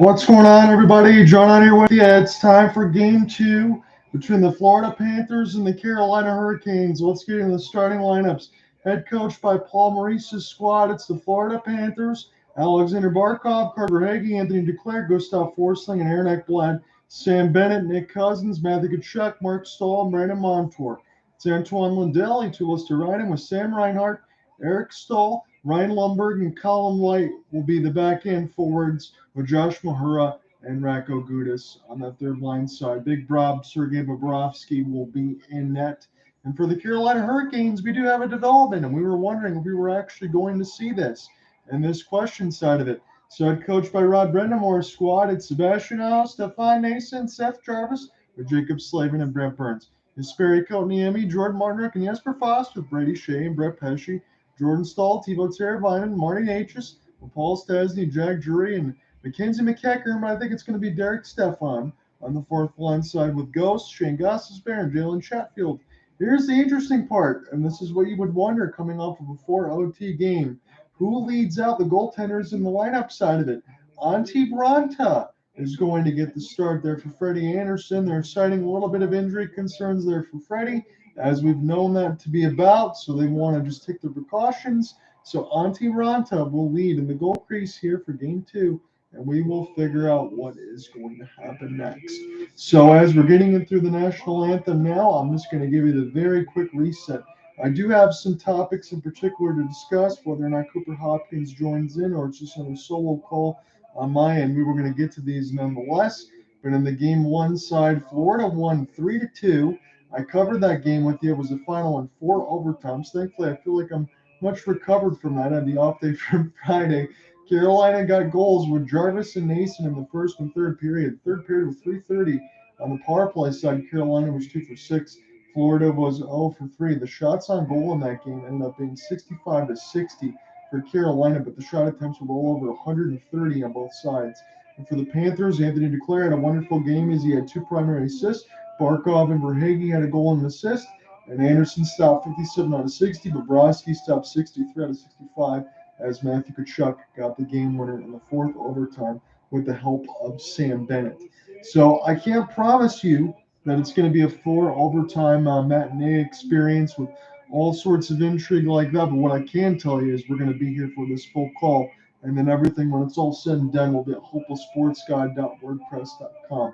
What's going on, everybody? John on here with you. It's time for game two between the Florida Panthers and the Carolina Hurricanes. Let's get into the starting lineups. Head coached by Paul Maurice's squad, it's the Florida Panthers. Alexander Barkov, Carter Hagee, Anthony Duclair, Gustav Forsling, and Aaron Ekblad. Sam Bennett, Nick Cousins, Matthew Tkachuk, Mark Stahl, and Brandon Montour. It's Antoine Lundell, Tulis Ryan with Sam Reinhart, Eric Stahl, Ryan Lundberg, and Colin White will be the back end forwards with Josh Mahura and Racco Gudis on that third line side. Big Brob, Sergei Bobrovsky will be in net. And for the Carolina Hurricanes, we do have a development, and we were wondering if we were actually going to see this and this question side of it. So head coached by Rod Brind'Amour's squad, it's Sebastian Aho, Stefan Nason, Seth Jarvis, with Jacob Slavin and Brent Burns. Jesperi Kotkaniemi, Jordan Martinook, and Jesper Fast with Brady Shea and Brett Pesce, Jordan Stahl, Tebow Teravainen, Marty Natchez, Paul Stastny, Jack Drury, and Mackenzie McEachern, but I think it's going to be Derek Stefan on the fourth line side with Ghost, Shane Gostisbehere, and Jalen Chatfield. Here's the interesting part, and this is what you would wonder coming off of a 4 OT game. Who leads out the goaltenders in the lineup side of it? Antti Raanta is going to get the start there for Freddie Andersen. They're citing a little bit of injury concerns there for Freddie, as we've known that to be about, so they want to just take the precautions. So Antti Raanta will lead in the goal crease here for game two, and we will figure out what is going to happen next. So as we're getting in through the national anthem now, I'm just going to give you the very quick reset. I do have some topics in particular to discuss, whether or not Cooper Hopkins joins in or it's just on a solo call on my end. We were going to get to these nonetheless. But in the game one side, Florida won 3-2. I covered that game with you. It was the final in 4 overtimes. Thankfully, I feel like I'm much recovered from that. I had the off day from Friday. Carolina got goals with Jarvis and Nason in the first and third period. Third period was 3:30 on the power play side. Carolina was 2 for 6. Florida was 0 for 3. The shots on goal in that game ended up being 65-60 for Carolina, but the shot attempts were well over 130 on both sides. And for the Panthers, Anthony Duclair had a wonderful game as he had 2 primary assists. Barkov and Verhaeghe had a goal and an assist, and Anderson stopped 57 out of 60. Bobrovsky stopped 63 out of 65 as Matthew Tkachuk got the game winner in the fourth overtime with the help of Sam Bennett. So I can't promise you that it's going to be a 4 overtime matinee experience with all sorts of intrigue like that. But what I can tell you is we're going to be here for this full call. And then everything, when it's all said and done, will be at hopelesssportsguide.wordpress.com.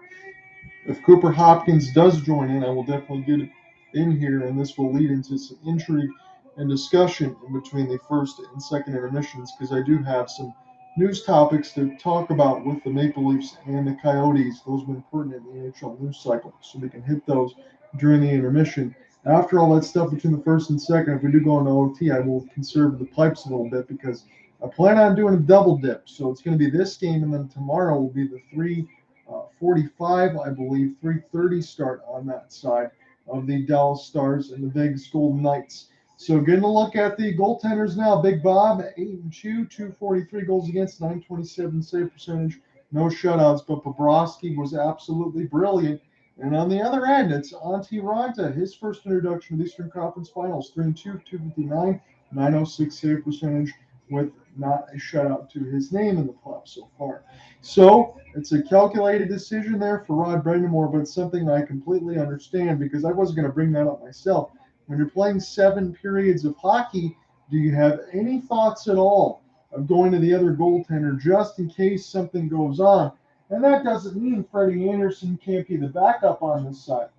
If Cooper Hopkins does join in, I will definitely get it in here, and this will lead into some intrigue and discussion in between the first and second intermissions, because I do have some news topics to talk about with the Maple Leafs and the Coyotes. Those have been pertinent in the NHL news cycle, so we can hit those during the intermission. After all that stuff between the first and second, if we do go into OT, I will conserve the pipes a little bit because I plan on doing a double dip. So it's going to be this game, and then tomorrow will be the 3:45, I believe, 3:30 start on that side of the Dallas Stars and the Vegas Golden Knights. So getting a look at the goaltenders now. Big Bob, 8-2, 243 goals against, 927 save percentage, no shutouts, but Bobrovsky was absolutely brilliant. And on the other end, it's Antti Raanta, his first introduction to the Eastern Conference Finals, 3-2, 259, 906 save percentage with not a shutout to his name in the playoffs so far. So it's a calculated decision there for Rod Brind'Amour, but it's something I completely understand because I wasn't going to bring that up myself. When you're playing 7 periods of hockey, do you have any thoughts at all of going to the other goaltender just in case something goes on? And that doesn't mean Freddie Andersen can't be the backup on this side,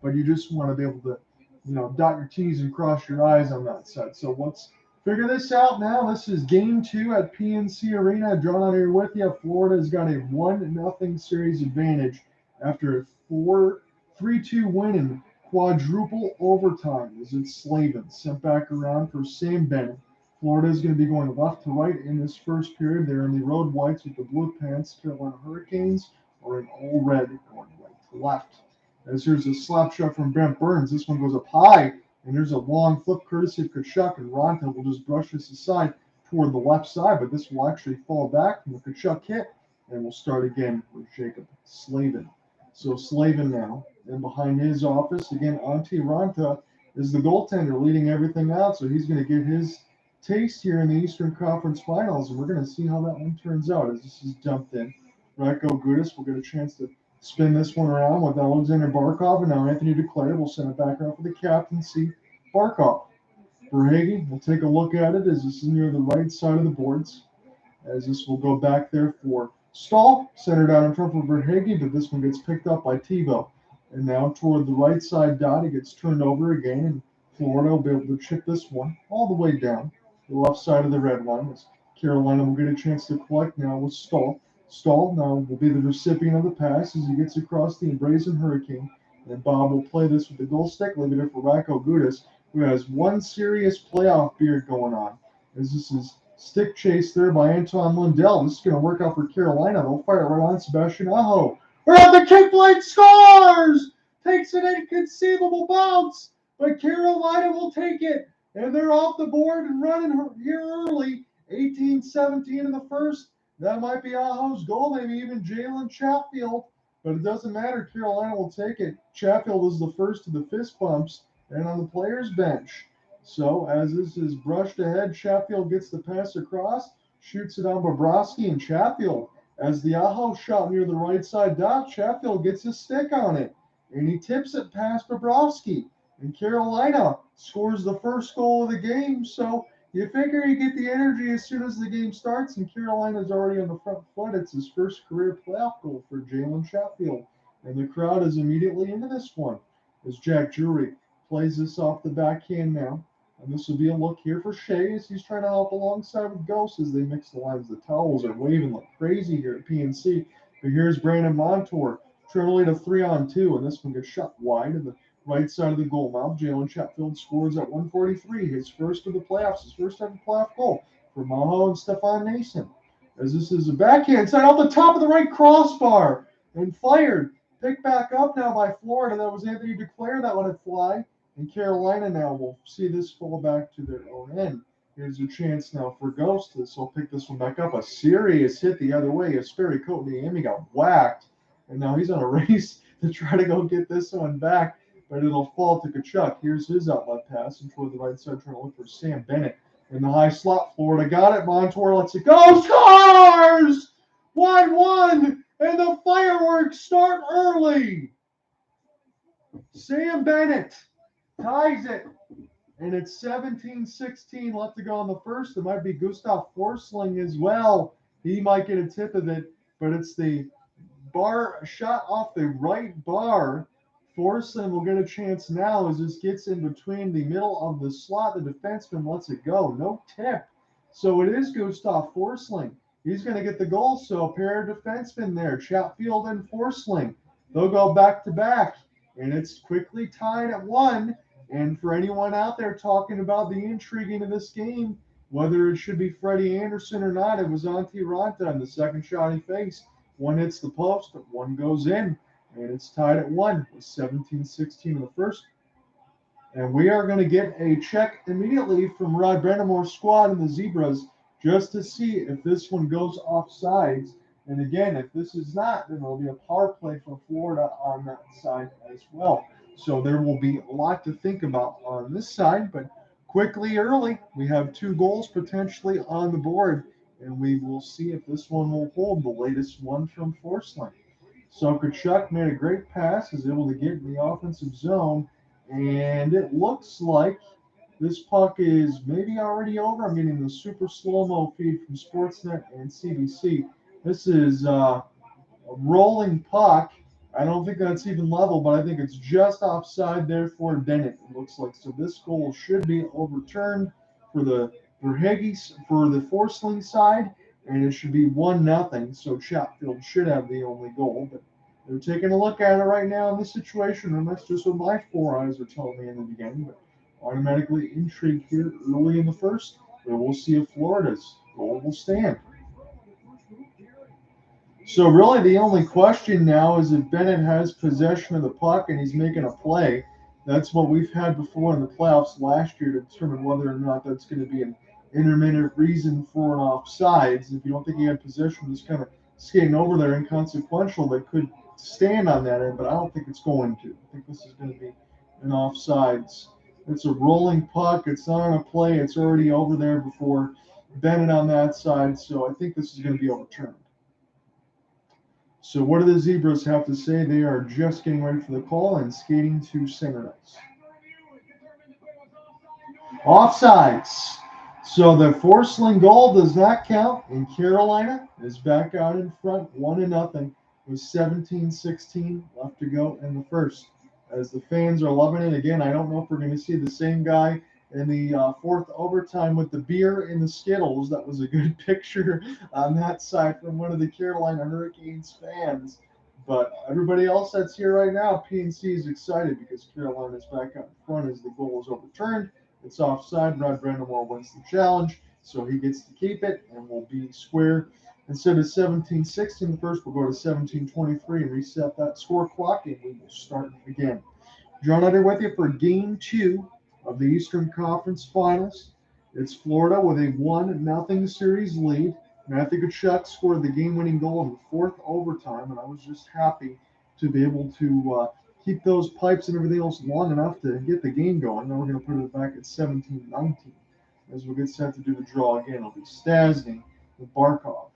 but you just want to be able to, dot your T's and cross your I's on that side. So let's figure this out now. This is game 2 at PNC Arena. John out here with you. Florida's got a 1-0 series advantage after a 3-2 win in quadruple overtime as it's Slavin sent back around for Sam Bennett. Florida is going to be going left to right in this first period. They're in the road whites with the blue pants. Carolina Hurricanes are in all red going right to left. As here's a slap shot from Brent Burns. This one goes up high, and there's a long flip courtesy of Tkachuk, and Raanta will just brush this aside toward the left side, but this will actually fall back from the Tkachuk hit, and we'll start again with Jacob Slavin. So Slavin now, and behind his office, again, Antti Raanta is the goaltender leading everything out, so he's going to get his taste here in the Eastern Conference Finals, and we're going to see how that one turns out as this is dumped in Radko Gudas will get a chance to spin this one around with Alexander Barkov, and now Anthony Duclair will send it back out for the captaincy. Barkov. Verhaeghe will take a look at it as this is near the right side of the boards, as this will go back there for Stahl, centered out in front for Verhaeghe, but this one gets picked up by Tebow. And now toward the right side dot, it gets turned over again, and Florida will be able to chip this one all the way down the left side of the red line, as Carolina will get a chance to collect now with Stahl. Stahl now will be the recipient of the pass as he gets across the embracing Hurricane. And Bob will play this with the goal stick, leaving it for Radko Gudas, who has one serious playoff beard going on. As this is stick chase there by Anton Lundell. This is going to work out for Carolina. They'll fire it right on Sebastian Aho. Around the kick blade, scores! Takes an inconceivable bounce, but Carolina will take it. And they're off the board and running here early. 18-17 in the first. That might be Aho's goal, maybe even Jalen Chatfield. But it doesn't matter. Carolina will take it. Chatfield is the first of the fist bumps and on the player's bench. So as this is brushed ahead, Chatfield gets the pass across, shoots it on Bobrovsky, and Chatfield, as the Aho shot near the right side dot, Chatfield gets his stick on it, and he tips it past Bobrovsky. And Carolina scores the first goal of the game, so you figure you get the energy as soon as the game starts, and Carolina's already on the front foot. It's his first career playoff goal for Jalen Chatfield, and the crowd is immediately into this one as Jack Drury plays this off the backhand now. And this will be a look here for Shea as he's trying to help alongside with Ghost as they mix the lines. The towels are waving like crazy here at PNC. But here's Brandon Montour trying to lead a 3-on-2, and this one gets shot wide to the right side of the goal mouth. Jalen Chatfield scores at 1:43, his first of the playoffs, his first ever playoff goal for Maho and Stefan Nason. As this is a backhand side off the top of the right crossbar and fired. Picked back up now by Florida. That was Anthony Duclair that let it fly. And Carolina now will see this fall back to their own end. Here's a chance now for Ghost. This will pick this one back up. A serious hit the other way as Sperry Kotkaniemi got whacked. And now he's on a race to try to go get this one back. But it'll fall to Tkachuk. Here's his outlet pass. And toward the right side, trying to look for Sam Bennett. In the high slot, Florida got it. Montour lets it go. Scores! 1-1. And the fireworks start early. Sam Bennett ties it, and it's 17-16 left to go in the first. It might be Gustav Forsling as well. He might get a tip of it, but it's the bar shot off the right bar. Forsling will get a chance now as this gets in between the middle of the slot. The defenseman lets it go. No tip. So it is Gustav Forsling. He's going to get the goal. So a pair of defensemen there, Chatfield and Forsling. They'll go back to back, and it's quickly tied at 1. And for anyone out there talking about the intrigue into this game, whether it should be Freddie Anderson or not, it was Antti Ranta on the second shot he faced. One hits the post, but one goes in, and it's tied at 1 with 17-16 in the first. And we are going to get a check immediately from Rod Brind'Amour's squad and the Zebras just to see if this one goes offsides. And again, if this is not, then there'll be a power play for Florida on that side as well. So there will be a lot to think about on this side, but quickly early, we have 2 goals potentially on the board, and we will see if this one will hold, the latest one from Forsling. So Tkachuk made a great pass, is able to get in the offensive zone, and it looks like this puck is maybe already over. I'm getting the super slow-mo feed from Sportsnet and CBC. This is a rolling puck. I don't think that's even level, but I think it's just offside there for Bennett, it looks like. So this goal should be overturned for the Forsling side, and it should be 1-0. So Chatfield should have the only goal, but they're taking a look at it right now in this situation, and that's just what my 4 eyes are telling me in the beginning. But automatically intrigue here early in the first, but we'll see if Florida's goal will stand. So really the only question now is if Bennett has possession of the puck and he's making a play. That's what we've had before in the playoffs last year to determine whether or not that's going to be an intermittent reason for an offsides. If you don't think he had possession, just kind of skating over there, inconsequential, that could stand on that end, but I don't think it's going to. I think this is going to be an offsides. It's a rolling puck. It's not on a play. It's already over there before Bennett on that side, so I think this is going to be overturned. So what do the Zebras have to say? They are just getting ready for the call and skating to center ice. Offsides. So the Forsling goal does not count, and Carolina is back out in front, 1-0, with 17:16 left to go in the first. As the fans are loving it again, I don't know if we're going to see the same guy in the fourth overtime with the beer and the Skittles. That was a good picture on that side from one of the Carolina Hurricanes fans. But everybody else that's here right now, PNC is excited because Carolina's back out in front as the goal is overturned. It's offside. Brind'Amour wins the challenge, so he gets to keep it and will be square. Instead of 17:16 the first, we'll go to 17:23 and reset that score clock, and we will start again. John Under with you for Game 2 of the Eastern Conference Finals. It's Florida with a 1-0 series lead. Matthew Tkachuk scored the game-winning goal in the fourth overtime, and I was just happy to be able to keep those pipes and everything else long enough to get the game going. Now we're going to put it back at 17-19 as we get set to do the draw again. It'll be Stastny with Barkov.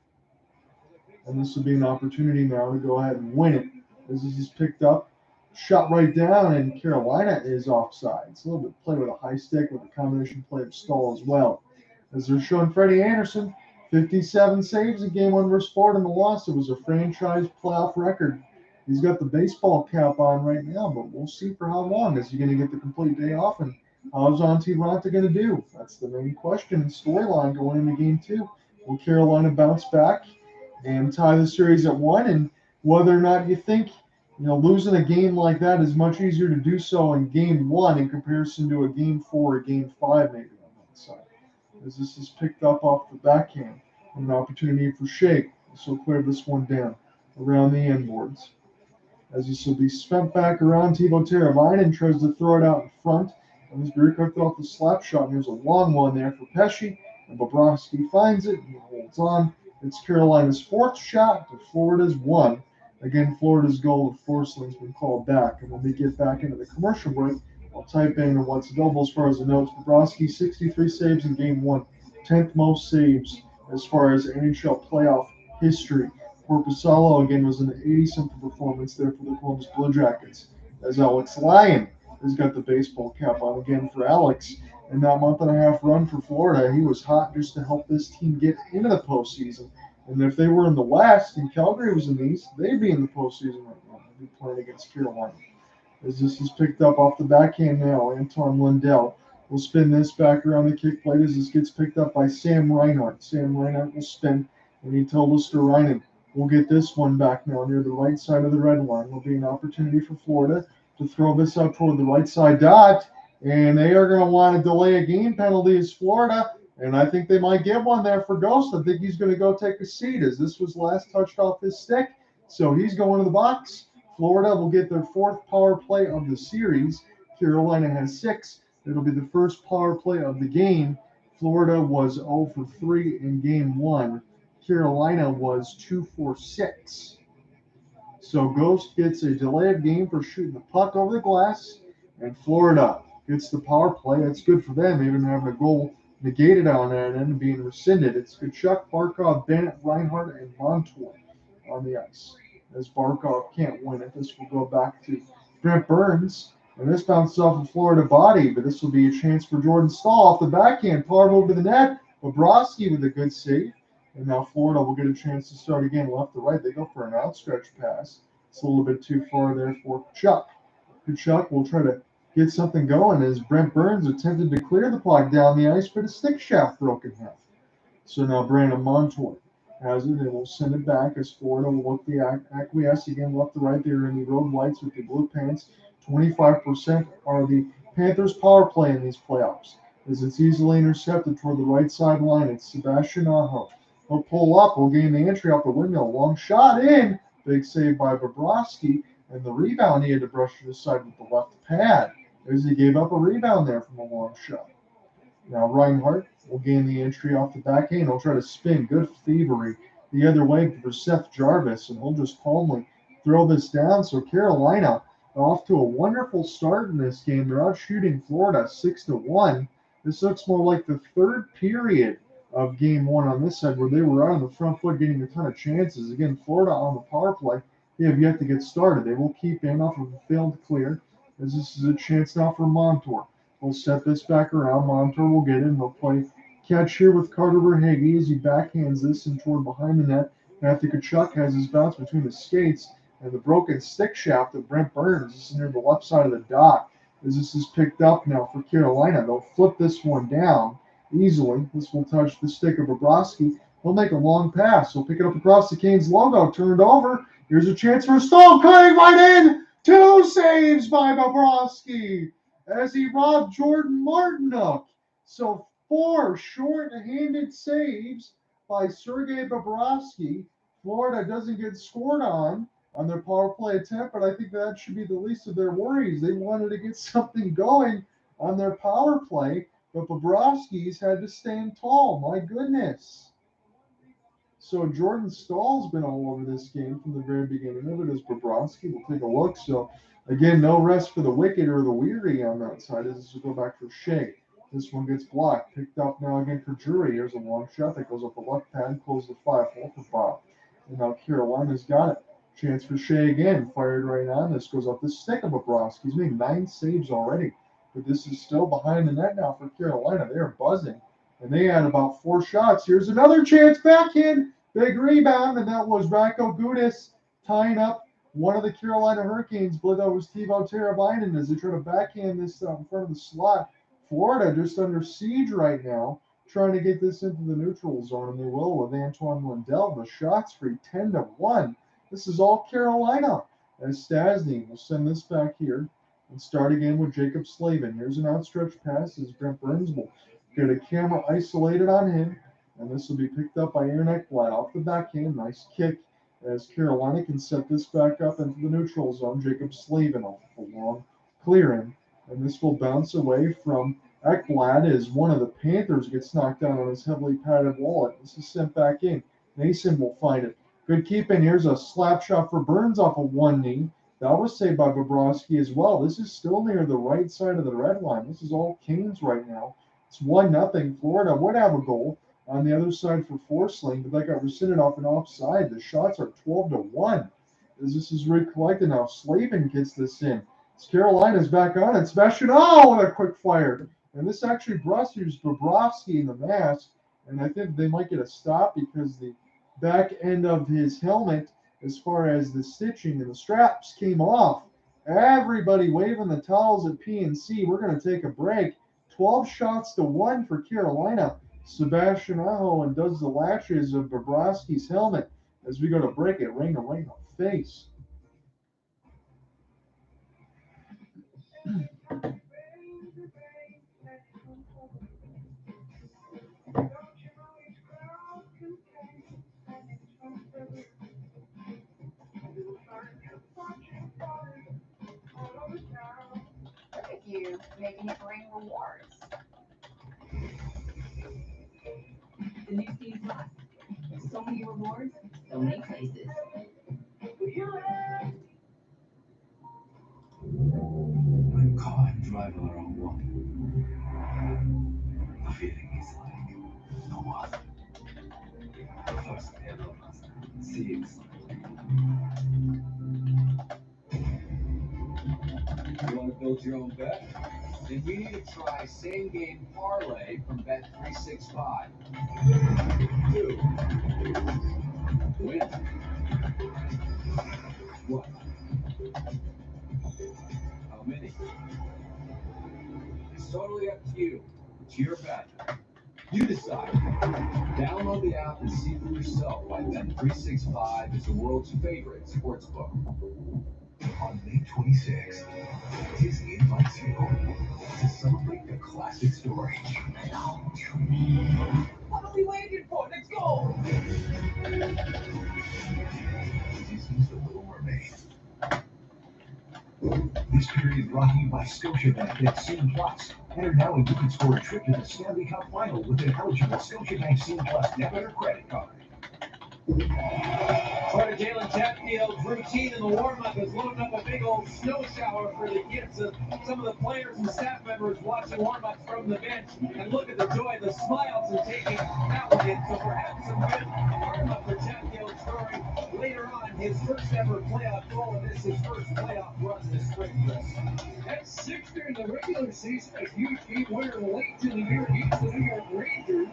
And this will be an opportunity now to go ahead and win it. As this is picked up, shot right down, and Carolina is offside. It's a little bit play with a high stick with a combination play of Stahl as well. As they're showing Freddie Anderson, 57 saves in Game 1 versus Florida in the loss. It was a franchise playoff record. He's got the baseball cap on right now, but we'll see for how long. Is he going to get the complete day off? And how's Antti Raanta going to do? That's the main question and storyline going into Game 2. Will Carolina bounce back and tie the series at 1? And whether or not you think losing a game like that is much easier to do so in Game 1 in comparison to a Game 4 or Game 5 maybe on that side. As this is picked up off the backhand, an opportunity for Shake. This will clear this one down around the end boards. As this will be spent back around, Teuvo Teravainen tries to throw it out in front. And this very quick off the slap shot. And there's a long one there for Pesce. And Bobrovsky finds it and holds on. It's Carolina's fourth shot to Florida's 1. Again, Florida's goal with Forsling's been called back. And when we get back into the commercial break, I'll type in what's available as far as the notes. Bobrovsky, 63 saves in Game 1. 10th most saves as far as NHL playoff history. Korpisalo, again, was an 80-something performance there for the Columbus Blue Jackets. As Alex Lyon has got the baseball cap on again for Alex. In that month-and-a-half run for Florida, he was hot just to help this team get into the postseason. And if they were in the West and Calgary was in the East, they'd be in the postseason right now. They'd be playing against Carolina. As this is picked up off the backhand now, Anton Lundell will spin this back around the kick plate as this gets picked up by Sam Reinhart. Sam Reinhart will spin, and he told Luosterainen, we'll get this one back now near the right side of the red line. Will be an opportunity for Florida to throw this out toward the right side dot, and they are going to want to delay a game penalty as Florida, and I think they might get one there for Ghost. I think he's going to go take a seat as this was last touched off his stick, so he's going to the box. Florida will get their fourth power play of the series. Carolina has 6. It'll be the first power play of the game. Florida was 0 for 3 in Game 1. Carolina was 2 for 6. So Ghost gets a delay of game for shooting the puck over the glass, and Florida gets the power play. That's good for them, even having a goal negated on that and being rescinded. It's Tkachuk, Barkov, Bennett, Reinhart, and Montour on the ice. As Barkov can't win it, this will go back to Brent Burns. And this bounced off a Florida body, but this will be a chance for Jordan Stahl off the backhand, powered over the net. Bobrovsky with a good save. And now Florida will get a chance to start again left to right. They go for an outstretched pass. It's a little bit too far there for Tkachuk. Tkachuk will try to get something going as Brent Burns attempted to clear the puck down the ice, but his stick shaft broke in half. So now Brandon Montour has it, and will send it back as Florida will look the acquiesce again left to right there in the road whites with the blue pants. 25% are the Panthers' power play in these playoffs, as it's easily intercepted toward the right sideline. It's Sebastian Aho. He'll pull up, will gain the entry off the windmill. Long shot in. Big save by Bobrovsky, and the rebound he had to brush it aside with the left pad as he gave up a rebound there from a long shot. Now Reinhart will gain the entry off the backhand. He'll try to spin. Good thievery the other way for Seth Jarvis, and he'll just calmly throw this down. So Carolina off to a wonderful start in this game. They're out shooting Florida 6-1. This looks more like the third period of game one on this side, where they were out on the front foot getting a ton of chances. Again, Florida on the power play, they have yet to get started. They will keep in off of a failed clear, as this is a chance now for Montour. We'll set this back around. Montour will get in. They'll play catch here with Carter Verhaeghe as he backhands this in toward behind the net. Matthew Tkachuk has his bounce between the skates and the broken stick shaft of Brent Burns. This is near the left side of the dock. As this is picked up now for Carolina, they'll flip this one down easily. This will touch the stick of Bobrovsky. He'll make a long pass. He'll pick it up across the Canes logo. Turned over. Here's a chance for a stall. Cutting right in. 2 saves by Bobrovsky as he robbed Jordan Martinook. So 4 short-handed saves by Sergei Bobrovsky. Florida doesn't get scored on their power play attempt, but I think that should be the least of their worries. They wanted to get something going on their power play, but Bobrovsky's had to stand tall. My goodness. So Jordan Stahl's been all over this game from the very beginning of it as Bobrovsky. We'll take a look. So, again, no rest for the wicked or the weary on that side as this will go back for Shea. This one gets blocked. Picked up now again for Drury. Here's a long shot that goes up the left pad, close the 5-hole for Bob. And now Carolina's got it. Chance for Shea again. Fired right on. This goes up the stick of Bobrovsky. He's made 9 saves already. But this is still behind the net now for Carolina. They are buzzing. And they had about 4 shots. Here's another chance backhand. Big rebound. And that was Racco Gudis tying up one of the Carolina Hurricanes. But that was Teuvo Teravainen as they try to backhand this in front of the slot. Florida just under siege right now, trying to get this into the neutral zone. And they will with Antoine Lundell. The shot's free 10-1. This is all Carolina. As Stasny will send this back here and start again with Jacob Slavin. Here's an outstretched pass as Brent Burns will get a camera isolated on him. And this will be picked up by Aaron Ekblad off the backhand. Nice kick as Carolina can set this back up into the neutral zone. Jacob Slavin off a long clearing. And this will bounce away from Ekblad as one of the Panthers gets knocked down on his heavily padded wallet. This is sent back in. Mason will find it. Good keeping. Here's a slap shot for Burns off of one knee. That was saved by Bobrovsky as well. This is still near the right side of the red line. This is all Canes right now. It's 1-0. Florida would have a goal on the other side for Forsling, but that got rescinded off an offside. The shots are 12-1 as this is recollected now. Slavin gets this in. It's Carolina's back on it. Sebastian, what a quick fire. And this actually brushes Bobrovsky in the mask, and I think they might get a stop because the back end of his helmet, as far as the stitching and the straps, came off. Everybody waving the towels at PNC. We're going to take a break. 12-1 for Carolina. Sebastian Aho and does the latches of Bobrovsky's helmet as we go to break it. Ring a face. Look at you, making it bring rewards. The new Steam Plus. So many rewards, so many places. When caught driving the wrong way, the feeling is like no other. First ever, CX. You want to build your own bet? Then you need to try Same Game Parlay from Bet365. 2. Win. What? How many? It's totally up to you. It's your bet. You decide. Download the app and see for yourself why Bet365 is the world's favorite sportsbook. On May 26th, Disney invites you to celebrate the classic story. What are we waiting for? Let's go! Disney's The Little Mermaid. This period brought to you by Scotiabank at Scene Plus. Enter now and you can score a trip to the Stanley Cup Final with an eligible Scotiabank Scene Plus debit or credit card. Part of Jalen Chatfield's routine in the warm-up is loading up a big old snow shower for the kids of some of the players and staff members watching warm-ups from the bench. And look at the joy, the smiles, and taking that one in. So perhaps some good warm-up for Chatfield, scoring later on his first ever playoff goal, and this is his first playoff run this spring. At 6 during the regular season, a huge game winner late in the year against the New York Rangers.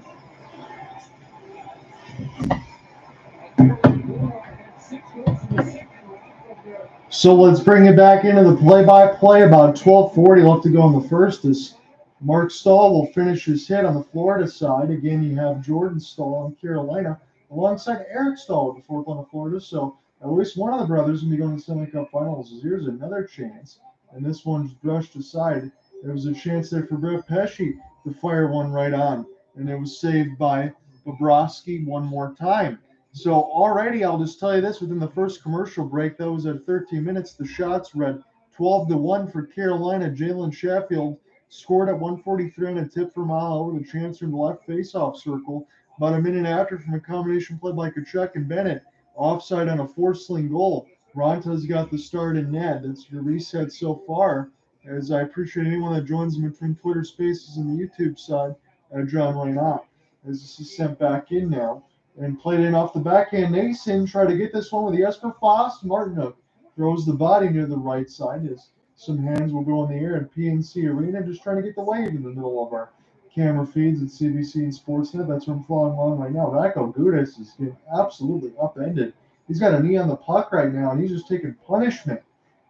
So let's bring it back into the play-by-play. About 12:40 left to go in the first. As Mark Stahl will finish his hit on the Florida side. Again, you have Jordan Stahl in Carolina alongside Eric Stahl with the fourth on the Florida. So at least one of the brothers will be going to the Stanley Cup Finals. Here's another chance, and this one's brushed aside. There was a chance there for Brett Pesce to fire one right on, and it was saved by Bobrovsky one more time. So already, I'll just tell you this, within the first commercial break, that was at 13 minutes, the shots read 12-1 for Carolina. Jalen Chatfield scored at 1:43 on a tip from Aho with a chance from the left faceoff circle. About a minute after, from a combination play by Tkachuk and Bennett, offside on a four-sling goal. Ronta's got the start in net. That's your reset so far. As I appreciate anyone that joins me between Twitter Spaces and the YouTube side, John Reinach, as this is sent back in now. And played in off the backhand. Nason tried to get this one with Jesper Fast. Martinook throws the body near the right side as some hands will go in the air in PNC Arena. Just trying to get the wave in the middle of our camera feeds at CBC and Sportsnet. That's where I'm following along right now. Racco Gudas is getting absolutely upended. He's got a knee on the puck right now, and he's just taking punishment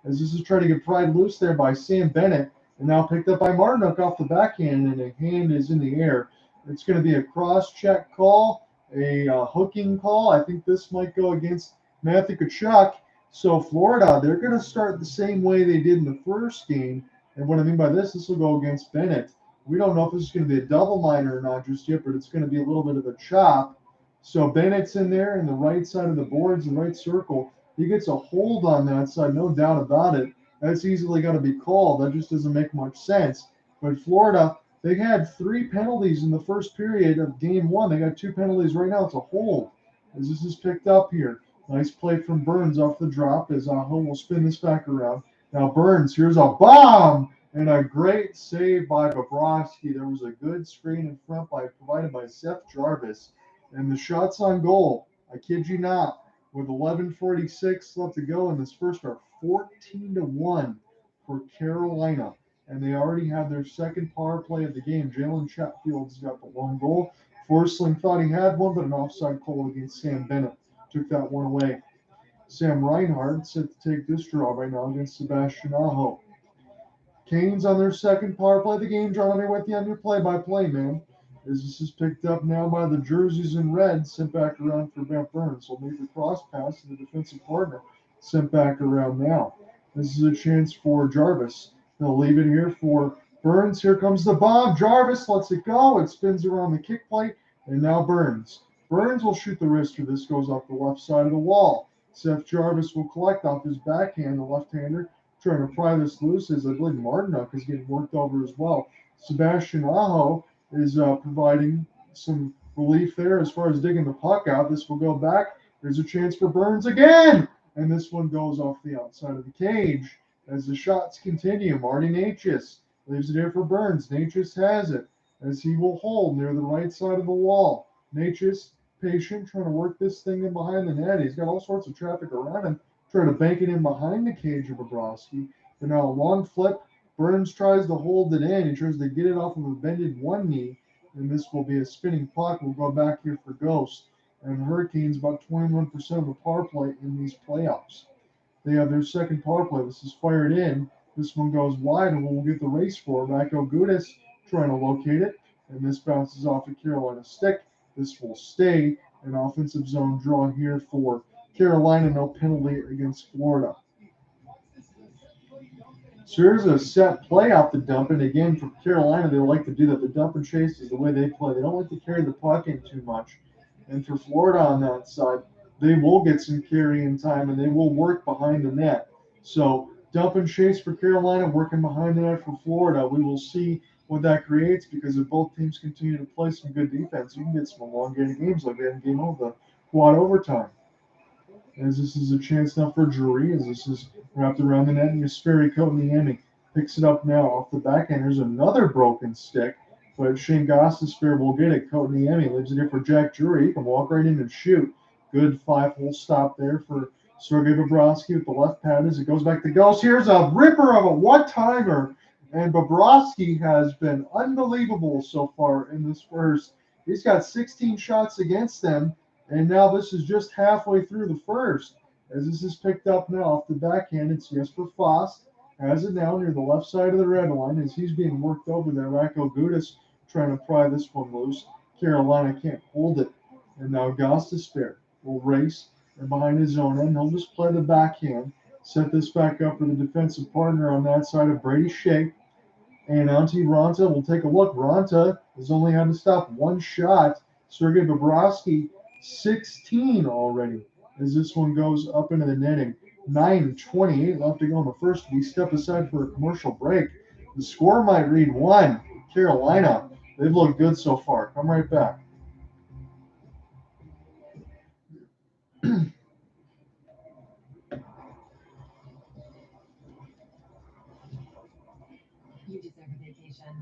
as this is trying to get pried loose there by Sam Bennett, and now picked up by Martinook off the backhand, and a hand is in the air. It's going to be a cross-check call. A hooking call. I think this might go against Matthew Tkachuk. So Florida, they're going to start the same way they did in the first game. And what I mean by this will go against Bennett. We don't know if this is going to be a double minor or not just yet, but it's going to be a little bit of a chop. So Bennett's in there in the right side of the boards, the right circle. He gets a hold on that side, no doubt about it. That's easily going to be called. That just doesn't make much sense. But Florida, they had 3 penalties in the first period of game 1. They got 2 penalties right now. It's a hold as this is picked up here. Nice play from Burns off the drop as Aho will spin this back around. Now Burns, here's a bomb and a great save by Bobrovsky. There was a good screen in front provided by Seth Jarvis. And the shots on goal, I kid you not, with 11:46 left to go in this first are 14-1 for Carolina. And they already have their second power play of the game. Jalen Chatfield's got the lone goal. Forsling thought he had one, but an offside call against Sam Bennett took that one away. Sam Reinhart set to take this draw right now against Sebastian Aho. Canes on their second power play of the game. John, let me with you on your play-by-play, man. As this is picked up now by the jerseys in red, sent back around for Brent Burns. So make the cross pass to the defensive partner, sent back around now. This is a chance for Jarvis. They'll leave it here for Burns. Here comes the bomb. Jarvis lets it go. It spins around the kick plate, and now Burns. Burns will shoot the wrister. This goes off the left side of the wall. Seth Jarvis will collect off his backhand, the left-hander, trying to pry this loose as I believe Martinook is getting worked over as well. Sebastian Aho is providing some relief there as far as digging the puck out. This will go back. There's a chance for Burns again, and this one goes off the outside of the cage. As the shots continue, Marty Natchez leaves it here for Burns. Natchez has it as he will hold near the right side of the wall. Natchez, patient, trying to work this thing in behind the net. He's got all sorts of traffic around him, trying to bank it in behind the cage of Bobrovsky. But now a long flip. Burns tries to hold it in. He tries to get it off of a bended one knee, and this will be a spinning puck. We'll go back here for Ghost. And Hurricanes about 21% of the power play in these playoffs. They have their second power play. This is fired in. This one goes wide, and we'll get the race for it. Racco Gudas trying to locate it, and this bounces off a Carolina stick. This will stay. An offensive zone draw here for Carolina. No penalty against Florida. So here's a set play off the dump, and again, for Carolina, they like to do that. The dump and chase is the way they play. They don't like to carry the puck in too much. And for Florida on that side, they will get some carrying time, and they will work behind the net. So dump and chase for Carolina, working behind the net for Florida. We will see what that creates because if both teams continue to play some good defense, you can get some elongated games like that in game of the quad overtime. as this is a chance now for Drury, as this is wrapped around the net, and Kasperi Kotaniemi picks it up now off the backhand. There's another broken stick, but Shane Gostisbehere will get it. Kotaniemi leaves it here for Jack Drury. He can walk right in and shoot. Good 5-hole stop there for Sergei Bobrovsky with the left pad as it goes back to Ghost. Here's a ripper of a one-timer, and Bobrovsky has been unbelievable so far in this first. He's got 16 shots against them, and now this is just halfway through the first. As this is picked up now off the backhand, it's Jesper Fast. Has it now near the left side of the red line as he's being worked over there. Racco Gudis trying to pry this one loose. Carolina can't hold it. And now Gostisbehere will race and behind his own end. He'll just play the backhand. Set this back up for the defensive partner on that side of Brady Shea. And Antti Raanta will take a look. Raanta has only had to stop one shot. Sergei Bobrovsky, 16 already as this one goes up into the netting. 9:28 left to go in the first. We step aside for a commercial break. The score might read 1. Carolina. They've looked good so far. Come right back. You deserve a vacation.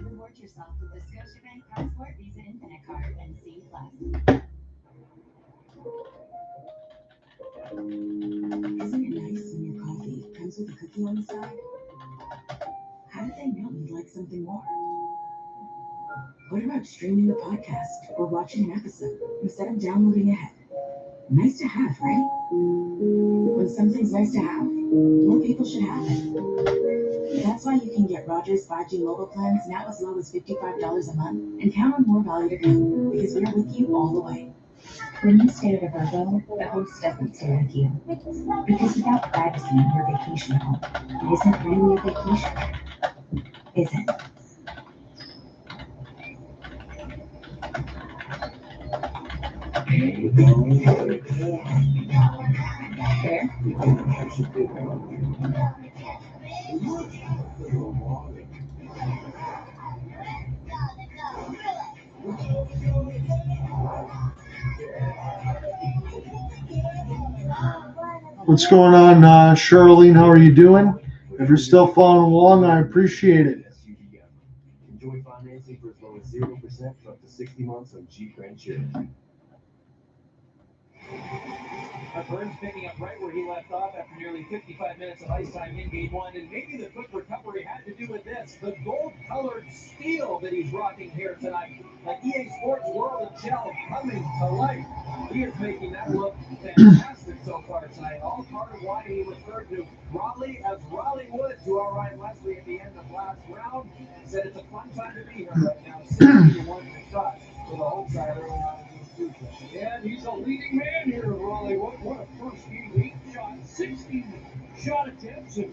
Reward yourself with the Scotiabank Passport Visa Infinite Card and C+. Isn't it nice when your coffee comes with a cookie on the side? How did they know you'd like something more? What about streaming a podcast or watching an episode instead of downloading ahead? Nice to have, right? When something's nice to have, more people should have it. That's why you can get Rogers 5G mobile plans now as low as $55 a month and count on more value to come because we're with you all the way. When you stay with a Virgo, the host doesn't stay with you. Because without privacy in your vacation home, it isn't really a vacation, is it? There. What's going on, Charlene? How are you doing? If you're still following along, I appreciate it. Enjoy financing for as low as 0% for up to 60 months on Jeep Grand Cherokee. Burns picking up right where he left off after nearly 55 minutes of ice time in game one, and maybe the quick recovery had to do with this, the gold-colored steel that he's rocking here tonight. Like EA Sports World of Gel coming to life. He is making that look fantastic so far tonight. All part of why he referred to Raleigh as Raleigh Wood to our Ryan Leslie at the end of last round. He said it's a fun time to be here right now. 60-1 shot for the home side early on. And he's a leading man here in Raleigh. What a first game, 8 shots, 16 shot attempts, and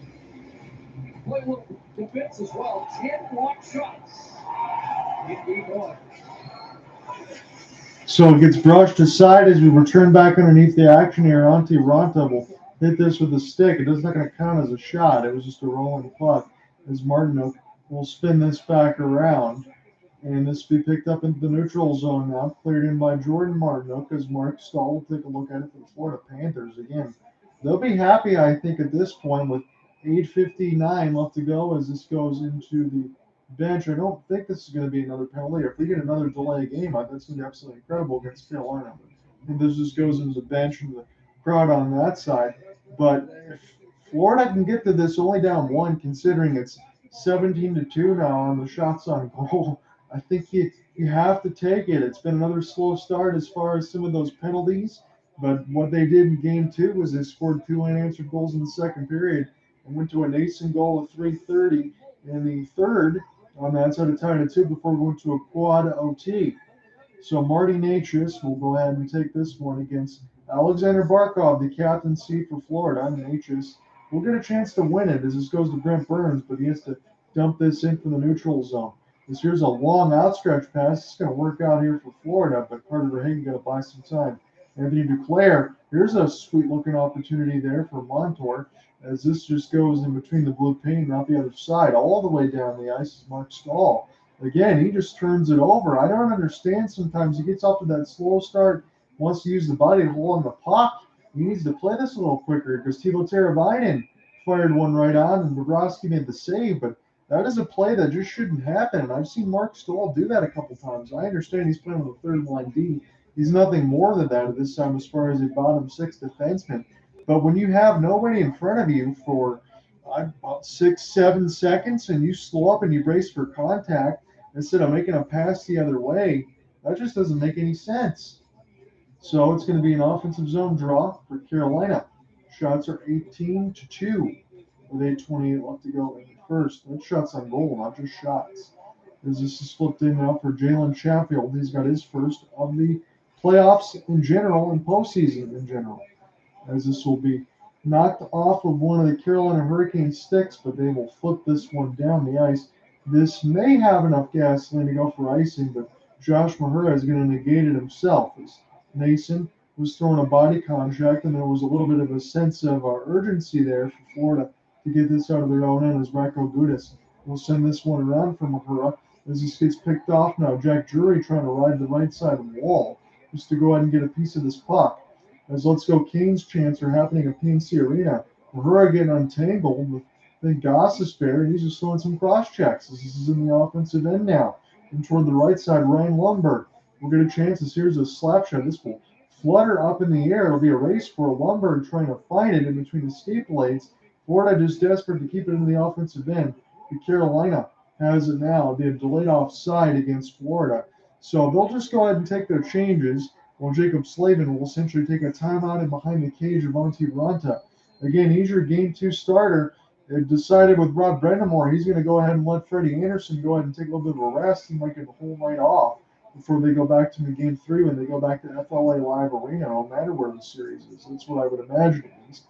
play a little defense as well. 10 block shots in game one. So it gets brushed aside as we return back underneath the action here. Antti Raanta will hit this with a stick. It doesn't going to count as a shot. It was just a rolling puck as Martinook will spin this back around. And this will be picked up into the neutral zone now, cleared in by Jordan Martinook as Mark Stahl will take a look at it for the Florida Panthers again. They'll be happy, I think, at this point with 8:59 left to go as this goes into the bench. I don't think this is going to be another penalty. If we get another delay game, that's going to be absolutely incredible against Carolina. I think this just goes into the bench and the crowd on that side. But if Florida can get to this only down 1, considering it's 17-2 now on the shots on goal, I think you have to take it. It's been another slow start as far as some of those penalties, but what they did in game 2 was they scored 2 unanswered goals in the second period and went to a Nason goal of 3:30 in the third on that side of tying it 2 before going to a quad OT. So Marty Natchez will go ahead and take this one against Alexander Barkov, the captaincy for Florida. Natchez will get a chance to win it as this goes to Brent Burns, but he has to dump this in from the neutral zone. Here's a long outstretched pass. It's going to work out here for Florida, but Carter Verhagen going to buy some time. Anthony Duclair, here's a sweet-looking opportunity there for Montour as this just goes in between the blue paint and out the other side. All the way down the ice is Mark Stahl. Again, he just turns it over. I don't understand sometimes. He gets off to that slow start wants to use the body to hold on the puck. He needs to play this a little quicker because Teuvo Teravainen fired one right on and Bobrovsky made the save. But that is a play that just shouldn't happen. And I've seen Mark Stahl do that a couple times. I understand he's playing with a third line D. He's nothing more than that at this time as far as a bottom six defenseman. But when you have nobody in front of you for about 6-7 seconds and you slow up and you brace for contact instead of making a pass the other way, that just doesn't make any sense. So it's going to be an offensive zone draw for Carolina. Shots are 18-2 with 8:28 left to go in the first. That's shots on goal, not just shots. As this is flipped in now for Jalen Chatfield. He's got his first of the playoffs in general and postseason in general. As this will be knocked off of one of the Carolina Hurricanes sticks, but they will flip this one down the ice. This may have enough gasoline to go for icing, but Josh Mahura is going to negate it himself. As Nason was throwing a body contract, and there was a little bit of a sense of urgency there for Florida to get this out of their own end as Racco Gudas will send this one around for Mahura as this gets picked off now. Jack Drury trying to ride the right side of the wall just to go ahead and get a piece of this puck. As Let's Go Canes chants are happening at PNC Arena. Mahura getting untangled with the Gostisbehere, and he's just throwing some cross checks. This is in the offensive end now. And toward the right side, Ryan Lundberg will get a chance. Here's a slap shot. This will flutter up in the air. It'll be a race for Lundberg trying to find it in between the skate blades. Florida just desperate to keep it in the offensive end. But Carolina has it now. It'll be a delayed offside against Florida. So they'll just go ahead and take their changes. Well, Jacob Slavin will essentially take a timeout in behind the cage of Monty Ranta. Again, he's your Game 2 starter. They've decided with Rob Brind'Amour, he's going to go ahead and let Freddie Anderson go ahead and take a little bit of a rest. He might get the whole night off before they go back to the Game 3 when they go back to FLA Live Arena, no matter where the series is. That's what I would imagine it is.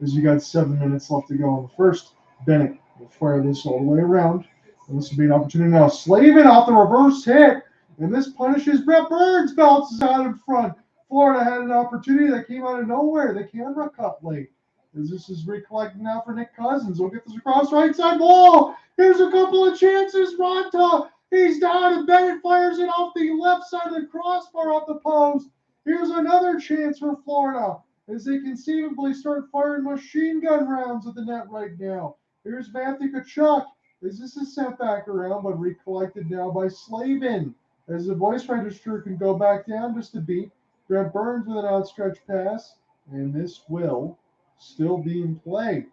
As you got 7 minutes left to go in the first. Bennett will fire this all the way around. And this will be an opportunity now. Slavin off the reverse hit. And this punishes Brett Burns, bounces out in front. Florida had an opportunity that came out of nowhere. The camera cut late. As this is recollecting now for Nick Cousins. We'll get this across right side wall. Here's a couple of chances. Ranta, he's down, and Bennett fires it off the left side of the crossbar off the post. Here's another chance for Florida as they conceivably start firing machine gun rounds at the net right now. Here's Matthew Tkachuk as this is sent back around, but recollected now by Slavin. As the voice register can go back down just a beat. Brett Burns with an outstretched pass, and this will still be in play.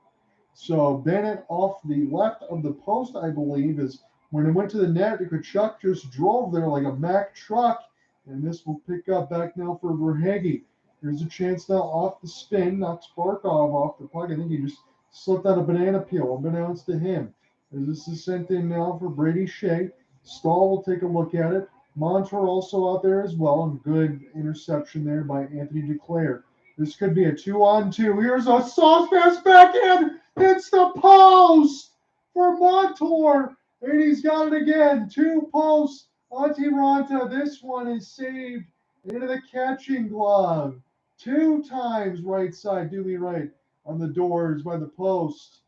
So Bennett off the left of the post, I believe, is when it went to the net. Tkachuk just drove there like a Mack truck, and this will pick up back now for Verhaeghe. Here's a chance now off the spin, knocks Barkov off the puck. I think he just slipped out a banana peel, unbeknownst to him. As this is sent in now for Brady Shea. Stahl will take a look at it. Montour also out there as well, and good interception there by Anthony Duclair. This could be a 2-on-2. Here's a sauce pass backhand. It's the post for Montour, and he's got it again. 2 posts. Antti Ranta. This one is saved into the catching glove. 2 times right side, do me right, on the doors by the post.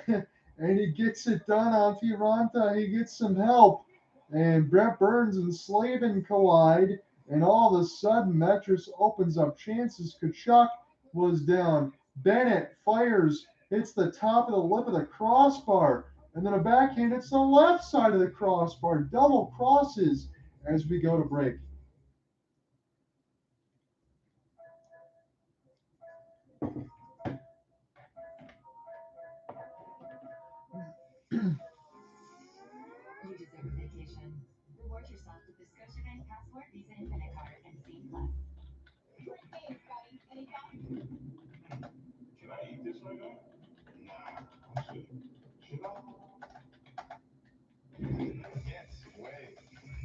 And he gets it done. Antti Ranta, he gets some help. And Brett Burns and Slavin collide, and all of a sudden that just opens up chances. Tkachuk was down. Bennett fires, hits the top of the lip of the crossbar, and then a backhand hits the left side of the crossbar. Double crosses as we go to break. You deserve a vacation. Reward yourself with the Scotiabank Passport Visa Infinite Card and Scene Plus. Hey, buddy, any thoughts? Can I eat this right now? Nah, I'm good. Should I? Yes, way.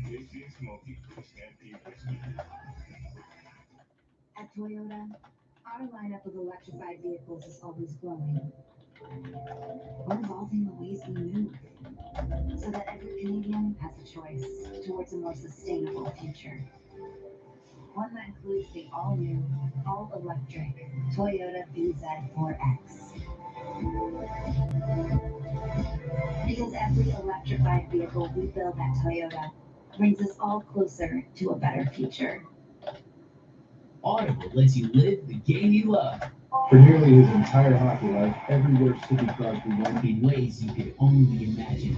Tasty and smoky, Stampede whiskey. At Toyota, our lineup of electrified vehicles is always growing. We're evolving the ways we move so that every Canadian has a choice towards a more sustainable future. One that includes the all-new, all-electric Toyota BZ4X. Because every electrified vehicle we build at Toyota brings us all closer to a better future. Audible lets you live the game you love For nearly his entire hockey life, everywhere Sidney Crosby went, in ways you could only imagine.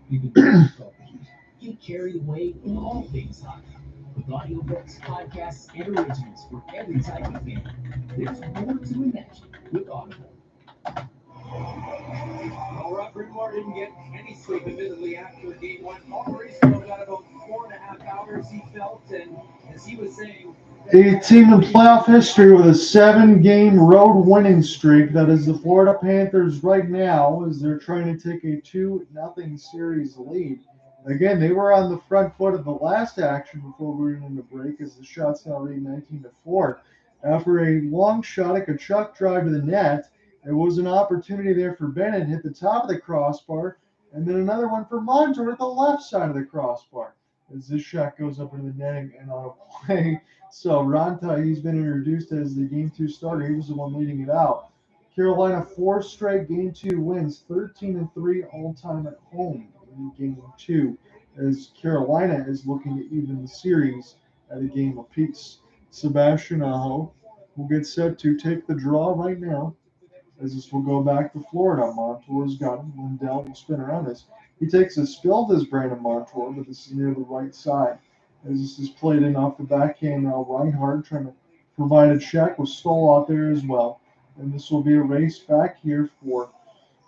You can get carried away in all things hockey. With audiobooks, podcasts, and originals for every type of fan. There's more to imagine with Audible. Well, Rob Brind'Amour didn't get any sleep, admittedly, after game one. Maurice got about 4.5 hours, he felt, and as he was saying, A team in playoff history with a 7-game road winning streak. That is the Florida Panthers right now, as they're trying to take a 2-0 series lead. Again, they were on the front foot of the last action before we went into break, as the shots now read 19-4. After a long shot, like a Kachuk drive to the net, there was an opportunity there for Bennett, hit the top of the crossbar, and then another one for Montour at the left side of the crossbar. As this shot goes up into the netting and on a play. So Ranta, he's been introduced as the Game 2 starter. He was the one leading it out. Carolina, 4 straight Game 2 wins, 13-3 all-time at home in Game 2, as Carolina is looking to even the series at a game apiece. Sebastian Aho will get set to take the draw right now, as this will go back to Florida. Montour's got him. Lindell will spin around this. He takes a spill as Brandon Montour, but this is near the right side. As this is played in off the backhand now, Reinhardt trying to provide a check with Stoll out there as well. And this will be a race back here for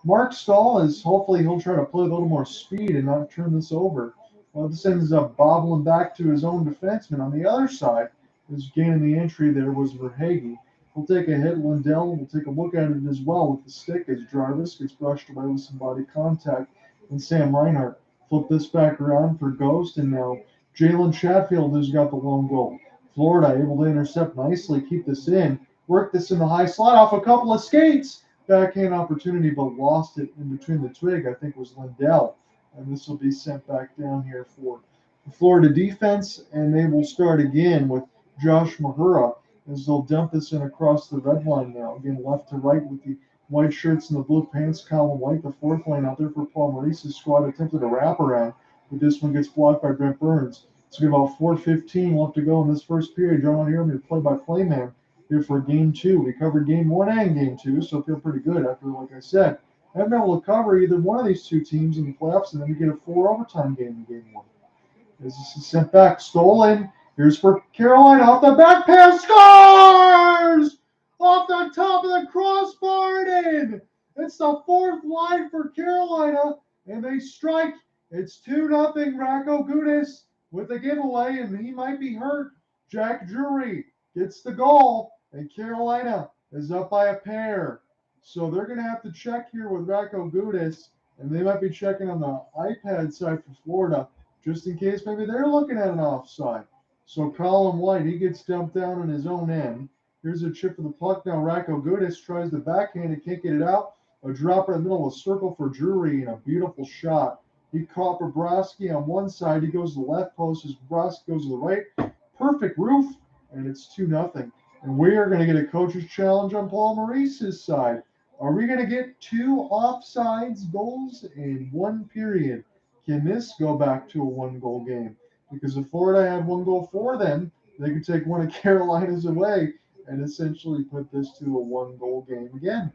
Mark Stahl, as hopefully he'll try to play a little more speed and not turn this over. Well, this ends up bobbling back to his own defenseman. On the other side, is gaining the entry there was Verhaeghe. He'll take a hit. Lindell will take a look at it as well with the stick as Jarvis gets brushed away with some body contact. And Sam Reinhart flipped this back around for Ghost, and now Jalen Chatfield has got the lone goal. Florida able to intercept nicely, keep this in, work this in the high slot off a couple of skates. Backhand opportunity, but lost it in between the twig, I think was Lindell. And this will be sent back down here for the Florida defense, and they will start again with Josh Mahura, as they'll dump this in across the red line now. Again, left to right with the white shirts and the blue pants. Colin White, the fourth line out there for Paul Maurice's squad, attempted a wraparound, but this one gets blocked by Brent Burns. It's about 4:15 left to go in this first period. John here, I'm your play-by-play man here for Game 2. We covered Game 1 and Game 2, so I feel pretty good after, like I said, I haven't been able to cover either one of these two teams in the playoffs, and then we get a 4 overtime game in Game 1. As this is sent back, stolen. Here's for Carolina, off the back pass, scores! Off the top of the crossbar and in. It's the fourth line for Carolina, and they strike. It's 2-0. Racco Gudas with the giveaway, and he might be hurt. Jack Drury gets the goal, and Carolina is up by a pair. So they're going to have to check here with Racco Gudas, and they might be checking on the iPad side for Florida, just in case maybe they're looking at an offside. So Colin White, he gets dumped down on his own end. Here's a chip for the puck. Now Racco Gudas tries the backhand and can't get it out. A dropper in the middle of a circle for Drury, and a beautiful shot. He caught Bobrovsky on one side. He goes to the left post as Bobrovsky goes to the right. Perfect roof, and it's 2-0. And we are going to get a coach's challenge on Paul Maurice's side. Are we going to get 2 offsides goals in one period? Can this go back to a 1-goal game? Because if Florida had 1 goal for them, they could take one of Carolina's away and essentially put this to a 1-goal game again.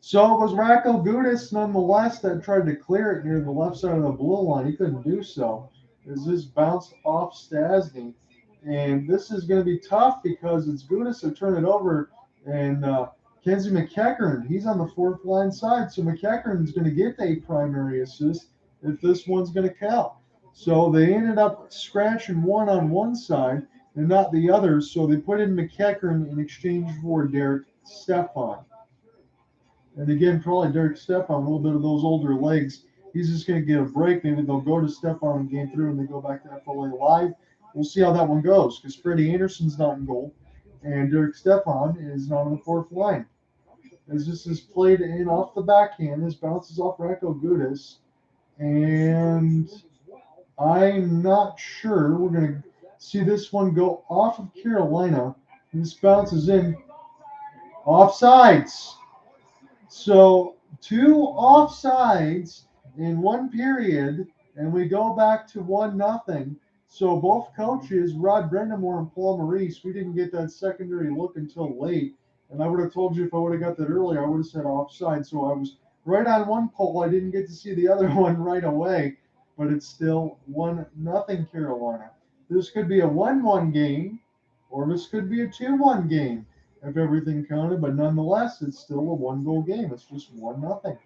So it was Racco Gudas, nonetheless, that tried to clear it near the left side of the blue line. He couldn't do so, as this bounced off Stasny. And this is going to be tough because it's Gudas to turn it over, and Kenzie McEachern, he's on the fourth line side. So McEachern's going to get a primary assist if this one's going to count. So they ended up scratching one on one side and not the other. So they put in McEachern in exchange for Derek Stepan. And again, probably Derek Stepan, a little bit of those older legs. He's just going to get a break. Maybe they'll go to Stepan in game 3 and they go back to FLA Live. We'll see how that one goes, because Freddie Anderson's not in goal and Derek Stepan is not on the fourth line. As this is played in off the backhand, this bounces off Racco Gudas. And I'm not sure. We're going to see this one go off of Carolina. This bounces in Offsides. So 2 offsides in one period, and we go back to 1-0. So both coaches, Brind'Amour and Paul Maurice, we didn't get that secondary look until late. And I would have told you if I would have got that earlier, I would have said offside. So I was right on one poll. I didn't get to see the other one right away, but it's still 1-0 Carolina. This could be a 1-1 game, or this could be a 2-1 game if everything counted, but nonetheless, it's still a 1-goal game. It's just 1-0.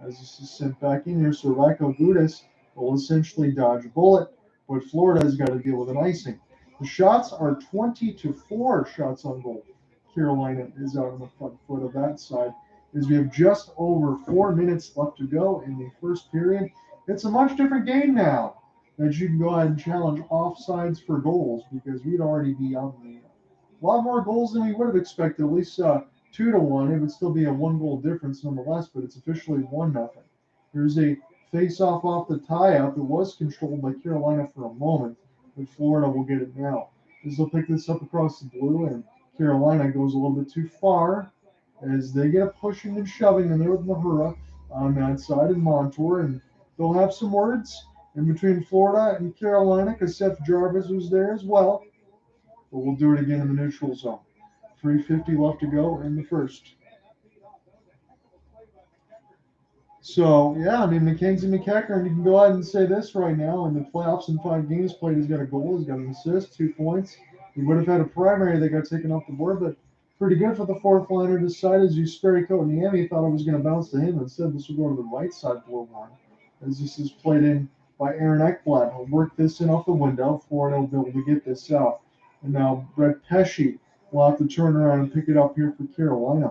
As this is sent back in here, so Gudis will essentially dodge a bullet, but Florida's got to deal with an icing. The shots are 20-4 shots on goal. Carolina is out on the front foot of that side, as we have just over 4 minutes left to go in the first period. It's a much different game now that you can go ahead and challenge offsides for goals, because we'd already be on the a lot more goals than we would have expected, at least 2-1. It would still be a 1-goal difference nonetheless, but it's officially 1-0. Here's a face-off off the tie-up. It was controlled by Carolina for a moment, but Florida will get it now. As they'll pick this up across the blue, and Carolina goes a little bit too far as they get a pushing and shoving in there with Mahura on that side and Montour, and they'll have some words in between Florida and Carolina because Seth Jarvis was there as well. But we'll do it again in the neutral zone. 3:50 left to go in the first. So, yeah, I mean, Mackenzie McEachern, you can go ahead and say this right now. In the playoffs in 5 games played, he's got a goal, he's got an assist, 2 points. He would have had a primary that got taken off the board, but pretty good for the fourth liner. Decided Jesperi Kotkaniemi thought it was going to bounce to him. Instead, this will go to the right side blue line, as this is played in by Aaron Ekblad. He'll work this in off the window. Florida will be able to get this out. And now Brett Pesce will have to turn around and pick it up here for Carolina.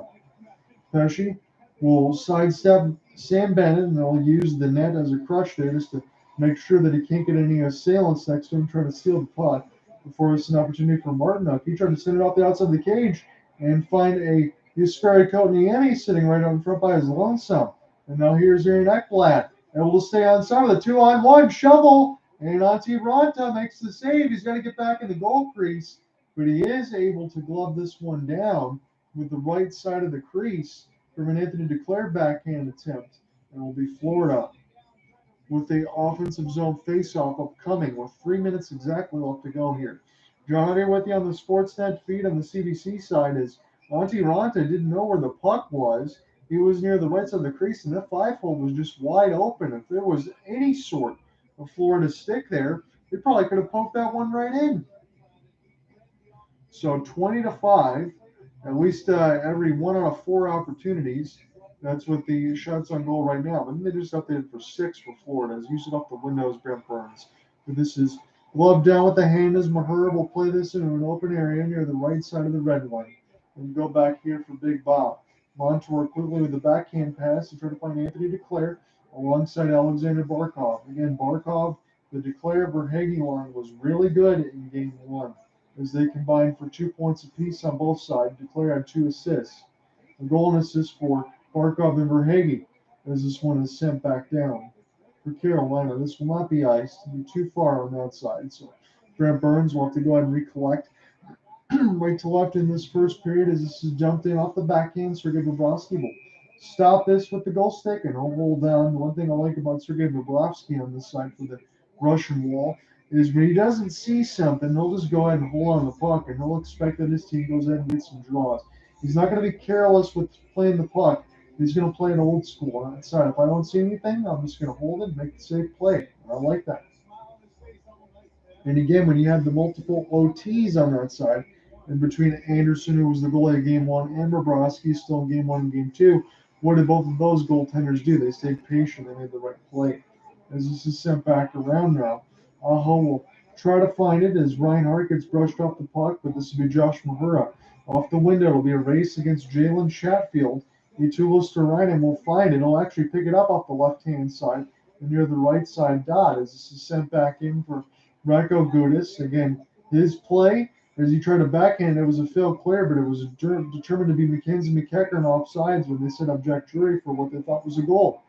Pesce will sidestep Sam Bennett, and they'll use the net as a crutch there just to make sure that he can't get any assailants next to him trying to steal the puck. Before it's an opportunity for Martinook. He tried to send it off the outside of the cage and find a Jesperi Kotkaniemi sitting right up in front by his lonesome. And now here's Aaron Ekblad. Able to stay on some of the 2-on-1 shovel. And Antti Ranta makes the save. He's got to get back in the goal crease, but he is able to glove this one down with the right side of the crease from an Anthony Duclair backhand attempt. And it will be Florida with the offensive zone faceoff upcoming with 3 minutes exactly left to go here. John here with you on the Sportsnet feed on the CBC side is Antti Ranta didn't know where the puck was. He was near the right side of the crease, and that 5-hole was just wide open. If there was any sort of Florida stick there, they probably could have poked that one right in. So 20-5, at least every 1 out of 4 opportunities. That's what the shots on goal right now. But then they just updated for 6 for Florida. As use it off the windows, Brent Burns. But this is gloved down with the hand as Mahura will play this into an open area near the right side of the red line. And go back here for Big Bob. Montour quickly with the backhand pass to try to find Anthony Duclair alongside Alexander Barkov. Again, Barkov, the Duclair-Verhaeghe line was really good in Game 1 as they combined for 2 points apiece on both sides. Duclair had 2 assists. A goal and assist for Barkov and Verhaeghe as this one is sent back down. For Carolina, this will not be iced. It'll be too far on that side. So Brent Burns will have to go ahead and recollect right to left in this first period as this is dumped in off the backhand. Sergei Bobrovsky will stop this with the goal stick and he'll hold down. One thing I like about Sergei Bobrovsky on this side for the Russian wall is when he doesn't see something, he'll just go ahead and hold on the puck and he'll expect that his team goes ahead and gets some draws. He's not going to be careless with playing the puck. He's going to play an old school on that side. If I don't see anything, I'm just going to hold it and make the safe play. I like that. And again, when you have the multiple OTs on that side, and between Anderson, who was the goalie of Game 1, and Bobrovsky, still in Game 1 and Game 2, what did both of those goaltenders do? They stayed patient. They made the right play. As this is sent back around now, Aho will try to find it as Reinhart gets brushed off the puck, but this will be Josh Mahura. Off the window, it'll be a race against Jalen Chatfield. Etulis Sterainen will find it. He'll actually pick it up off the left-hand side and near the right side dot as this is sent back in for Radko Gudas. Again, his play, as he tried to backhand, it was a failed clear, but it was determined to be Mackenzie McEachern offsides when they set up Jack Drury for what they thought was a goal.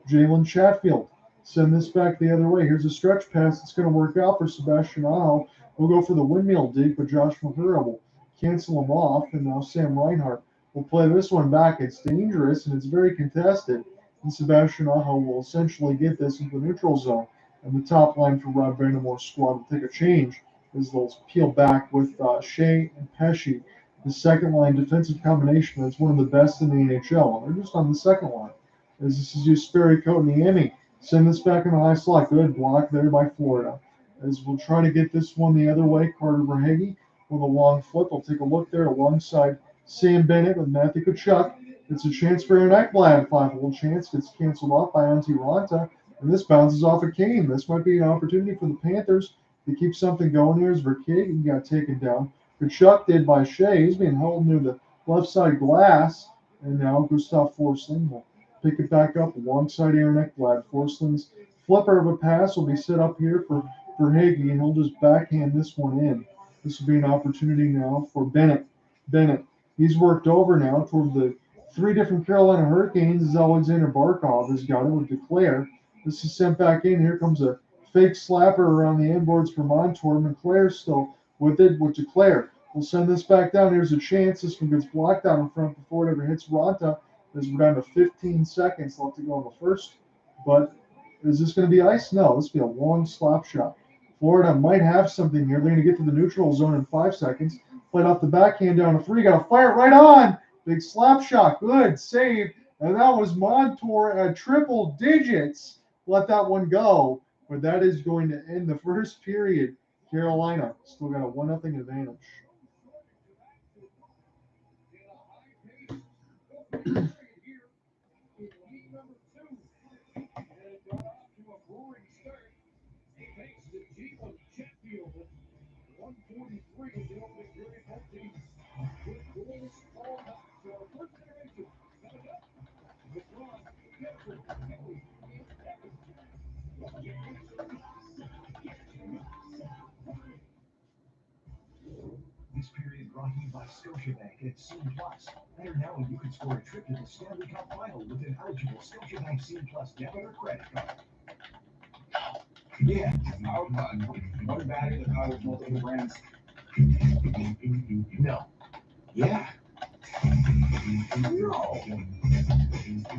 Jalen Chatfield send this back the other way. Here's a stretch pass that's going to work out for Sebastian Aho. We'll go for the windmill dig, but Josh Mahura will cancel him off, and now Sam Reinhart will play this one back. It's dangerous and it's very contested. And Sebastian Aho will essentially get this into the neutral zone. And the top line for Brind'Amour's squad will take a change as they'll peel back with Shea and Pesci. The second line defensive combination that's one of the best in the NHL. And they're just on the second line. As this is Sperry, Coat, and Niemi. Send this back in the high slot. Good block there by Florida. As we'll try to get this one the other way, Carter Verhaeghe with a long flip. We'll take a look there alongside Sam Bennett with Matthew Tkachuk. It's a chance for Aaron Ekblad. 5-hole chance gets canceled off by Antti Raanta. And this bounces off a Kane. This might be an opportunity for the Panthers to keep something going here as Verhaeghe got taken down. Tkachuk did by Shea. He's being held near the left side glass. And now Gustav Forsling will pick it back up alongside Aaron Ekblad. Forsling's flipper of a pass will be set up here for Verhaeghe, and he'll just backhand this one in. This will be an opportunity now for Bennett. He's worked over now toward the three different Carolina Hurricanes as Alexander Barkov has got it with Duclair. This is sent back in. Here comes a fake slapper around the inboards for Montour. McClair's still with it with Duclair. We'll send this back down. Here's a chance. This one gets blocked out in front before it ever hits Raanta. As we're down to 15 seconds left to go in the first. But is this going to be ice? No, this will be a long slap shot. Florida might have something here. They're going to get to the neutral zone in 5 seconds. Played off the backhand down to 3. Got to fire it right on. Big slap shot. Good save. And that was Montour at triple digits. Let that one go. But that is going to end the first period. Carolina still got a 1-0 advantage. This period brought to you by Scotiabank at Scene Plus. Better now when you can score a trip to the Stanley Cup final with an eligible Scotiabank Scene Plus debit or credit card. Yeah, power pod. One battery that powers multiple brands. No. Yeah. No.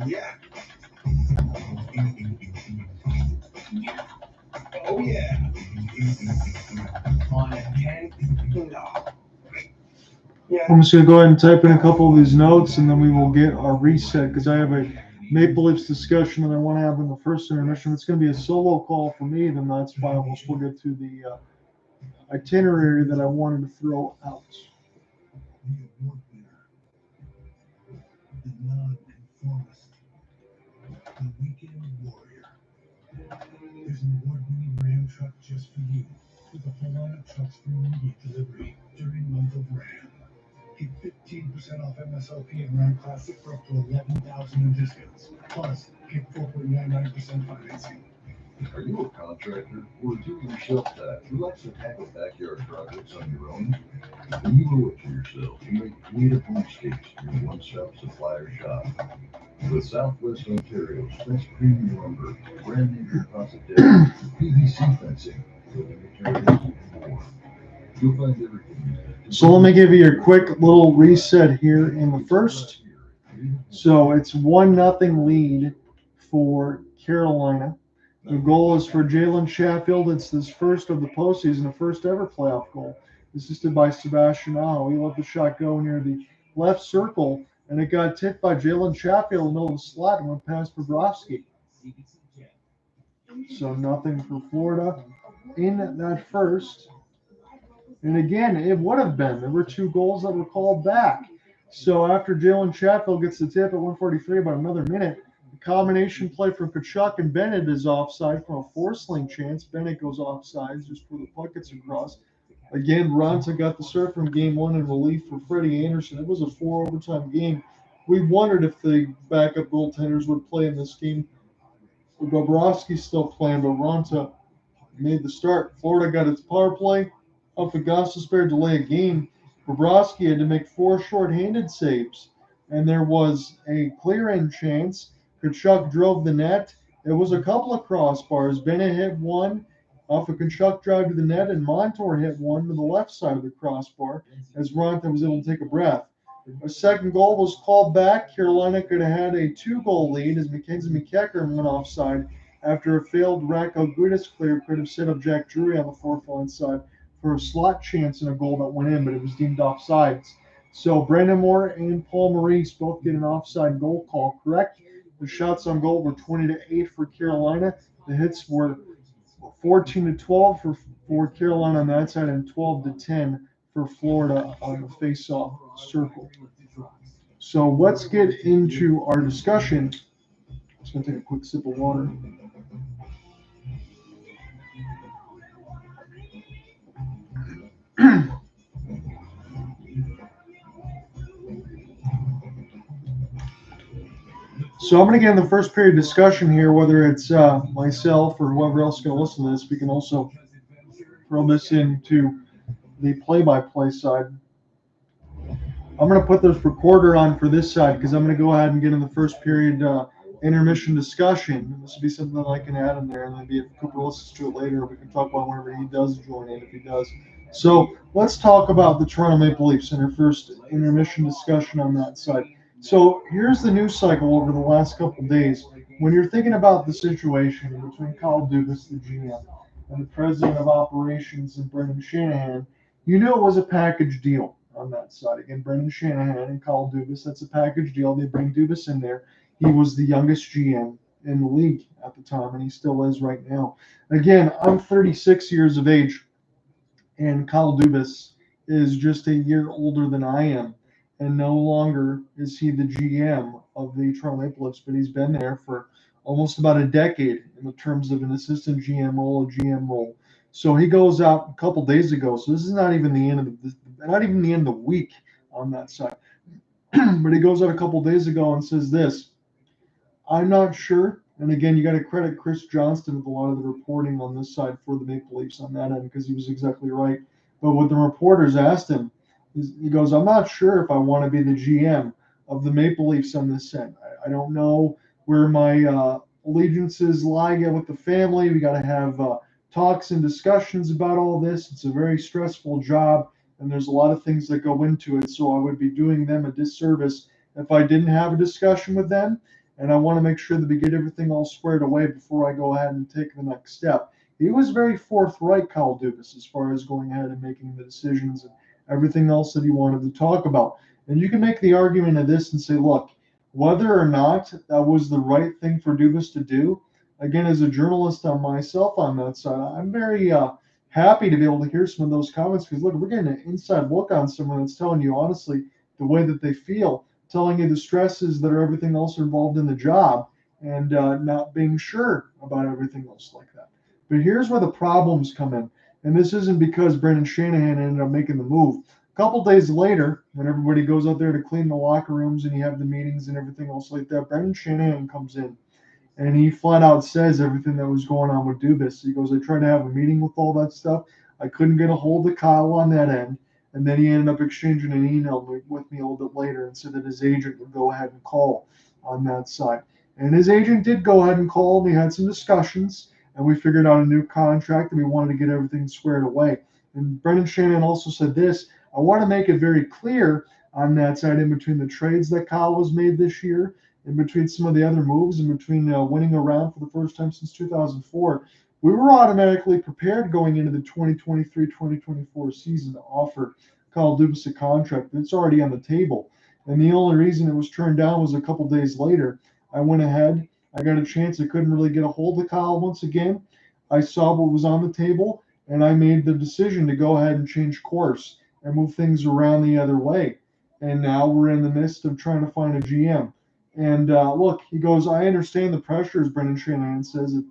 Yeah. Oh yeah. On a 10. No. Yeah. I'm just going to go ahead and type in a couple of these notes, and then we will get our reset because I have a Maple Leafs discussion that I want to have in the first intermission. It's going to be a solo call for me, then that's fine. We'll still get to the itinerary that I wanted to throw out. The award winner, the non-conformist, the weekend warrior. There's an award-winning Ram truck just for you, with a full line of trucks for immediate delivery during month of Ram. Get 15% off MSRP and Ram Classic for up to $11,000 in discounts. Plus, get 4.99% financing. Are you a contractor or do-it-yourself type who likes to tackle backyard projects on your own? When you owe it to yourself, you make Creative Homescapes your one-stop supplier shop. With Southwest Ontario's best premium lumber, brand new composite deck, PVC fencing, building materials, and more. You'll find everything. So let me give you a quick little reset here in the first. So it's 1-0 lead for Carolina. The goal is for Jalen Chatfield. It's his first of the postseason, the first ever playoff goal. Assisted by Sebastian Aho. He let the shot go near the left circle, and it got tipped by Jalen Chatfield in the middle of the slot and went past Bobrovsky. So nothing for Florida in that first. And again, it would have been. There were 2 goals that were called back. So after Jalen Chatfield gets the tip at 1:43, about another minute, the combination play from Tkachuk and Bennett is offside from a Forsling chance. Bennett goes offside just where the puck gets across. Again, Raanta got the serve from game 1 in relief for Freddie Anderson. It was a 4-overtime game. We wondered if the backup goaltenders would play in this game. Bobrovsky's still playing, but Raanta made the start. Florida got its power play. Up Augusta Spare delay a game. Bobrovsky had to make 4 shorthanded saves, and there was a clear-in chance. Tkachuk drove the net. There was a couple of crossbars. Bennett hit one off a Tkachuk drive to the net, and Montour hit one to the left side of the crossbar as Raanta was able to take a breath. A second goal was called back. Carolina could have had a 2-goal lead as Mackenzie McEachern went offside after a failed Racco Gudas clear could have set up Jack Drury on the fourth line side for a slot chance and a goal that went in, but it was deemed offsides. So Brind'Amour and Paul Maurice both get an offside goal call correct. The shots on goal were 20-8 for Carolina. The hits were 14-12 for Carolina on that side and 12-10 for Florida on the face-off circle. So let's get into our discussion. I'm just going to take a quick sip of water. So I'm going to get in the first period discussion here, whether it's myself or whoever else is going to listen to this. We can also throw this into the play-by-play side. I'm going to put this recorder on for this side because I'm going to go ahead and get in the first period intermission discussion. This will be something that I can add in there, and maybe if Cooper listens to it later, we can talk about whenever he does join in, if he does. So let's talk about the Toronto Maple Leafs in our first intermission discussion on that side. So here's the news cycle over the last couple of days. When you're thinking about the situation between Kyle Dubas, the GM, and the president of operations, and Brendan Shanahan, you knew it was a package deal on that side. Again, Brendan Shanahan and Kyle Dubas, that's a package deal. They bring Dubas in there. He was the youngest GM in the league at the time, and he still is right now. Again, I'm 36 years of age, and Kyle Dubas is just a year older than I am. And no longer is he the GM of the Toronto Maple Leafs, but he's been there for almost about a decade in the terms of an assistant GM role, a GM role. So he goes out a couple days ago. So this is not even the end of the week on that side. But he goes out a couple days ago and says this: I'm not sure. And again, you got to credit Chris Johnston with a lot of the reporting on this side for the Maple Leafs on that end, because he was exactly right. But what the reporters asked him, he goes, I'm not sure if I want to be the GM of the Maple Leafs on this end. I don't know where my allegiances lie yet with the family. We got to have talks and discussions about all this. It's a very stressful job, and there's a lot of things that go into it. So I would be doing them a disservice if I didn't have a discussion with them. And I want to make sure that we get everything all squared away before I go ahead and take the next step. He was very forthright, Kyle Dubas, as far as going ahead and making the decisions and everything else that he wanted to talk about. And you can make the argument of this and say, look, whether or not that was the right thing for Dubas to do, again, as a journalist on myself on that side, I'm very happy to be able to hear some of those comments, because, look, we're getting an inside look on someone that's telling you honestly the way that they feel, telling you the stresses that are everything else involved in the job, and not being sure about everything else like that. But here's where the problems come in. And this isn't because Brendan Shanahan ended up making the move. A couple days later, when everybody goes out there to clean the locker rooms and you have the meetings and everything else like that, Brendan Shanahan comes in and he flat out says everything that was going on with Dubas. He goes, I tried to have a meeting with all that stuff. I couldn't get a hold of Kyle on that end. And then he ended up exchanging an email with me a little bit later and said that his agent would go ahead and call on that side. And his agent did go ahead and call. We had some discussions, and we figured out a new contract, and we wanted to get everything squared away. And Brendan Shanahan also said this: I want to make it very clear on that side, in between the trades that Kyle was made this year, in between some of the other moves, in between winning a round for the first time since 2004, we were automatically prepared going into the 2023-2024 season to offer Kyle Dubas a contract that's already on the table. And the only reason it was turned down was a couple days later. I went ahead. I got a chance. I couldn't really get a hold of Kyle once again. I saw what was on the table, and I made the decision to go ahead and change course and move things around the other way. And now we're in the midst of trying to find a GM. And look, he goes, I understand the pressures, Brendan Shanahan says, of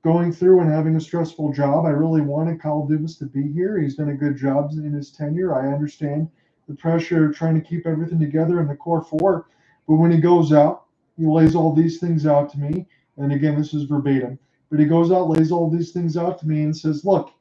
going through and having a stressful job. I really wanted Kyle Dubas to be here. He's done a good job in his tenure. I understand the pressure of trying to keep everything together in the core four. But when he goes out, he lays all these things out to me. And again, this is verbatim. But he goes out, lays all these things out to me and says, look,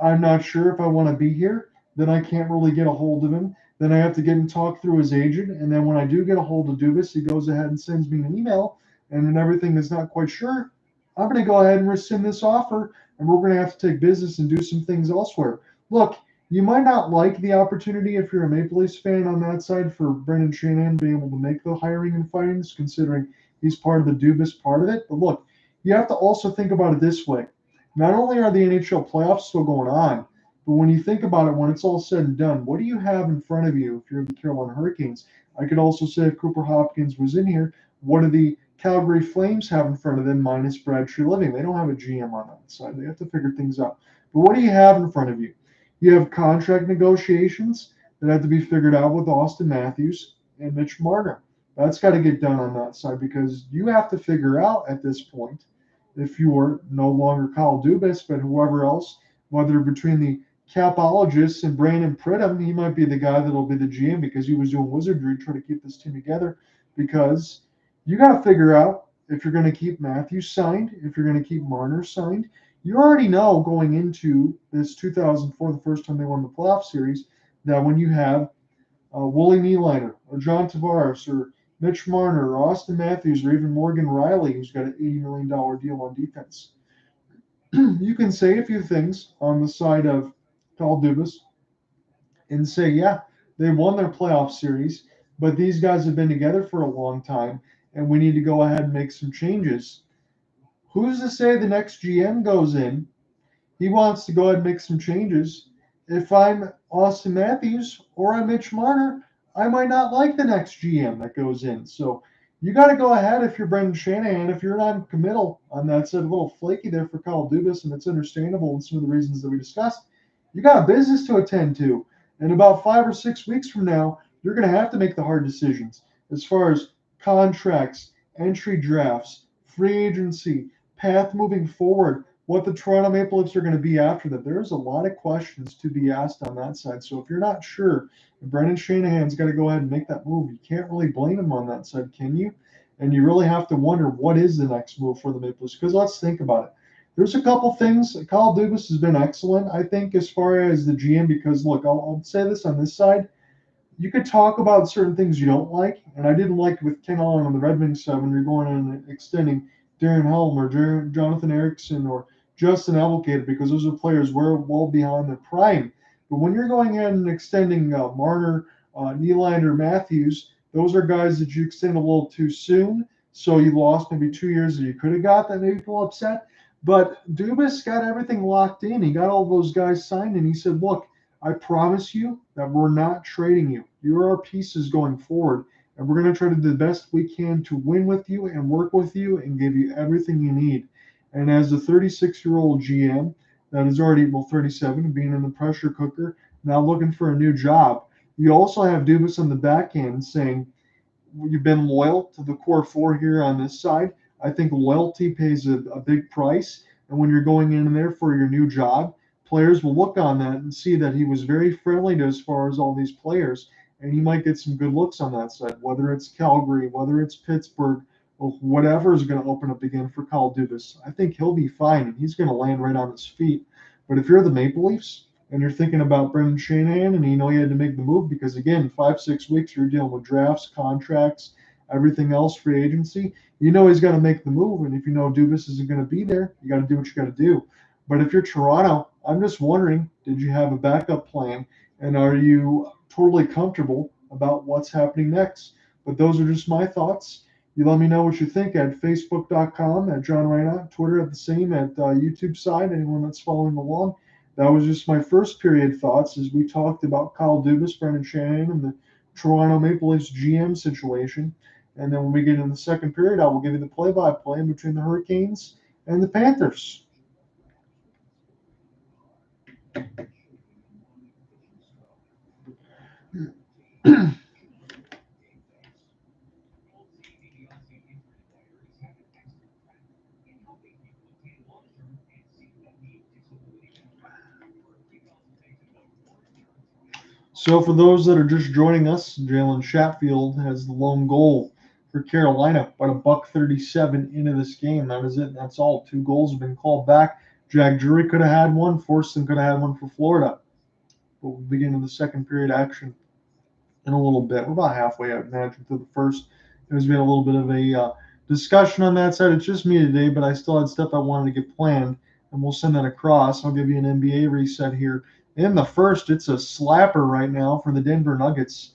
I'm not sure if I want to be here. Then I can't really get a hold of him. Then I have to get him talk through his agent. And then when I do get a hold of Dubas, he goes ahead and sends me an email. And then everything is not quite sure. I'm going to go ahead and rescind this offer, and we're going to have to take business and do some things elsewhere. Look, You might not like the opportunity if you're a Maple Leafs fan on that side for Brendan Shanahan being able to make the hiring and firings, considering he's part of the Dubas part of it. But look, you have to also think about it this way. Not only are the NHL playoffs still going on, but when you think about it, when it's all said and done, what do you have in front of you if you're the Carolina Hurricanes? I could also say if Cooper Hopkins was in here, what do the Calgary Flames have in front of them minus Brad Treliving? They don't have a GM on that side. They have to figure things out. But what do you have in front of you? You have contract negotiations that have to be figured out with Austin Matthews and Mitch Marner. That's got to get done on that side because you have to figure out at this point if you are no longer Kyle Dubas, but whoever else, whether between the capologists and Brandon Pridham, he might be the guy that'll be the GM because he was doing wizardry trying to keep this team together. Because you got to figure out if you're going to keep Matthews signed, if you're going to keep Marner signed. You already know going into this 2004, the first time they won the playoff series, that when you have Wooly Nylander or John Tavares or Mitch Marner or Austin Matthews or even Morgan Riley, who's got an $80 million deal on defense, you can say a few things on the side of Kyle Dubas and say, yeah, they won their playoff series, but these guys have been together for a long time, and we need to go ahead and make some changes. Who's to say the next GM goes in? He wants to go ahead and make some changes. If I'm Austin Matthews or I'm Mitch Marner, I might not like the next GM that goes in. So you got to go ahead if you're Brendan Shanahan. If you're non-committal on that side, a little flaky there for Kyle Dubas, and it's understandable in some of the reasons that we discussed, you got a business to attend to. And about 5 or 6 weeks from now, you're going to have to make the hard decisions as far as contracts, entry drafts, free agency, path moving forward, what the Toronto Maple Leafs are going to be after that. There's a lot of questions to be asked on that side. So if you're not sure, Brendan Shanahan's got to go ahead and make that move. You can't really blame him on that side, can you? And you really have to wonder what is the next move for the Maple Leafs. Because let's think about it. There's a couple things. Kyle Dubas has been excellent, I think, as far as the GM. Because look, I'll say this on this side. You could talk about certain things you don't like, and I didn't like with Ken Allen on the Red Wings side when you're going in and extending Darren Helm or Jonathan Erickson or Justin Abelkader because those are players well behind their prime. But when you're going in and extending Marner, Nylander, Matthews, those are guys that you extend a little too soon. So you lost maybe 2 years that you could have got that made people upset. But Dubas got everything locked in. He got all those guys signed, and he said, look, I promise you that we're not trading you. You're our pieces going forward, and we're going to try to do the best we can to win with you and work with you and give you everything you need. And as a 36-year-old GM that is already, 37, being in the pressure cooker, now looking for a new job, you also have Dubas on the back end saying, you've been loyal to the core four here on this side. I think loyalty pays a big price. And when you're going in there for your new job, players will look on that and see that he was very friendly to as far as all these players. And he might get some good looks on that side, whether it's Calgary, whether it's Pittsburgh, or whatever is going to open up again for Kyle Dubas. I think he'll be fine, and he's going to land right on his feet. But if you're the Maple Leafs and you're thinking about Brendan Shanahan and you know you had to make the move because, again, 5-6 weeks you're dealing with drafts, contracts, everything else, free agency, you know he's got to make the move. And if you know Dubas isn't going to be there, you got to do what you got to do. But if you're Toronto, I'm just wondering, did you have a backup plan? And are you totally comfortable about what's happening next? But those are just my thoughts. You let me know what you think at facebook.com, at John Reinhardt, Twitter at the same, at YouTube side, anyone that's following along. That was just my first period thoughts as we talked about Kyle Dubas, Brendan Shanahan, and the Toronto Maple Leafs GM situation. And then when we get in the second period, I will give you the play-by-play between the Hurricanes and the Panthers. So for those that are just joining us, Jalen Chatfield has the lone goal for Carolina, but $1.37 into this game. That is it. That's all. 2 goals have been called back. Jack Drury could have had one. Forston could have had one for Florida. But we'll begin in the second period action in a little bit. We're about halfway, I imagine, through the first. There's been a little bit of a discussion on that side. It's just me today, but I still had stuff I wanted to get planned, and we'll send that across. I'll give you an NBA reset here in the first. It's a slapper right now for the Denver Nuggets.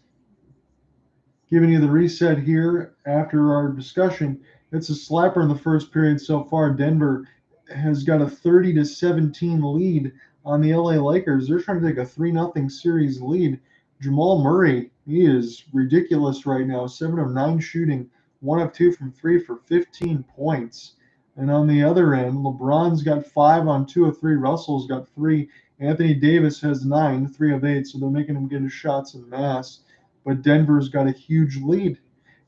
Giving you the reset here after our discussion. It's a slapper in the first period so far. Denver has got a 30-17 lead on the LA Lakers. They're trying to take a 3-0 series lead. Jamal Murray, he is ridiculous right now. 7 of 9 shooting, 1 of 2 from 3 for 15 points. And on the other end, LeBron's got 5 on 2 of 3. Russell's got 3. Anthony Davis has 9, 3 of 8. So they're making him get his shots en masse. But Denver's got a huge lead,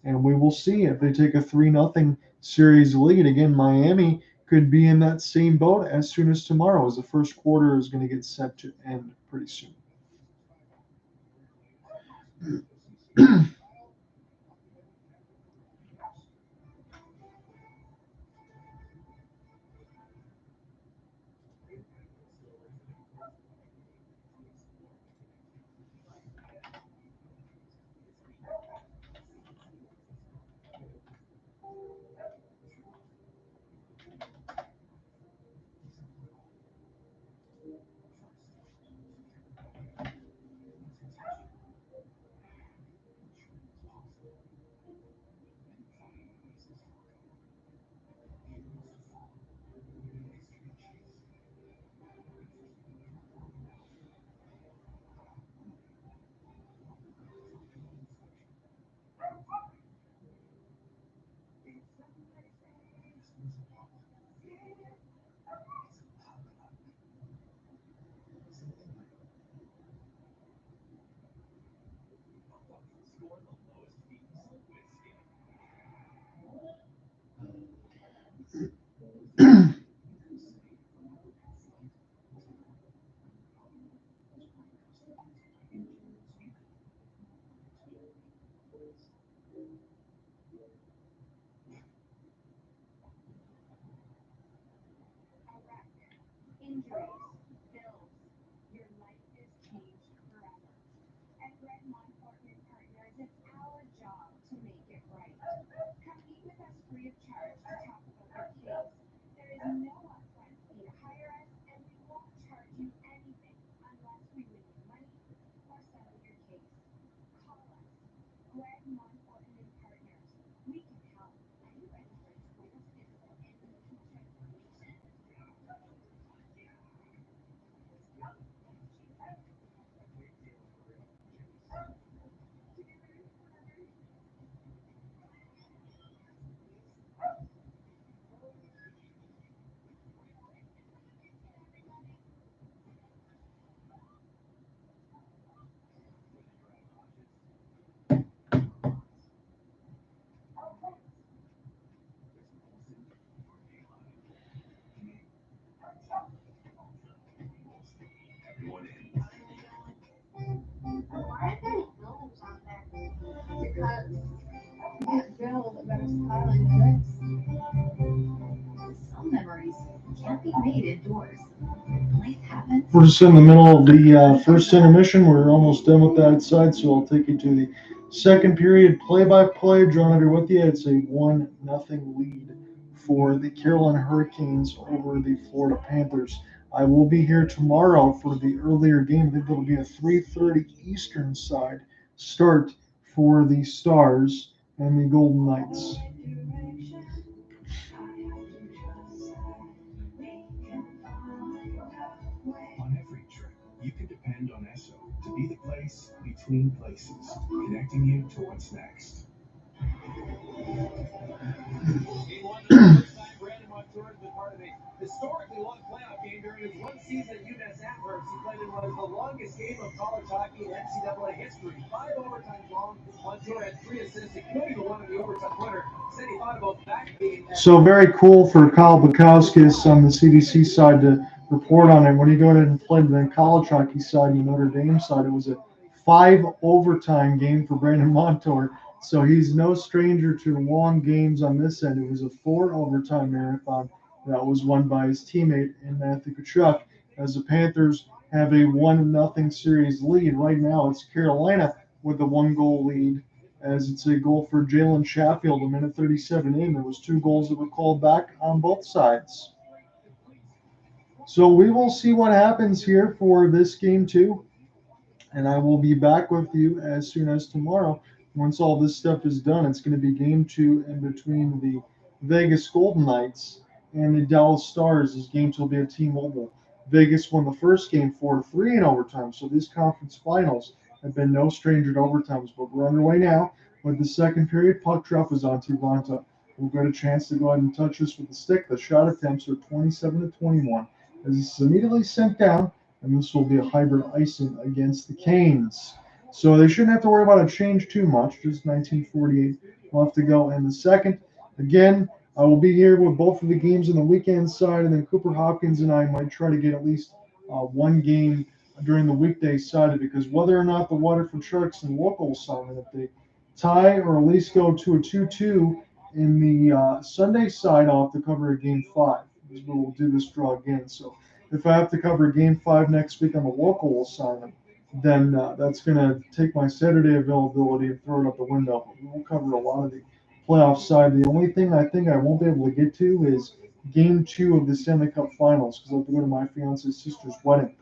and we will see if they take a 3-0 series lead. Again, Miami could be in that same boat as soon as tomorrow, as the first quarter is going to get set to end pretty soon. Injuries, bills, your life is changed forever. At Brind'Amour Partners, it's our job to make it right. Come meet with us free of charge to talk about your case. There is no upfront fee to hire us, and we won't charge you anything unless we win your money or settle your case. Call us, Brind'Amour Partners. We can help. Are you ready for a total physical and emotional transformation? Why are there buildings on there? Because you can't build a better skyline than this. Some memories can't be made indoors. Life happens. We're just in the middle of the first intermission. We're almost done with that side, so I'll take you to the second period play-by-play. John under with you. It's a 1-0 lead for the Carolina Hurricanes over the Florida Panthers. I will be here tomorrow for the earlier game. I think it'll be a 3:30 Eastern side start for the Stars and the Golden Knights. On every trip, you can depend on Esso to be the place between places, connecting you to what's next. Game one, the first time Brind'Amour has been part of a historically long playoff game during his one season at UMass Amherst. He played in what is the longest game of college hockey in NCAA history. 5 overtimes long. Montour had 3 assists, including the one in the overtime winner. Said he thought about that game. So very cool for Kyle Bukowskis on the CDC side to report on it. When you go ahead and play the college hockey side, the Notre Dame side, it was a 5 overtime game for Brandon Montour. So he's no stranger to long games on this end. It was a 4 overtime marathon that was won by his teammate in Matthew Tkachuk, as the Panthers have a 1-0 series lead. Right now it's Carolina with the 1-goal lead, as it's a goal for Jalen Sheffield a minute 37 in. There was 2 goals that were called back on both sides. So we will see what happens here for this game 2. And I will be back with you as soon as tomorrow. Once all this stuff is done, it's going to be game 2 in between the Vegas Golden Knights and the Dallas Stars. This game 2 will be at T-Mobile. Vegas won the first game 4-3 in overtime, so these conference finals have been no stranger to overtimes. But we're underway now with the second period. Puck drop is on Ronta. We'll get a chance to go ahead and touch this with the stick. The shot attempts are 27-21. As this is immediately sent down, and this will be a hybrid icing against the Canes. So they shouldn't have to worry about a change too much, just 1948 left to go in the second. Again, I will be here with both of the games on the weekend side, and then Cooper Hopkins and I might try to get at least one game during the weekday side, because whether or not the Waterford Sharks and local assignment, if they tie or at least go to a 2-2 in the Sunday side, I'll have to cover a game 5. We'll do this draw again. So if I have to cover game 5 next week on the local assignment, then that's going to take my Saturday availability and throw it out the window. But we will cover a lot of the playoff side. The only thing I think I won't be able to get to is game 2 of the Stanley Cup Finals, because I have to go to my fiance's sister's wedding,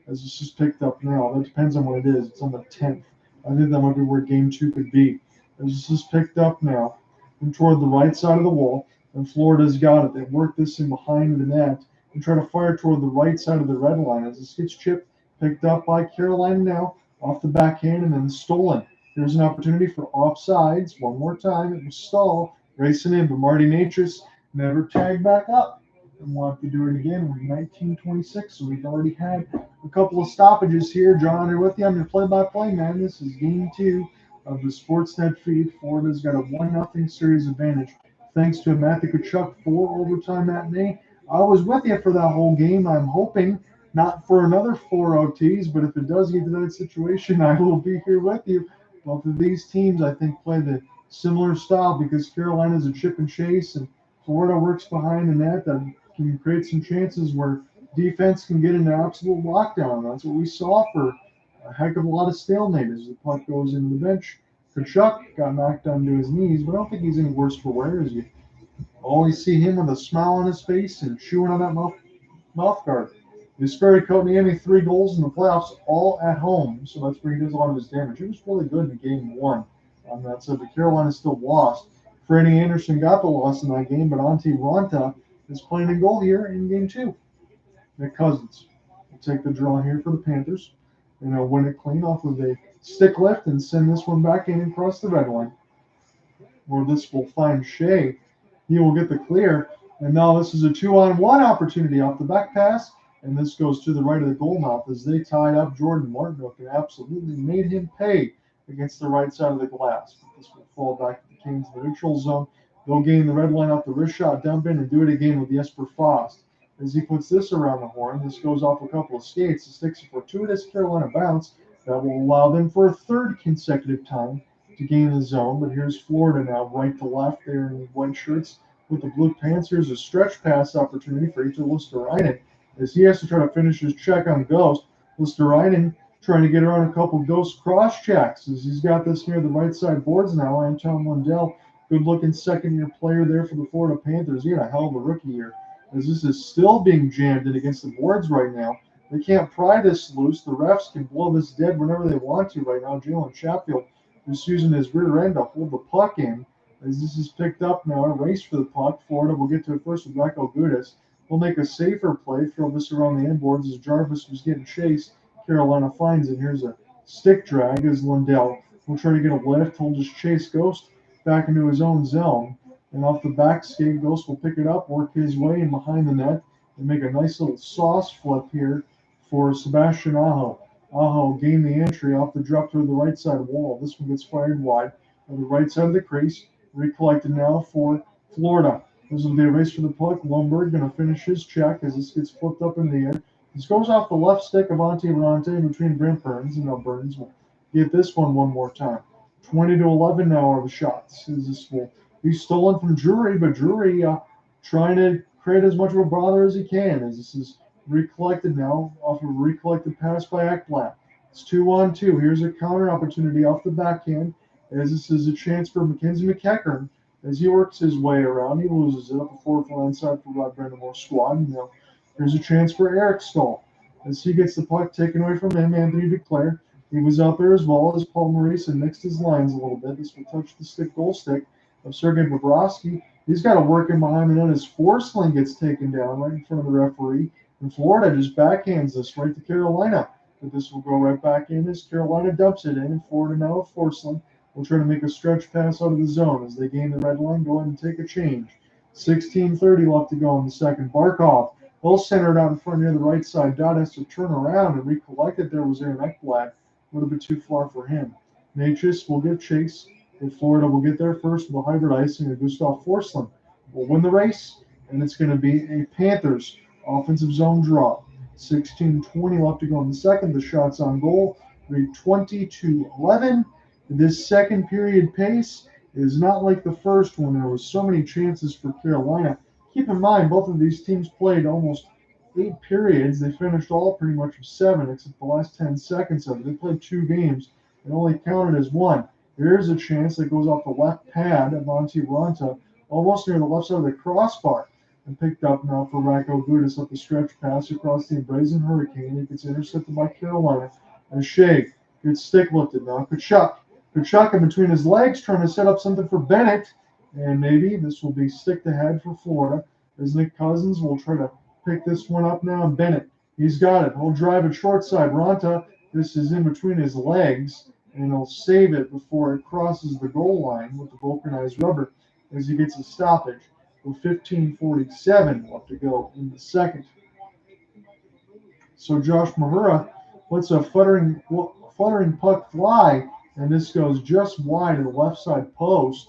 as this is picked up now. That depends on what it is. It's on the 10th. I think that might be where game 2 could be. As this is picked up now and toward the right side of the wall, and Florida's got it. They've worked this in behind the net and try to fire toward the right side of the red line. As this gets chipped, picked up by Carolina now, off the backhand and then stolen. Here's an opportunity for offsides. One more time. It was Stahl racing in, but Marty Natras never tagged back up. And we'll have to do it again. We're 1926, so we've already had a couple of stoppages here. John here with you. I'm your play-by-play man. This is game 2 of the Sportsnet feed. Florida's got a 1-0 series advantage, thanks to a Matthew Tkachuk 4 overtime matinee. I was with you for that whole game. I'm hoping not for another 4 OTs, but if it does get to that situation, I will be here with you. Both of these teams, I think, play the similar style, because Carolina's a chip and chase, and Florida works behind the net. That can create some chances where defense can get into absolute lockdown. That's what we saw for a heck of a lot of stalemate as the puck goes into the bench. Tkachuk got knocked onto his knees, but I don't think he's any worse for wear, as you always see him with a smile on his face and chewing on that mouth guard. Jesperi Kotkaniemi 3 goals in the playoffs, all at home, so that's where he does a lot of his damage. He was really good in game 1 on that side, but Carolina still lost. Freddie Anderson got the loss in that game, but Antti Ranta is playing in goal here in game 2. Nick Cousins will take the draw here for the Panthers, and they'll win it clean off of a stick lift and send this one back in across the red line, where this will find Shea. He will get the clear, and now this is a 2-on-1 opportunity off the back pass, and this goes to the right of the goal mouth as they tied up Jordan Martinook and absolutely made him pay against the right side of the glass. But this will fall back to the Canes in the neutral zone. They'll gain the red line off the wrist shot dump in and do it again with Jesper Fast. As he puts this around the horn, this goes off a couple of skates. It sticks a fortuitous Carolina bounce that will allow them for a third consecutive time to gain the zone. But here's Florida now, right to left there in the white shirts with the blue pants. Here's a stretch pass opportunity for Eetu Luostarinen, as he has to try to finish his check on Ghost. Luostarinen trying to get around a couple Ghost cross checks as he's got this near the right side boards now. Anton Lundell, good-looking second-year player there for the Florida Panthers. He had a hell of a rookie year, as this is still being jammed in against the boards right now. They can't pry this loose. The refs can blow this dead whenever they want to right now. Jalen Chatfield is using his rear end to hold the puck in. As this is picked up now, a race for the puck. Florida will get to it first with Rako Gudas. We'll make a safer play, throw this around the inboards as Jarvis was getting chased. Carolina finds it. Here's a stick drag as Lundell will try to get a lift. He'll just chase Ghost back into his own zone. And off the back skate, Ghost will pick it up, work his way in behind the net, and make a nice little sauce flip here for Sebastian Aho. Aho gained the entry off the drop through the right side wall. This one gets fired wide on the right side of the crease. Recollected now for Florida. This will be a race for the puck. Lundberg going to finish his check as this gets flipped up in the air. This goes off the left stick of Antti Ranta in between Brent Burns, and now Burns will get this one more time. 20-11 now are the shots. As this will be stolen from Drury, but Drury trying to create as much of a bother as he can, as this is recollected now off of a recollected pass by Ekblad. It's 2-on-2. Here's a counter opportunity off the backhand, as this is a chance for Mackenzie McEachern as he works his way around. He loses it up the fourth line side for Brind'Amour squad, and they'll Here's a chance for Eric Stahl. As he gets the puck taken away from him, Anthony Duclair. He was out there as well as Paul Maurice and mixed his lines a little bit. This will touch the goal stick of Sergei Bobrovsky. He's got to work in behind the net as Forsling gets taken down right in front of the referee. And Florida just backhands this right to Carolina. But this will go right back in as Carolina dumps it in. And Florida now with Forsling will try to make a stretch pass out of the zone as they gain the red line. Go ahead and take a change. 16:30 left to go in the second. Barkov, he'll center it out in front near the right side. Dot has to turn around and recollect it. There was Aaron Ekblad. A little bit too far for him. Natchez will give chase. And Florida will get there first with a hybrid icing and Gustav Forsling will win the race. And it's going to be a Panthers offensive zone draw. 16:20 left to go in the second. The shots on goal read 20-11. This second period pace is not like the first one. There was so many chances for Carolina. Keep in mind, both of these teams played almost 8 periods. They finished all pretty much with 7, except the last 10 seconds of it. They played 2 games and only counted as 1. Here's a chance that goes off the left pad of Monty Ranta, almost near the left side of the crossbar. And picked up now for Racco Gudis up the stretch pass across the embracing Hurricane. It gets intercepted by Carolina. And Shea gets stick lifted now. Kachuk in between his legs trying to set up something for Bennett. And maybe this will be stick to head for Florida as Nick Cousins will try to pick this one up now. And Bennett, he's got it. He'll drive it short side. Ranta, this is in between his legs. And he'll save it before it crosses the goal line with the vulcanized rubber as he gets a stoppage. With 15:47 left to go in the second. So Josh Mahura lets a fluttering puck fly, and this goes just wide of the left side post.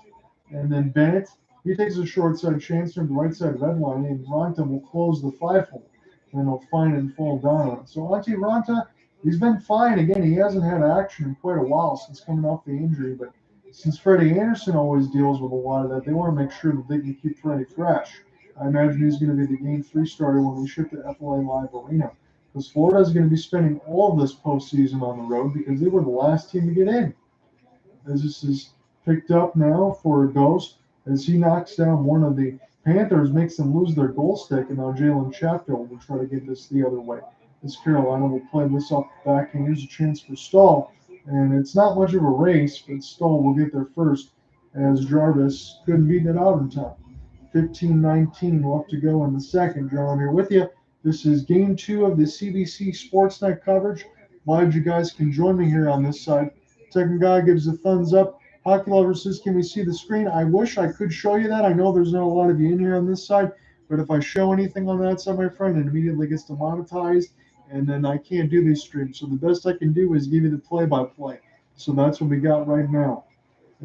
And then Bennett, he takes a short side chance from the right side red line, and Ranta will close the 5-hole. And he'll find it and fall down on it. So Antti Ranta, he's been fine. Again, he hasn't had action in quite a while since coming off the injury, but since Freddie Anderson always deals with a lot of that, they want to make sure that they can keep Freddie fresh. I imagine he's going to be the Game 3 starter when we ship to FLA Live Arena. Because Florida is going to be spending all of this postseason on the road because they were the last team to get in. As this is picked up now for Ghost, as he knocks down one of the Panthers, makes them lose their goal stick, and now Jalen Chatfield will try to get this the other way. As Carolina will play this off the back, and here's a chance for Stahl. And it's not much of a race, but Stahl will get there first as Jarvis couldn't beat it out in time. 15:19 left to go in the second. John here with you. This is Game 2 of the CBC Sportsnet coverage. Glad you guys can join me here on this side. Second guy gives a thumbs up. Hockey Lover says, can we see the screen? I wish I could show you that. I know there's not a lot of you in here on this side, but if I show anything on that side, my friend, it immediately gets demonetized. And then I can't do these streams. So the best I can do is give you the play-by-play. So that's what we got right now.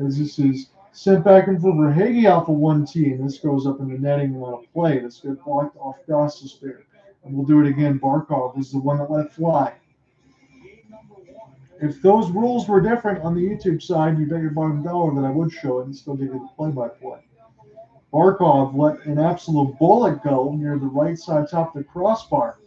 As this is sent back in for Verhage off of 1T, and this goes up in the netting and on a play. This gets blocked off Gostisbehere. And we'll do it again. Barkov is the one that let it fly. If those rules were different on the YouTube side, you bet your bottom dollar that I would show it and still give you the play-by-play. Barkov let an absolute bullet go near the right side top of the crossbar.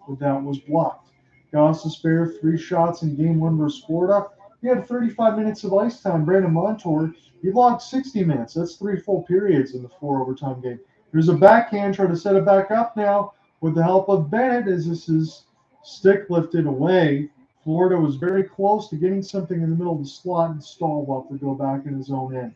But that was blocked. Gostisbehere, 3 shots in Game 1 versus Florida. He had 35 minutes of ice time. Brandon Montour, he logged 60 minutes. That's 3 full periods in the 4 overtime game. There's a backhand, trying to set it back up now with the help of Bennett as this is stick lifted away. Florida was very close to getting something in the middle of the slot, and Stahl will have to go back in his own end.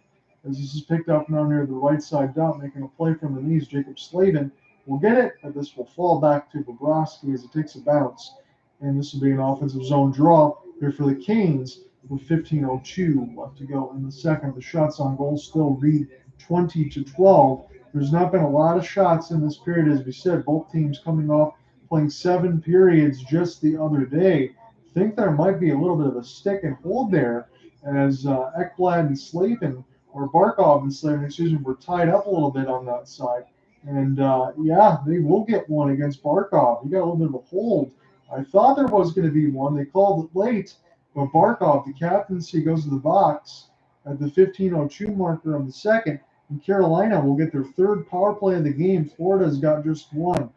As this is picked up now near the right side dot, making a play from the knees, Jacob Slavin will get it, but this will fall back to Bobrovsky as it takes a bounce. And this will be an offensive zone draw here for the Canes with 15:02 left to go in the second. The shots on goal still read 20-12. There's not been a lot of shots in this period, as we said. Both teams coming off playing 7 periods just the other day. I think there might be a little bit of a stick and hold there as Ekblad and Slavin, or Barkov and Slavin, excuse me, were tied up a little bit on that side. And, yeah, they will get one against Barkov. He got a little bit of a hold. I thought there was going to be one. They called it late. But Barkov, the captaincy, goes to the box at the 15:02 marker of the second. And Carolina will get their 3rd power play of the game. Florida's got just 1.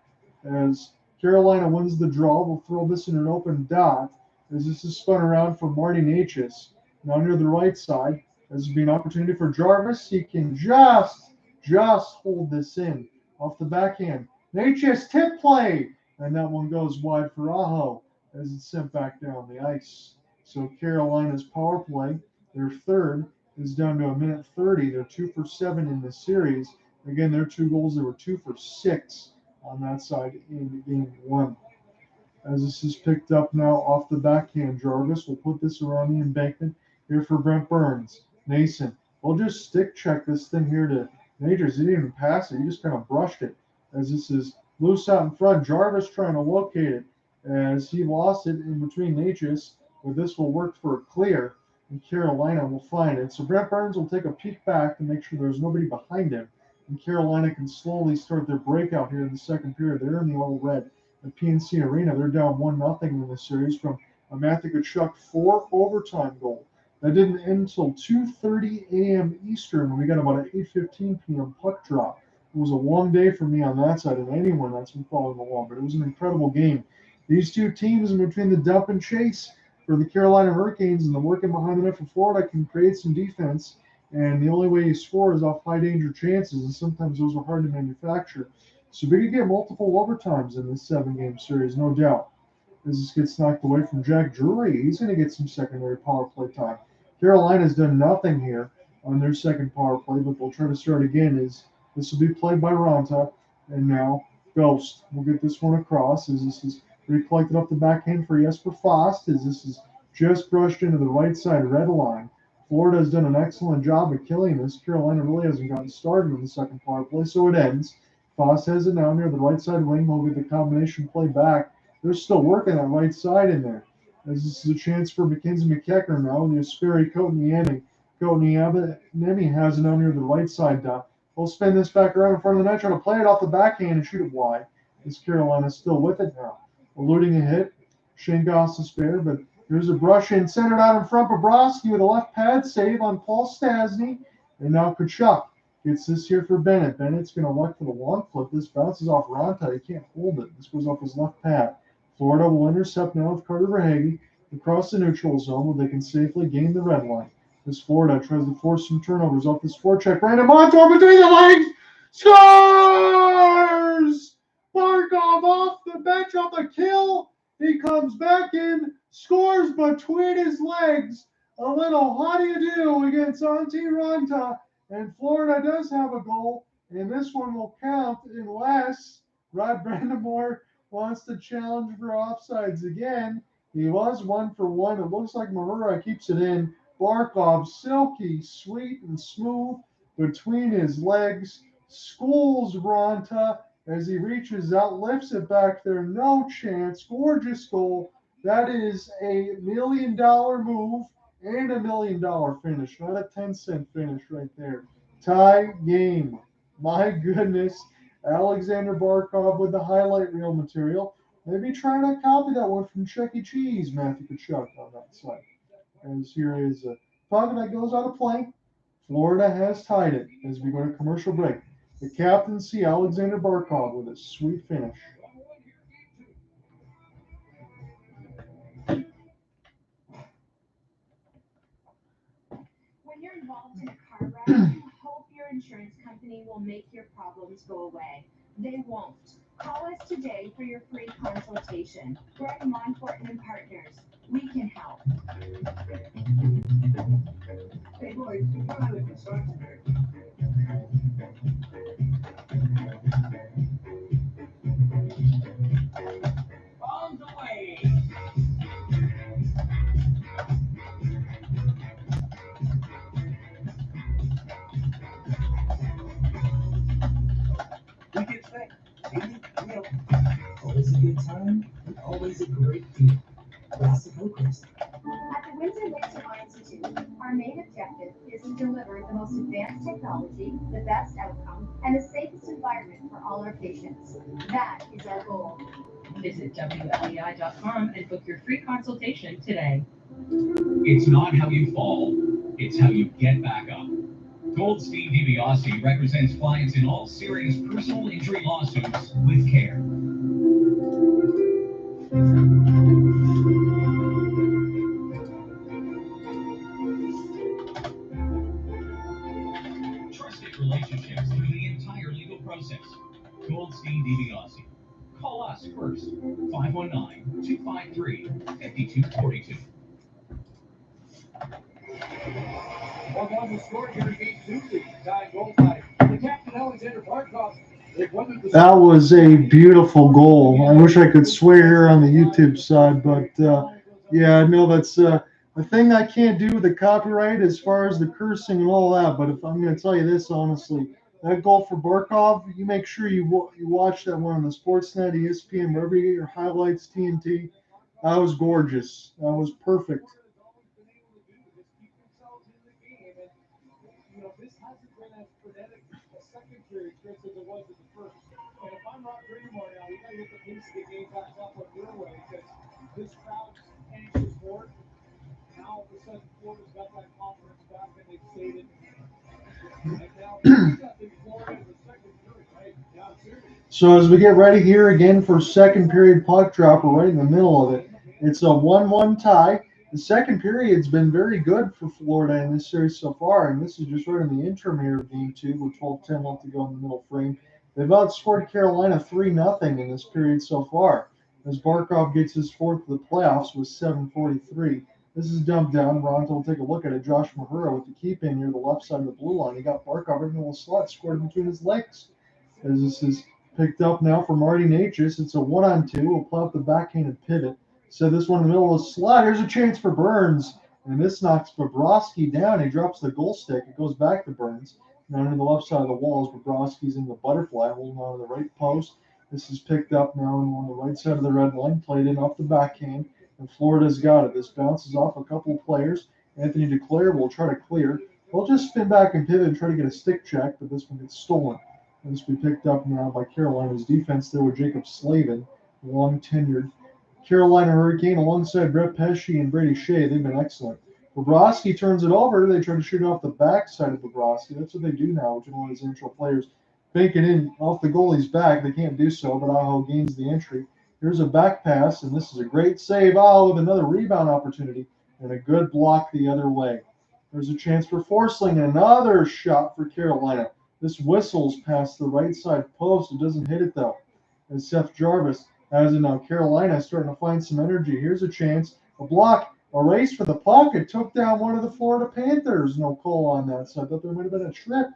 As Carolina wins the draw, we'll throw this in an open dot. As this is spun around for Marty Natchez. Now near the right side, this will be an opportunity for Jarvis. He can just hold this in. Off the backhand, Natchez tip play, and that one goes wide for Aho as it's sent back down the ice. So Carolina's power play, their third, is down to a minute 30. They're 2 for 7 in the series. Again, their 2 goals, they were 2 for 6 on that side in game 1. As this is picked up now off the backhand, Jarvis will put this around the embankment here for Brent Burns. Nason, we'll just stick check this thing here to Natchez. He didn't even pass it, he just kind of brushed it. As this is loose out in front, Jarvis trying to locate it as he lost it in between Natchez, but this will work for a clear, and Carolina will find it. So Brent Burns will take a peek back to make sure there's nobody behind him, and Carolina can slowly start their breakout here in the second period. They're in the all red at PNC Arena. They're down 1-0 in this series from a Matthew Tkachuk 4 overtime goal. That didn't end until 2:30 a.m. Eastern, when we got about an 8:15 p.m. puck drop. It was a long day for me on that side, and anyone that's been following along, but it was an incredible game. These two teams, in between the dump and chase for the Carolina Hurricanes and the working behind the net for Florida, can create some defense, and the only way you score is off high danger chances, and sometimes those are hard to manufacture. So we could get multiple overtimes in this 7-game series, no doubt. As this gets knocked away from Jack Drury, he's going to get some secondary power play time. Carolina's done nothing here on their second power play, but they'll try to start again. This will be played by Ronta, and now Ghost will get this one across as this is reflected off the backhand for Jesper Fast, as this is just brushed into the right side red line. Florida has done an excellent job of killing this. Carolina really hasn't gotten started in the second power play, so it ends. Foss has it now near the right side wing. We'll get the combination play back. They're still working that right side in there. As this is a chance for Mackenzie McEachern now. And Sperry Kotaniemi. Kotaniemi has it now near the right side dot. We'll spin this back around in front of the net, trying to play it off the backhand and shoot it wide. As Carolina's still with it now. Eluding a hit. Shane Goss to spare, but here's a brush in, centered out in front. Bobrovsky with a left pad save on Paul Stastny. And now Tkachuk gets this here for Bennett. Bennett's going to look for the long flip. This bounces off Ronta. He can't hold it. This goes off his left pad. Florida will intercept now with Carter Verhaeghe across the neutral zone where they can safely gain the red line. As Florida tries to force some turnovers off this forecheck. Brandon Montour between the legs. Scores! Barkov off the bench on the kill. He comes back in, scores between his legs. A little how do you do against Antti Ronta. And Florida does have a goal, and this one will count unless Rod Brind'Amour wants to challenge for offsides again. He was 1 for 1. It looks like Mahura keeps it in. Barkov, silky, sweet, and smooth between his legs, schools Ronta as he reaches out, lifts it back there. No chance. Gorgeous goal. That is a $1 million move and a $1 million finish, not a 10-cent finish right there. Tie game. My goodness. Alexander Barkov with the highlight reel material. Maybe trying to copy that one from Chuck E. Cheese, Matthew Tkachuk on that side. As here is a puck that goes out of play. Florida has tied it as we go to commercial break. The captaincy, Alexander Barkov, with a sweet finish. When you're involved in a car wreck, hope your insurance company will make your problems go away. They won't. Call us today for your free consultation. Brind'Amour and Partners. We can help. Hey, boys, what are the concerns today? On the way. We can say, Always a good time, always a great deal. Glass of Oakhurst. At the Windsor Lakes Eye Institute, our main objective is to deliver the most advanced technology, the best outcome, and the safest environment for all our patients. That is our goal. Visit WLEI.com and book your free consultation today. It's not how you fall, it's how you get back up. Goldstein DiBiase represents clients in all serious personal injury lawsuits with care. Trusted relationships through the entire legal process. Goldstein DiBiase. Call us first. 519-253-5242. One to score here in game 2. The tying goal by the captain, Alexander Barkov. That was a beautiful goal. I wish I could swear on the YouTube side, but yeah, no, that's a thing I can't do with the copyright as far as the cursing and all that. But if I'm going to tell you this honestly, that goal for Barkov, you make sure you watch that one on the Sportsnet, ESPN, wherever you get your highlights, TNT. That was gorgeous. That was perfect. This hasn't been as frenetic a second period, Chris, as it was in the first. And if I'm not Brind'Amour now, we got to get the pace of the game back up on your way because this crowd's anxious for it. Now, all of a sudden, Florida's got that confidence back and they've stated. And now, we got the Florida in the second period, right? Yeah, seriously. So as we get ready here again for second period puck drop, we're right in the middle of it. It's a 1-1 tie. The second period's been very good for Florida in this series so far, and this is just right in the interim here of Game 2 with 12:10 left to go in the middle frame. They've outscored Carolina 3-0 in this period so far, as Barkov gets his fourth of the playoffs with 7:43. This is dumped down. Ronto will take a look at it. Josh Mahura with the keep in near the left side of the blue line. He got Barkov in the little slot, scored between his legs. As this is picked up now for Marty Natchez. It's a 1-on-2. We'll play out the backhanded pivot. So this one in the middle of the slot. Here's a chance for Burns. And this knocks Bobrovsky down. He drops the goal stick. It goes back to Burns. Now to the left side of the walls. Bobrovsky's in the butterfly, holding on to the right post. This is picked up now on the right side of the red line. Played in off the backhand. And Florida's got it. This bounces off a couple of players. Anthony Duclair will try to clear. They'll just spin back and pivot and try to get a stick check, but this one gets stolen. This will be picked up now by Carolina's defense there with Jacob Slavin, long-tenured Carolina Hurricane alongside Brett Pesce and Brady Shea. They've been excellent. Bobrovsky turns it over. They try to shoot off the backside of Bobrovsky. That's what they do now, which is one of his initial players. Bank it in off the goalie's back. They can't do so, but Aho gains the entry. Here's a back pass, and this is a great save. Aho with another rebound opportunity and a good block the other way. There's a chance for Forsling. Another shot for Carolina. This whistles past the right side post. It doesn't hit it, though. And Seth Jarvis has it now. Carolina starting to find some energy. Here's a chance. A block. A race for the puck. It took down one of the Florida Panthers. No call on that. So I thought there might have been a trip.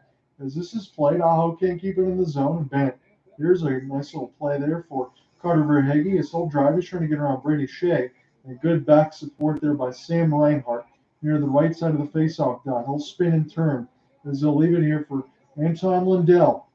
As this is played, Aho can't keep it in the zone. And Bennett. Here's a nice little play there for Carter Verhaeghe. His whole drive is trying to get around Brady Shea. And good back support there by Sam Reinhart near the right side of the faceoff dot. He'll spin and turn as they'll leave it here for Anton Lundell.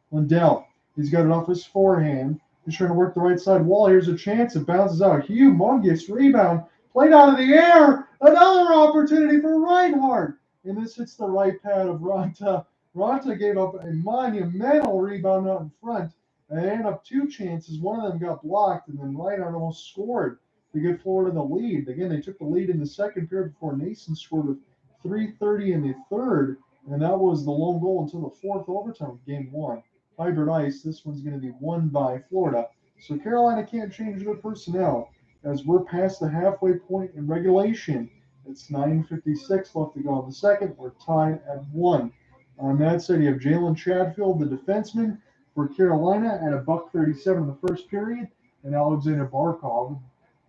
He's got it off his forehand. He's trying to work the right side wall. Here's a chance. It bounces out. Humongous rebound. Played out of the air. Another opportunity for Reinhardt. And this hits the right pad of Ronta. Ronta gave up a monumental rebound out in front. And they ended up two chances. One of them got blocked, and then Reinhardt almost scored to give Florida the lead. Again, they took the lead in the second period before Nason scored with 3:30 in the third. And that was the lone goal until the fourth overtime of Game 1. Hybrid ice, this one's going to be won by Florida. So Carolina can't change their personnel as we're past the halfway point in regulation. It's 9:56 left to go in the second. We're tied at 1. On that side, you have Jalen Chatfield, the defenseman for Carolina, at $1.37 in the first period. And Alexander Barkov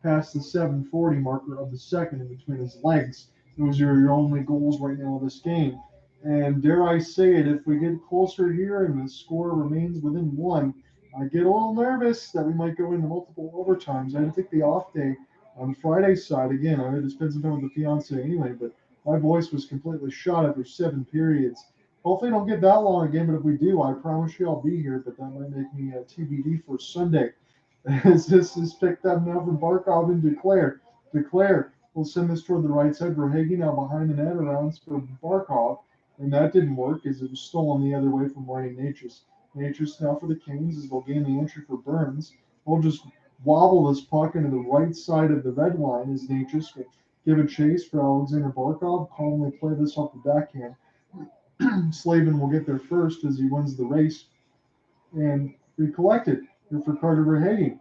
past the 7:40 marker of the second in between his legs. Those are your only goals right now in this game. And dare I say it, if we get closer here and the score remains within 1, I get a little nervous that we might go into multiple overtimes. I had to take the off day on the Friday side. Again, I had to spend some time with the fiance anyway, but my voice was completely shot after 7 periods. Hopefully don't get that long again, but if we do, I promise you I'll be here, but that might make me a TBD for Sunday. As this is picked up now from Barkov and Duclair. Duclair will send this toward the right side. Verhaeghe now behind the net around for Barkov. And that didn't work as it was stolen the other way from Marty Natchez. Natchez now for the Kings as they'll gain the entry for Burns. We'll just wobble this puck into the right side of the red line as Natchez will give a chase for Alexander Barkov. Calmly play this off the backhand. Slavin will get there first as he wins the race. And we collected here for Carter Verhaeghe.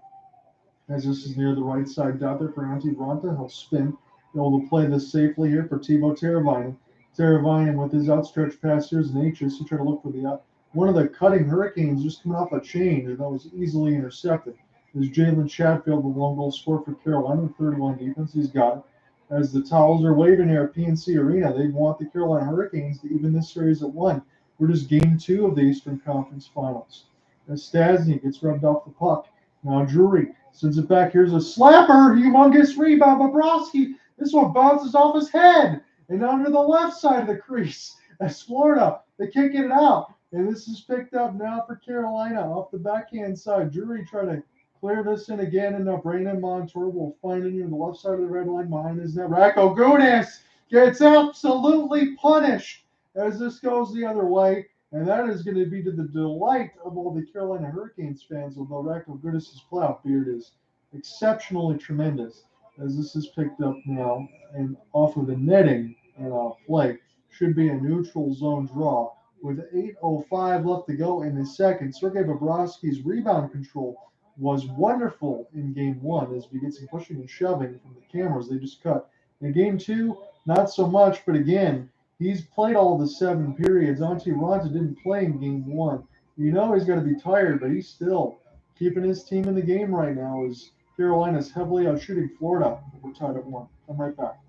As this is near the right side dot there for Antti Ranta, he'll spin. Able to play this safely here for Teuvo Teravainen. Teravainen with his outstretched pass. Here's Natchez. He tried to look for the one of the cutting Hurricanes just coming off a change, and that was easily intercepted. is Jalen Chatfield, the lone goal scorer for Carolina, the third line defense. He's got it. As the towels are waving here at PNC Arena, they want the Carolina Hurricanes to even this series at 1. We're just game 2 of the Eastern Conference Finals. As Stastny gets rubbed off the puck. Now Drury sends it back. Here's a slapper. Humongous rebound. Bobrovsky. This one bounces off his head and onto the left side of the crease. As Florida, they can't get it out. And this is picked up now for Carolina off the backhand side. Drury trying to clear this in again, and now Brind'Amour will find it near the left side of the red line behind his net. Racco Gudas gets absolutely punished as this goes the other way, and that is going to be to the delight of all the Carolina Hurricanes fans, although Racco Gudas' playoff beard is exceptionally tremendous as this is picked up now and off of the netting and play. Should be a neutral zone draw. With 8:05 left to go in the second, Sergei Bobrovsky's rebound control was wonderful in game 1 as we get some pushing and shoving from the cameras. They just cut. In game 2, not so much, but again, he's played all the 7 periods. Antti Raanta didn't play in game 1. You know he's got to be tired, but he's still keeping his team in the game right now as Carolina's heavily outshooting Florida. We're tied at 1. I'm right back.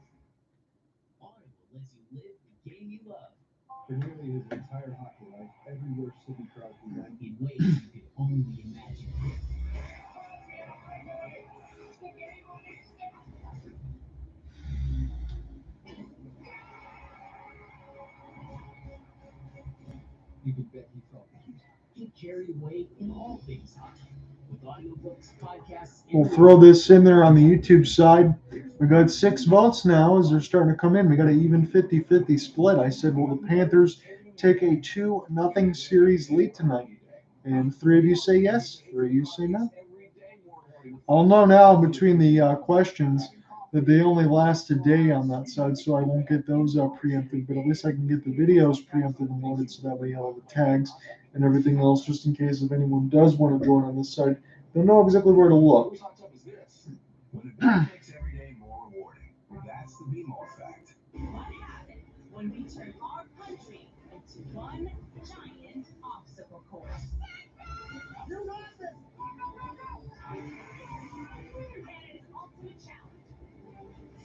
For nearly his entire hockey life, everywhere Sidney Crosby went in ways you could only imagine. You can bet he felt he carried away in all things hockey. With audiobooks, podcasts, We'll throw this in there on the YouTube side. We got 6 votes now as they're starting to come in. We got an even 50-50 split. I said, will the Panthers take a 2-0 series lead tonight? And 3 of you say yes, 3 of you say no. I'll know now between the questions that they only last a day on that side, so I won't get those preempted, but at least I can get the videos preempted and loaded so that way you have all the tags and everything else, just in case if anyone does want to join on this side, they'll know exactly where to look. When a bet makes every day more rewarding, that's the BMO effect. What happens when we turn our country into one giant obstacle course? Canada's ultimate challenge.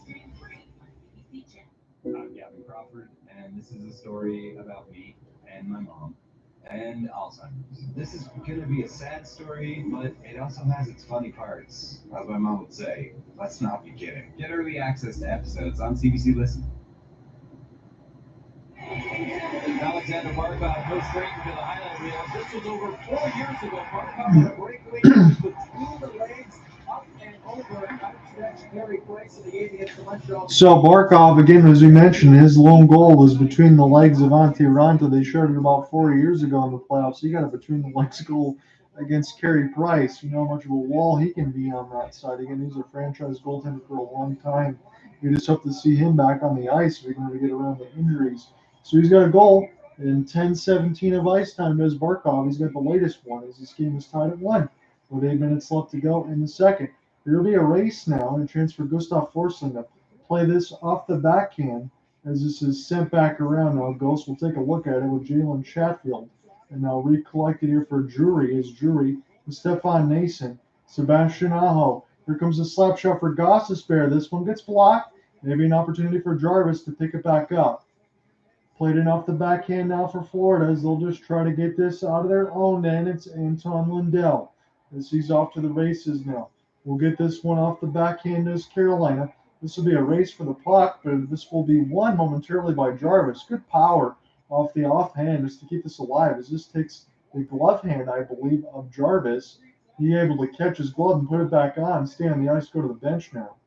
Stream free on BBC Channel. I'm Gavin Crawford, and this is a story about me and my mom and Alzheimer's. This is going to be a sad story, but it also has its funny parts. As my mom would say, let's not be kidding. Get early access to episodes on CBC Listen. Alexander Barkov goes straight into the highlight reel. This was over 4 years ago. Barkov had a breakaway between the legs, up and over, and outstretched Carey Price in the game against the Montreal. So Barkov, again, as we mentioned, his lone goal was between the legs of Antti Raanta. They showed it about 4 years ago in the playoffs. He got a between the legs goal against Carey Price. You know how much of a wall he can be on that side. Again, he's a franchise goaltender for a long time. We just hope to see him back on the ice so we can really get around the injuries. So he's got a goal in 10-17 of ice time as Barkov. He's got the latest one as this game is tied at 1 with 8 minutes left to go in the second. There'll be a race now and a chance for Gustav Forsling to play this off the backhand as this is sent back around. Now Ghost will take a look at it with Jalen Chatfield. And now recollected here for Drury is Drury with Stefan Nason. Sebastian Aho. Here comes a slap shot for Gostisbehere. This one gets blocked. Maybe an opportunity for Jarvis to pick it back up. Played in off the backhand now for Florida as they'll just try to get this out of their own end. It's Anton Lundell as he's off to the races now. We'll get this one off the backhand as Carolina. This will be a race for the puck, but this will be won momentarily by Jarvis. Good power off the offhand just to keep this alive as this takes the glove hand, I believe, of Jarvis. He able to catch his glove and put it back on, stay on the ice, go to the bench now.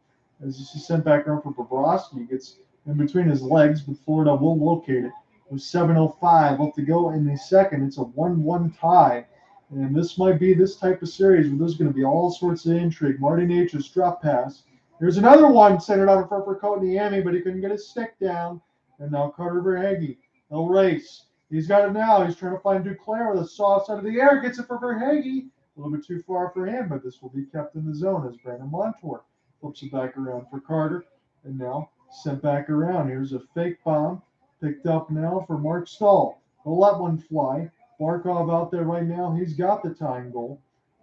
As this is sent back around for Bobrovsky, gets in between his legs, but Florida will locate it. With 7:05 left to go in the second, it's a 1-1 tie. And this might be this type of series where there's going to be all sorts of intrigue. Marty Nature's drop pass. Here's another one centered out in front for Kotaniemi, but he couldn't get his stick down. And now Carter Verhaeghe. They'll race. He's got it now. He's trying to find Duclair with a soft side of the air. Gets it for Verhaeghe. A little bit too far for him, but this will be kept in the zone as Brind'Amour flips it back around for Carter. And now sent back around. Here's a fake bomb. Picked up now for Mark Stahl. They'll let one fly. Barkov out there right now. He's got the tying goal.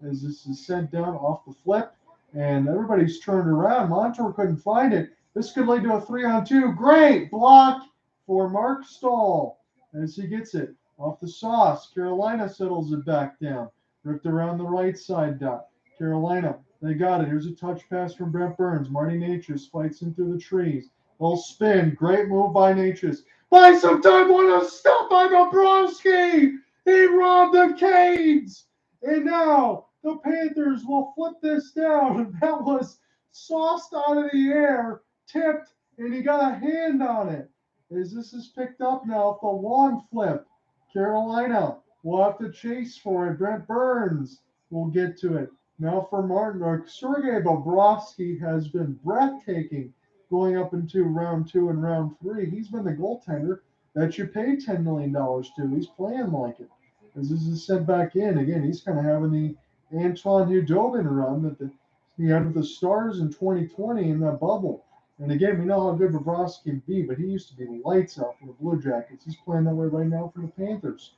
as this is sent down off the flip, and everybody's turned around. Montour couldn't find it. This could lead to a 3-on-2. Great block for Mark Stahl as he gets it off the sauce. Carolina settles it back down. Ripped around the right side dot. Carolina, they got it. Here's a touch pass from Brent Burns. Marty Natchez fights him through the trees. Little spin. Great move by Natchez. Buy some time. What a stop by Bobrovsky. He robbed the Canes. And now the Panthers will flip this down. That was sauced out of the air, tipped, and he got a hand on it. As this is picked up now, the long flip. Carolina will have to chase for it. Brent Burns will get to it. Now for Martin, Sergei Bobrovsky has been breathtaking going up into round 2 and round 3. He's been the goaltender that you paid $10 million to. He's playing like it. As this is sent back in, again, he's kind of having the Antoine Hudobin run that he had with the Stars in 2020 in that bubble. And again, we know how good Bobrovsky can be, but he used to be lights out for the Blue Jackets. He's playing that way right now for the Panthers.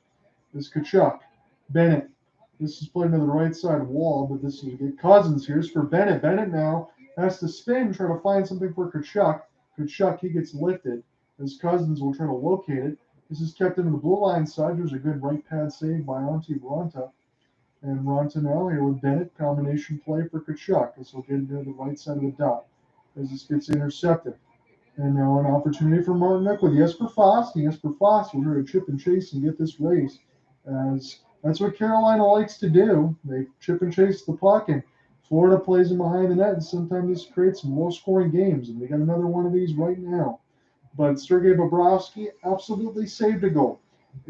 This is Tkachuk. Bennett. This is playing to the right side wall, but this is Cousins. Here's for Bennett. Bennett now has to spin, try to find something for Tkachuk. Tkachuk, he gets lifted as Cousins will try to locate it. This is kept into the blue line side. There's a good right pad save by Antti Raanta. And Raanta now here with Bennett. Combination play for Tkachuk. This will get into the right side of the dot as this gets intercepted. And now an opportunity for Martinick with Jesper Fast. And Jesper Fast will try to chip and chase and get this race. As that's what Carolina likes to do. They chip and chase the puck, and Florida plays them behind the net, and sometimes this creates some low-scoring games. And we got another one of these right now. But Sergei Bobrovsky absolutely saved a goal.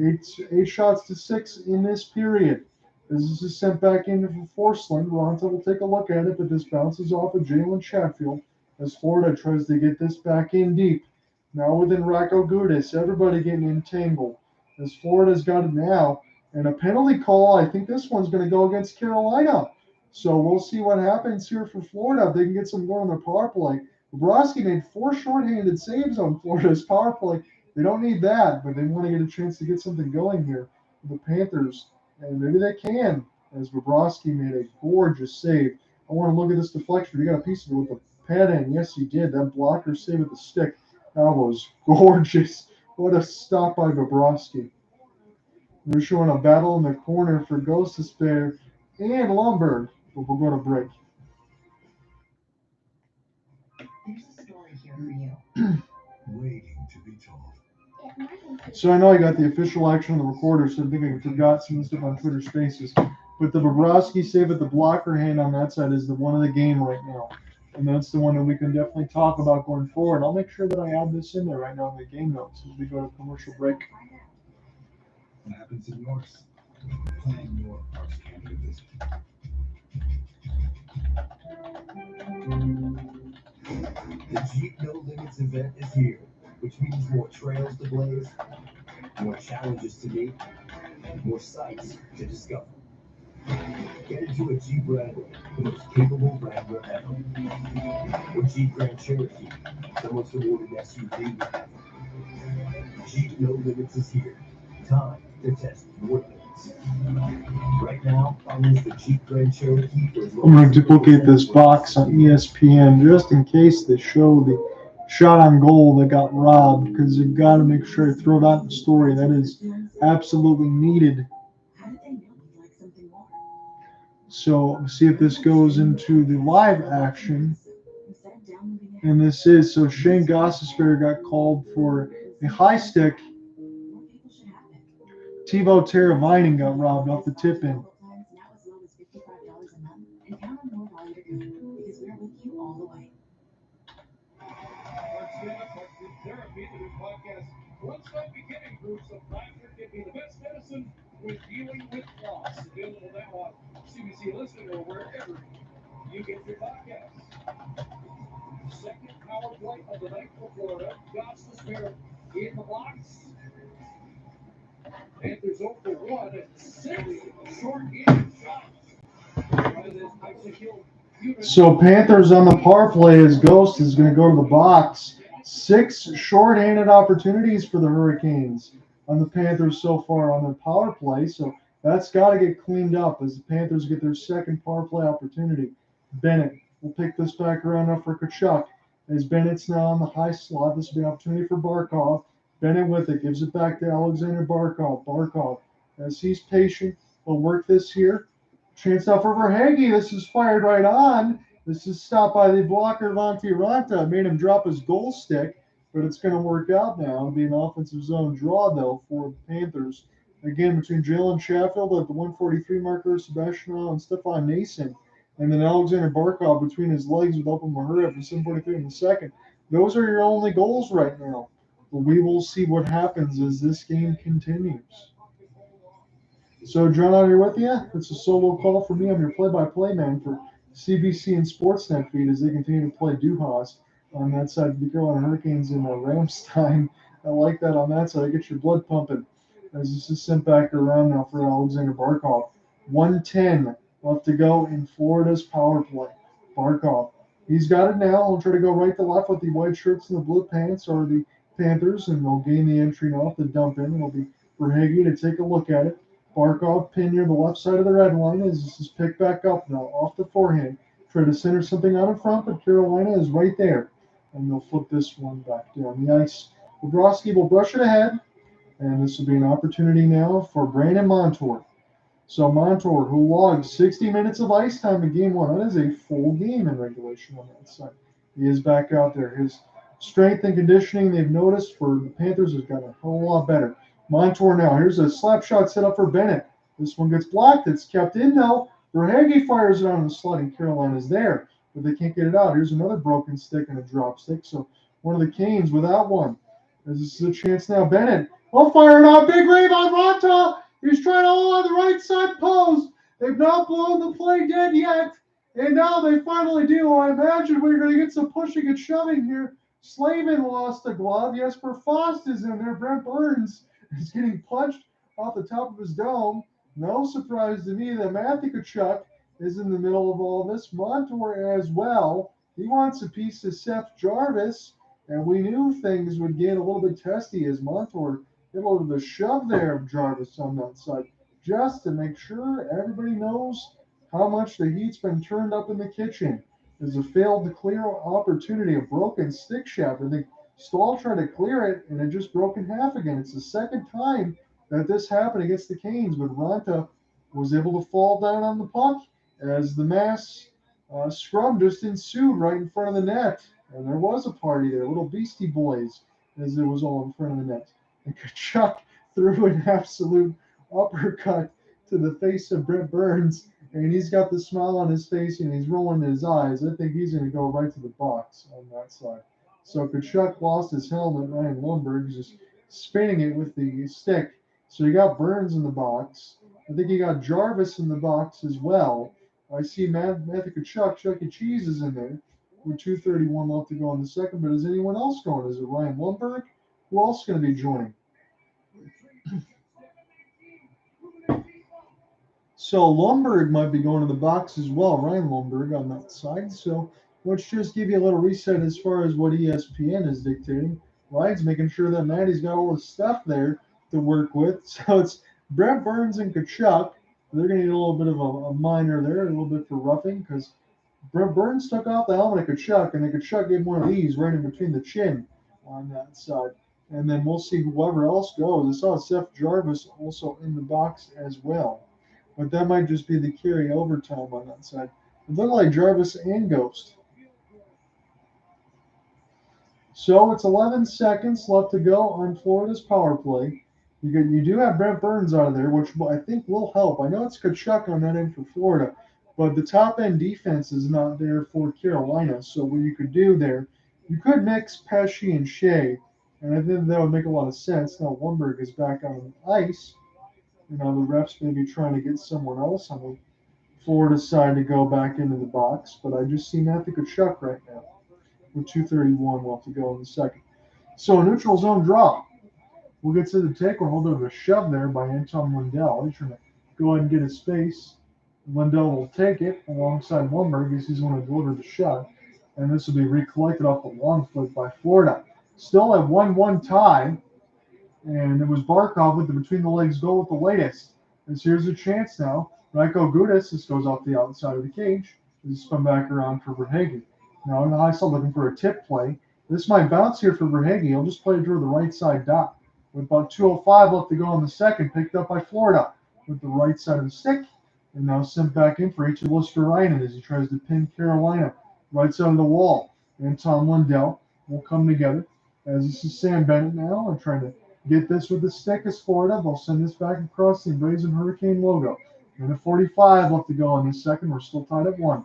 Eight shots to 6 in this period. This is sent back in for Forsling. Raanta will take a look at it, but this bounces off of Jalen Chatfield as Florida tries to get this back in deep. Now within Rocco Gudis, everybody getting entangled as Florida's got it now. And a penalty call, I think this one's going to go against Carolina. So we'll see what happens here for Florida. If they can get some going on their power play. Bobrovsky made 4 shorthanded saves on Florida's power play. They don't need that, but they want to get a chance to get something going here for the Panthers. And maybe they can, as Bobrovsky made a gorgeous save. I want to look at this deflection. You got a piece of it with the pad in. Yes, he did. That blocker save with the stick. That was gorgeous. What a stop by Bobrovsky. They're showing a battle in the corner for Ghost Despair and Lomberg. But we'll go to break. There's a story here for you. Waiting to be told. So I know I got the official action on the recorder, so I think I forgot some stuff on Twitter Spaces. But the Bobrovsky save at the blocker hand on that side is the one of the game right now. And that's the one that we can definitely talk about going forward. I'll make sure that I add this in there right now in the game notes as we go to commercial break. What happens in yours? Plan your cross-country visit. The Jeep No Limits event is here, which means more trails to blaze, more challenges to meet, more sights to discover. Get into a Jeep Wrangler, the most capable Wrangler ever. Or Jeep Grand Cherokee, the most awarded SUV ever. Jeep No Limits is here. Time to test your limits. Right now, I'll use the Jeep Grand Cherokee. I'm going to duplicate this box on ESPN just in case they show the shot on goal that got robbed, because you've got to make sure I throw that in the story. That is absolutely needed. How did they know we'd like something more? So see if this goes into the live action. Instead of downloading it, And this is, so Shane Gostisbehere got called for a high stick. more people should have it. Tebow Teravainen got robbed off the tip in. Now as low as $55 a month, and count on more volume to come, because we're with you all the way. Therapy, the new podcast, One Step Beginning Groups of Laughter can be the best medicine when dealing with loss. Available now on CBC Listening or wherever you get your podcasts. Second power play of the night for Florida. Gostisbehere in the box. Panthers 0 for 1 at 6 short-handed shots. So Panthers on the power play as Ghost is going to go to the box. 6 short-handed opportunities for the Hurricanes on the Panthers so far on their power play. So That's got to get cleaned up as the Panthers get their second power play opportunity. Bennett will pick this back around now for Tkachuk. As Bennett's now on the high slot, this will be an opportunity for Barkov. Bennett with it, gives it back to Alexander Barkov. Barkov, as he's patient, will work this here. Chance now for Verhaeghe. This is fired right on. This is stopped by the blocker, Vanti Ranta. Made him drop his goal stick, but it's going to work out now. It'll be an offensive zone draw, though, for the Panthers. Again, between Jalen Sheffield at the 143 marker, Sebastian Aho and Stefan Nason, and then Alexander Barkov between his legs with Open Mahura for 743 in the second. Those are your only goals right now. But we will see what happens as this game continues. So, John, out here with you. It's a solo call for me. I'm your play-by-play man for CBC and Sportsnet feed as they continue to play Duhas on that side. The Carolina Hurricanes in Ramstein. I like that on that side. I get your blood pumping as this is sent back around now for Alexander Barkov. 1:10 left to go in Florida's power play. Barkov. He's got it now. He'll try to go right to left with the white shirts and the blue pants or the Panthers, and they'll gain the entry now off the dump in. It'll be Verhaeghe to take a look at it. Barkov pinned near the left side of the red line as this is picked back up now off the forehand. Try to center something out in front, but Carolina is right there. And they'll flip this one back down the ice. Bobrovsky will brush it ahead, and this will be an opportunity now for Brandon Montour. So Montour, who logged 60 minutes of ice time in game one. That is a full game in regulation on that side. He is back out there. His strength and conditioning, they've noticed, for the Panthers has got a whole lot better. Montour now. Here's a slap shot set up for Bennett. This one gets blocked. It's kept in now. Verhaeghe fires it on the slot, and Carolina's there, but they can't get it out. Here's another broken stick and a drop stick. So one of the Canes without one. As this is a chance now. Bennett will fire it out. Big rebound. Ronta. He's trying to hold on the right side post. They've not blown the play dead yet. And now they finally do. I imagine we're going to get some pushing and shoving here. Slavin lost a glove. Jesper Fost is in there. Brent Burns is getting punched off the top of his dome. No surprise to me that Matthew Tkachuk is in the middle of all this. Montour as well. He wants a piece of Seth Jarvis. And we knew things would get a little bit testy as Montour hit a little bit of a shove there of Jarvis on that side, just to make sure everybody knows how much the heat's been turned up in the kitchen. There's a failed to clear opportunity, a broken stick shaft. I think Stahl tried to clear it, and it just broke in half again. It's the second time that this happened against the Canes, but Ranta was able to fall down on the puck as the mass scrum just ensued right in front of the net. And there was a party there, little Beastie Boys, as it was all in front of the net. And Tkachuk threw an absolute uppercut to the face of Brent Burns, and he's got the smile on his face and he's rolling his eyes. I think he's going to go right to the box on that side. So Tkachuk lost his helmet. Ryan Lundberg just spinning it with the stick. So you got Burns in the box. I think you got Jarvis in the box as well. I see Matthew Tkachuk, Chuck E. Cheese is in there with 2:31 left to go in the second. But is anyone else going? Is it Ryan Lundberg? Who else is going to be joining? So Lundberg might be going to the box as well. Ryan Lundberg on that side. So let's just give you a little reset as far as what ESPN is dictating. Ryan's making sure that Matty's got all his stuff there to work with. So it's Brent Burns and Tkachuk. They're going to need a little bit of a minor there, a little bit for roughing, because Brent Burns took off the helmet of Tkachuk, and then Tkachuk gave one of these right in between the chin on that side. And then we'll see whoever else goes. I saw Seth Jarvis also in the box as well. But that might just be the carryover time on that side. It looked like Jarvis and Ghost. So it's 11 seconds left to go on Florida's power play. You do have Brent Burns out of there, which I think will help. I know it's Tkachuk on that end for Florida, but the top-end defense is not there for Carolina. So what you could do there, you could mix Pesce and Shea, and I think that would make a lot of sense. Now Lundberg is back on the ice. You know, the refs may be trying to get someone else on the Florida side to go back into the box, but I just see Matthew Tkachuk right now with 2:31 left to go in the second. So a neutral zone draw. We'll get to the take one. A little bit of a shove there by Anton Lundell. He's trying to go ahead and get his space. Lundell will take it alongside Lundberg as he's going to deliver the shot. And this will be recollected off the long foot by Florida. Still at 1-1 tie. And it was Barkov with the between the legs goal with the latest. As here's a chance now. Raiko Gudis, this goes off the outside of the cage. This is spun back around for Verhaeghe. Now in the high slot looking for a tip play. This might bounce here for Verhaeghe. He'll just play it toward the right side dot. With about 2:05 left to go in the second, picked up by Florida with the right side of the stick. And now sent back in for H. Luster-Ryan as he tries to pin Carolina. Right side of the wall. And Tom Lundell will come together. As this is Sam Bennett now. I'm trying to get this with the stick as Florida. They'll send this back across the emblazoned Hurricane logo. And at 45 left to go in this second. We're still tied at 1.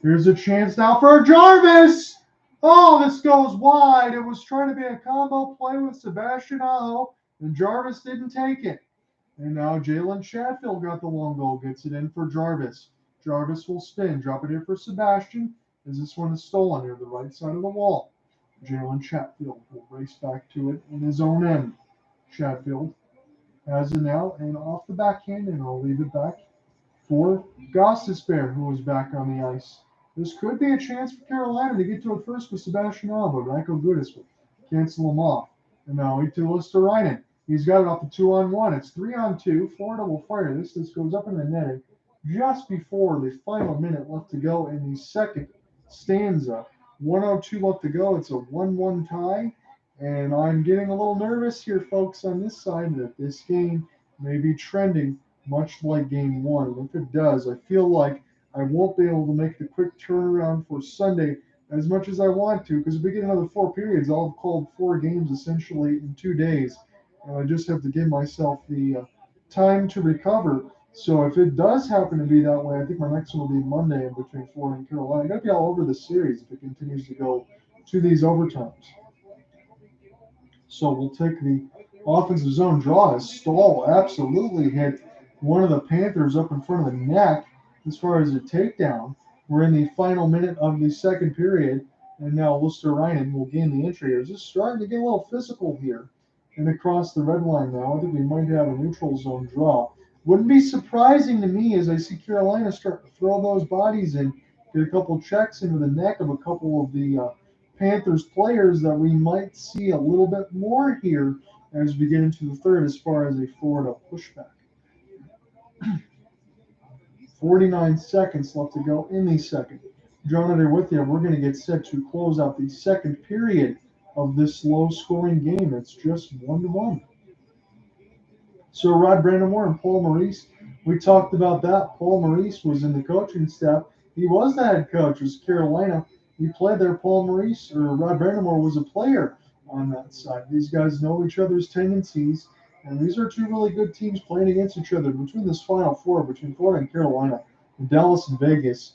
Here's a chance now for Jarvis. Oh, this goes wide. It was trying to be a combo play with Sebastian Aho, and Jarvis didn't take it. And now Jalen Chatfield got the long goal, gets it in for Jarvis. Jarvis will spin, drop it here for Sebastian, as this one is stolen near the right side of the wall. Jalen Chatfield will race back to it in his own end. Chatfield has it now, and off the backhand, and I'll leave it back for Gostisbehere, who is back on the ice. This could be a chance for Carolina to get to it first with Sebastian Aho, but Raiko Gudis will cancel him off. And now Eetu Luostarinen. He's got it off the 2-on-1. It's 3-on-2. Florida will fire this. This goes up in the netting just before the final minute left to go in the second stanza. 1:02 left to go. It's a 1-1 tie. And I'm getting a little nervous here, folks, on this side that this game may be trending much like game 1. And if it does, I feel like I won't be able to make the quick turnaround for Sunday as much as I want to, because if we get another 4 periods, I'll have called 4 games essentially in 2 days. And I just have to give myself the time to recover. So if it does happen to be that way, I think my next one will be Monday in between Florida and Carolina. I got to be all over the series if it continues to go to these overtimes. So we'll take the offensive zone draw as Stahl absolutely hit one of the Panthers up in front of the neck as far as a takedown. We're in the final minute of the second period, and now Luostarinen will gain the entry. It's just starting to get a little physical here. And across the red line now, I think we might have a neutral zone draw. Wouldn't be surprising to me as I see Carolina start to throw those bodies in, get a couple checks into the neck of a couple of the Panthers players, that we might see a little bit more here as we get into the third as far as a Florida pushback. 49 seconds left to go in the second. John, there with you. We're going to get set to close out the second period of this low-scoring game. It's just 1-1. So Rod Brind'Amour and Paul Maurice, we talked about that. Paul Maurice was in the coaching staff. He was the head coach. It was Carolina. He played there. Paul Maurice, or Rod Brind'Amour, was a player on that side. These guys know each other's tendencies, and these are 2 really good teams playing against each other between this Final Four, between Florida and Carolina, and Dallas and Vegas.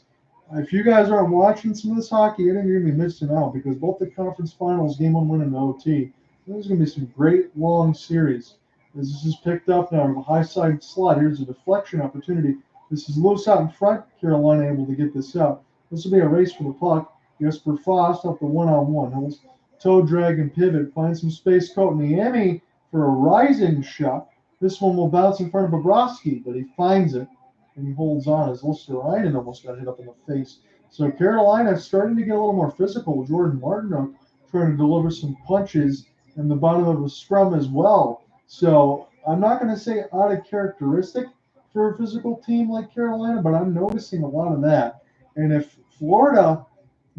If you guys aren't watching some of this hockey, I think you're going to be missing out, because both the conference finals, game 1 win in OT, there's going to be some great long series. As this is picked up now on the high side slot, here's a deflection opportunity. This is loose out in front. Carolina able to get this out. This will be a race for the puck. Jesper Fast up the 1-on-1. He'll toe drag and pivot, find some space. Kotkaniemi for a rising shot. This one will bounce in front of Bobrovsky, but he finds it and he holds on as Luostarinen almost got hit up in the face. So Carolina is starting to get a little more physical. Jordan Martinook trying to deliver some punches in the bottom of the scrum as well. So I'm not going to say out of characteristic for a physical team like Carolina, but I'm noticing a lot of that. And if Florida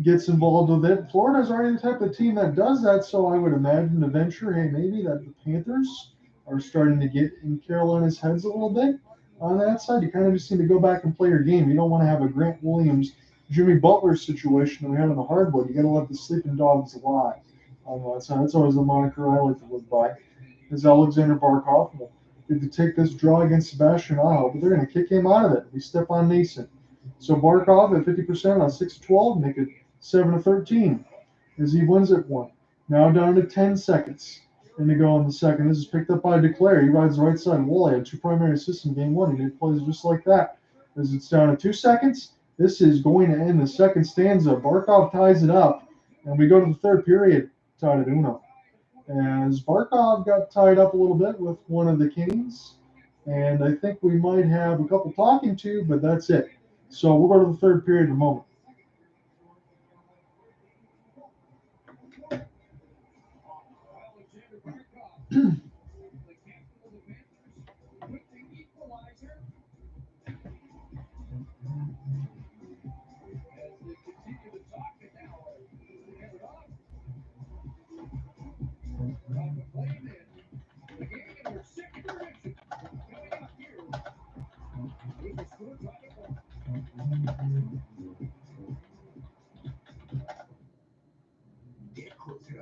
gets involved with it, Florida's already the type of team that does that. So I would imagine to venture, hey, maybe that the Panthers are starting to get in Carolina's heads a little bit on that side. You kind of just need to go back and play your game. You don't want to have a Grant Williams, Jimmy Butler situation that we had on the hardwood. You got to let the sleeping dogs lie on that side. That's always the moniker I like to live by. Is Alexander Barkov will get to take this draw against Sebastian Aho, but they're going to kick him out of it. We step on Nason. So Barkov at 50% on 6-12, make it 7-13 as he wins it 1. Now down to 10 seconds. And to go in the second. This is picked up by DeClaire. He rides the right side wall. He had 2 primary assists in game 1. He made plays just like that. As it's down to 2 seconds, this is going to end the second stanza. Barkov ties it up, and we go to the third period, tied at 1. As Barkov got tied up a little bit with one of the Canes, and I think we might have a couple talking to, but that's it. So we'll go to the third period in a moment.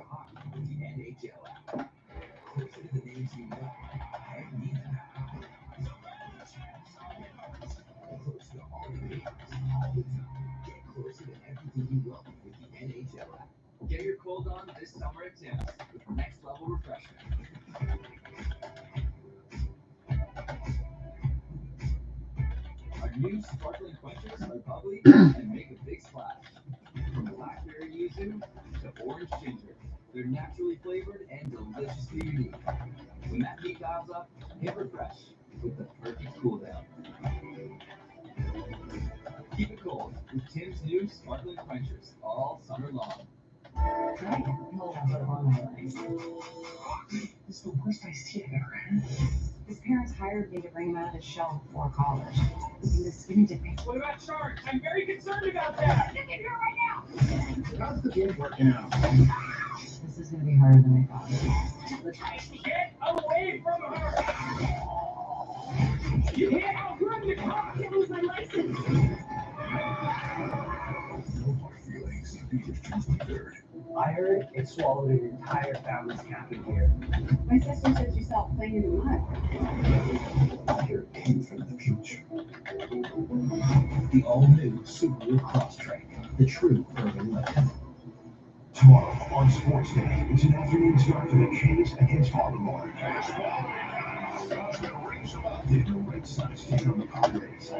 hockey with the NHL app. Closer to the names you know and need to know. Close to all the games, all the time. Get closer to everything you love with the NHL app. Get your cold on this summer at Tim's with next level refreshment. Our new sparkling quenchers are bubbly and make a big splash. From blackberry yuzu to orange ginger, they're naturally flavored and deliciously unique. When that heat dials up, hit refresh with the perfect cool down. Keep it cold with Tim's new sparkling quenchers all summer long. Try it. You'll love it along my legs. This is the worst iced tea I've ever had. His parents hired me to bring him out of his shell before college. He was skinny dipping. What about sharks? I'm very concerned about that. Get in here right now! How's the game working out? This is going to be harder than I thought. Get away from her! You can't outrun the car! I can't lose my license! No hard feelings. Tuesday 3rd. I heard it swallowed an entire family's cabin here. My sister said you stopped playing in the mud. Here came from the future. The all-new Subaru Crosstrek, the true urban legend. Tomorrow on Sports Day, it's an afternoon start for the Kings against Baltimore. Then the Red Sox take on the Padres.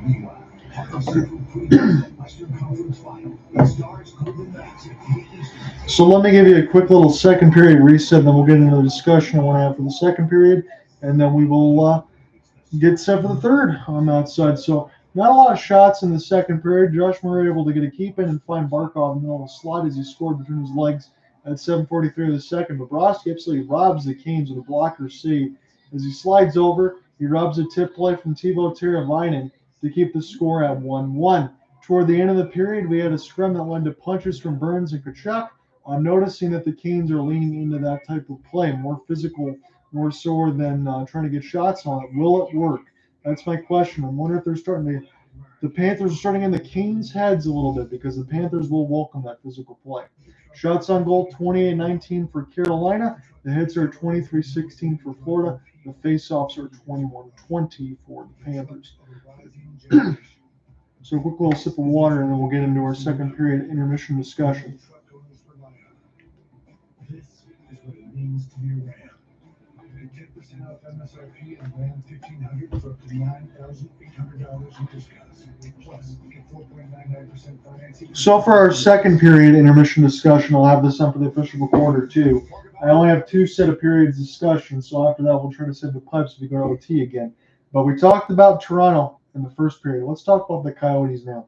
Meanwhile, Hockey Central previews the Western Conference Final. It stars Golden Knights at the Eastern. So let me give you a quick little second period reset, then we'll get into the discussion I want to have for the second period, and then we will get set for the third on that side. So not a lot of shots in the second period. Josh Murray able to get a keep in and find Barkov in the middle of the slot as he scored between his legs at 7:43 of the second. Bobrovsky absolutely robs the Canes with a blocker save. As he slides over, he robs a tip play from Teuvo Teravainen to keep the score at 1-1. Toward the end of the period, we had a scrum that led to punches from Burns and Tkachuk. I'm noticing that the Canes are leaning into that type of play, more physical, more so than trying to get shots on it. Will it work? That's my question. I'm wondering if they're starting to – the Panthers are starting in the Canes' heads a little bit because the Panthers will welcome that physical play. Shots on goal, 28-19 for Carolina. The hits are 23-16 for Florida. The face-offs are 21-20 for the Panthers. So a quick little sip of water, and then we'll get into our second period intermission discussion. This is what it means to be a Ram. Get 10% off MSRP and Ram 1500 for up to $9,800 in discounts. Plus, get 4.99% financing. So for our second period intermission discussion, I'll have this on for the official recorder too. I only have two set of periods discussion, so after that we'll try to save the pipes if we go to OT again. But we talked about Toronto in the first period. Let's talk about the Coyotes now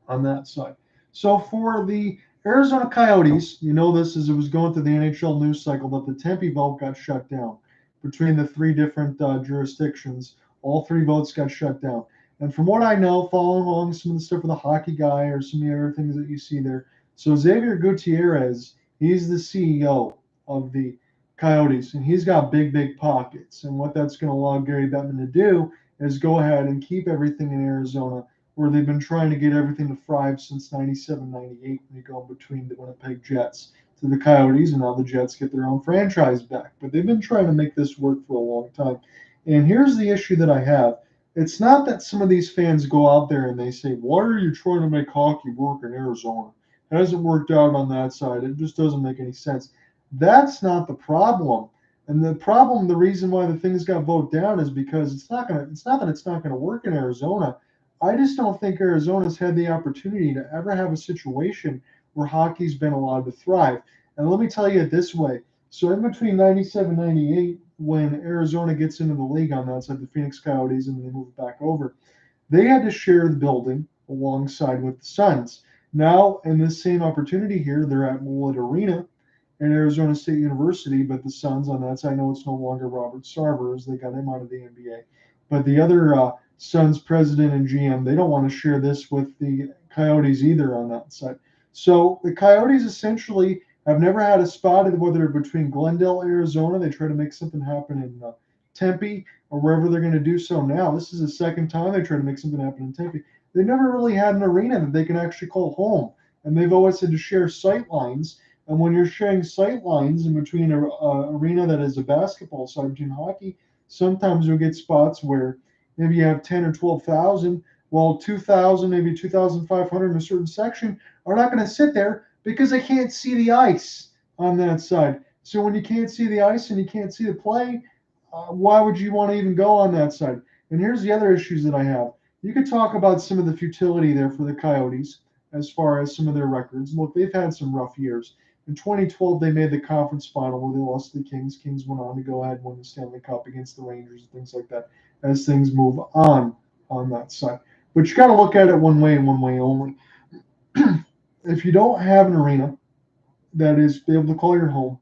on that side. So for the Arizona Coyotes, you know this as it was going through the NHL news cycle that the Tempe vote got shut down between the three different jurisdictions. All three votes got shut down. And from what I know, following along some of the stuff with the hockey guy or some of the other things that you see there, so Xavier Gutierrez, he's the CEO of the Coyotes, and he's got big, big pockets. And what that's going to allow Gary Bettman to do is go ahead and keep everything in Arizona, where they've been trying to get everything to thrive since 97, 98, when you go between the Winnipeg Jets to the Coyotes, and now the Jets get their own franchise back. But they've been trying to make this work for a long time. And here's the issue that I have. It's not that some of these fans go out there and they say, why are you trying to make hockey work in Arizona? It hasn't worked out on that side. It just doesn't make any sense. That's not the problem. And the problem, the reason why the things got voted down is because it's not that it's not gonna work in Arizona. I just don't think Arizona's had the opportunity to ever have a situation where hockey's been allowed to thrive. And let me tell you it this way. So in between 97, 98, when Arizona gets into the league on that side, the Phoenix Coyotes, and they move it back over, they had to share the building alongside with the Suns. Now, in this same opportunity here, they're at Mullet Arena in Arizona State University, but the Suns on that side, I know it's no longer Robert Sarver, as they got him out of the NBA. But the other Suns president and GM, they don't want to share this with the Coyotes either on that side. So the Coyotes essentially have never had a spot, whether between Glendale, Arizona, they try to make something happen in Tempe, or wherever they're going to do so now. This is the second time they try to make something happen in Tempe. They never really had an arena that they can actually call home. and they've always had to share sight lines. And when you're sharing sight lines in between a arena that is a basketball side between hockey, sometimes you'll get spots where maybe you have 10 or 12,000, while 2,000, maybe 2,500 in a certain section are not going to sit there because they can't see the ice on that side. So when you can't see the ice and you can't see the play, why would you want to even go on that side? And here's the other issues that I have. You could talk about some of the futility there for the Coyotes as far as some of their records. Look, they've had some rough years. In 2012, they made the conference final where they lost to the Kings. Kings went on to go ahead and win the Stanley Cup against the Rangers and things like that as things move on that side. But you got to look at it one way and one way only. If you don't have an arena that is be able to call your home,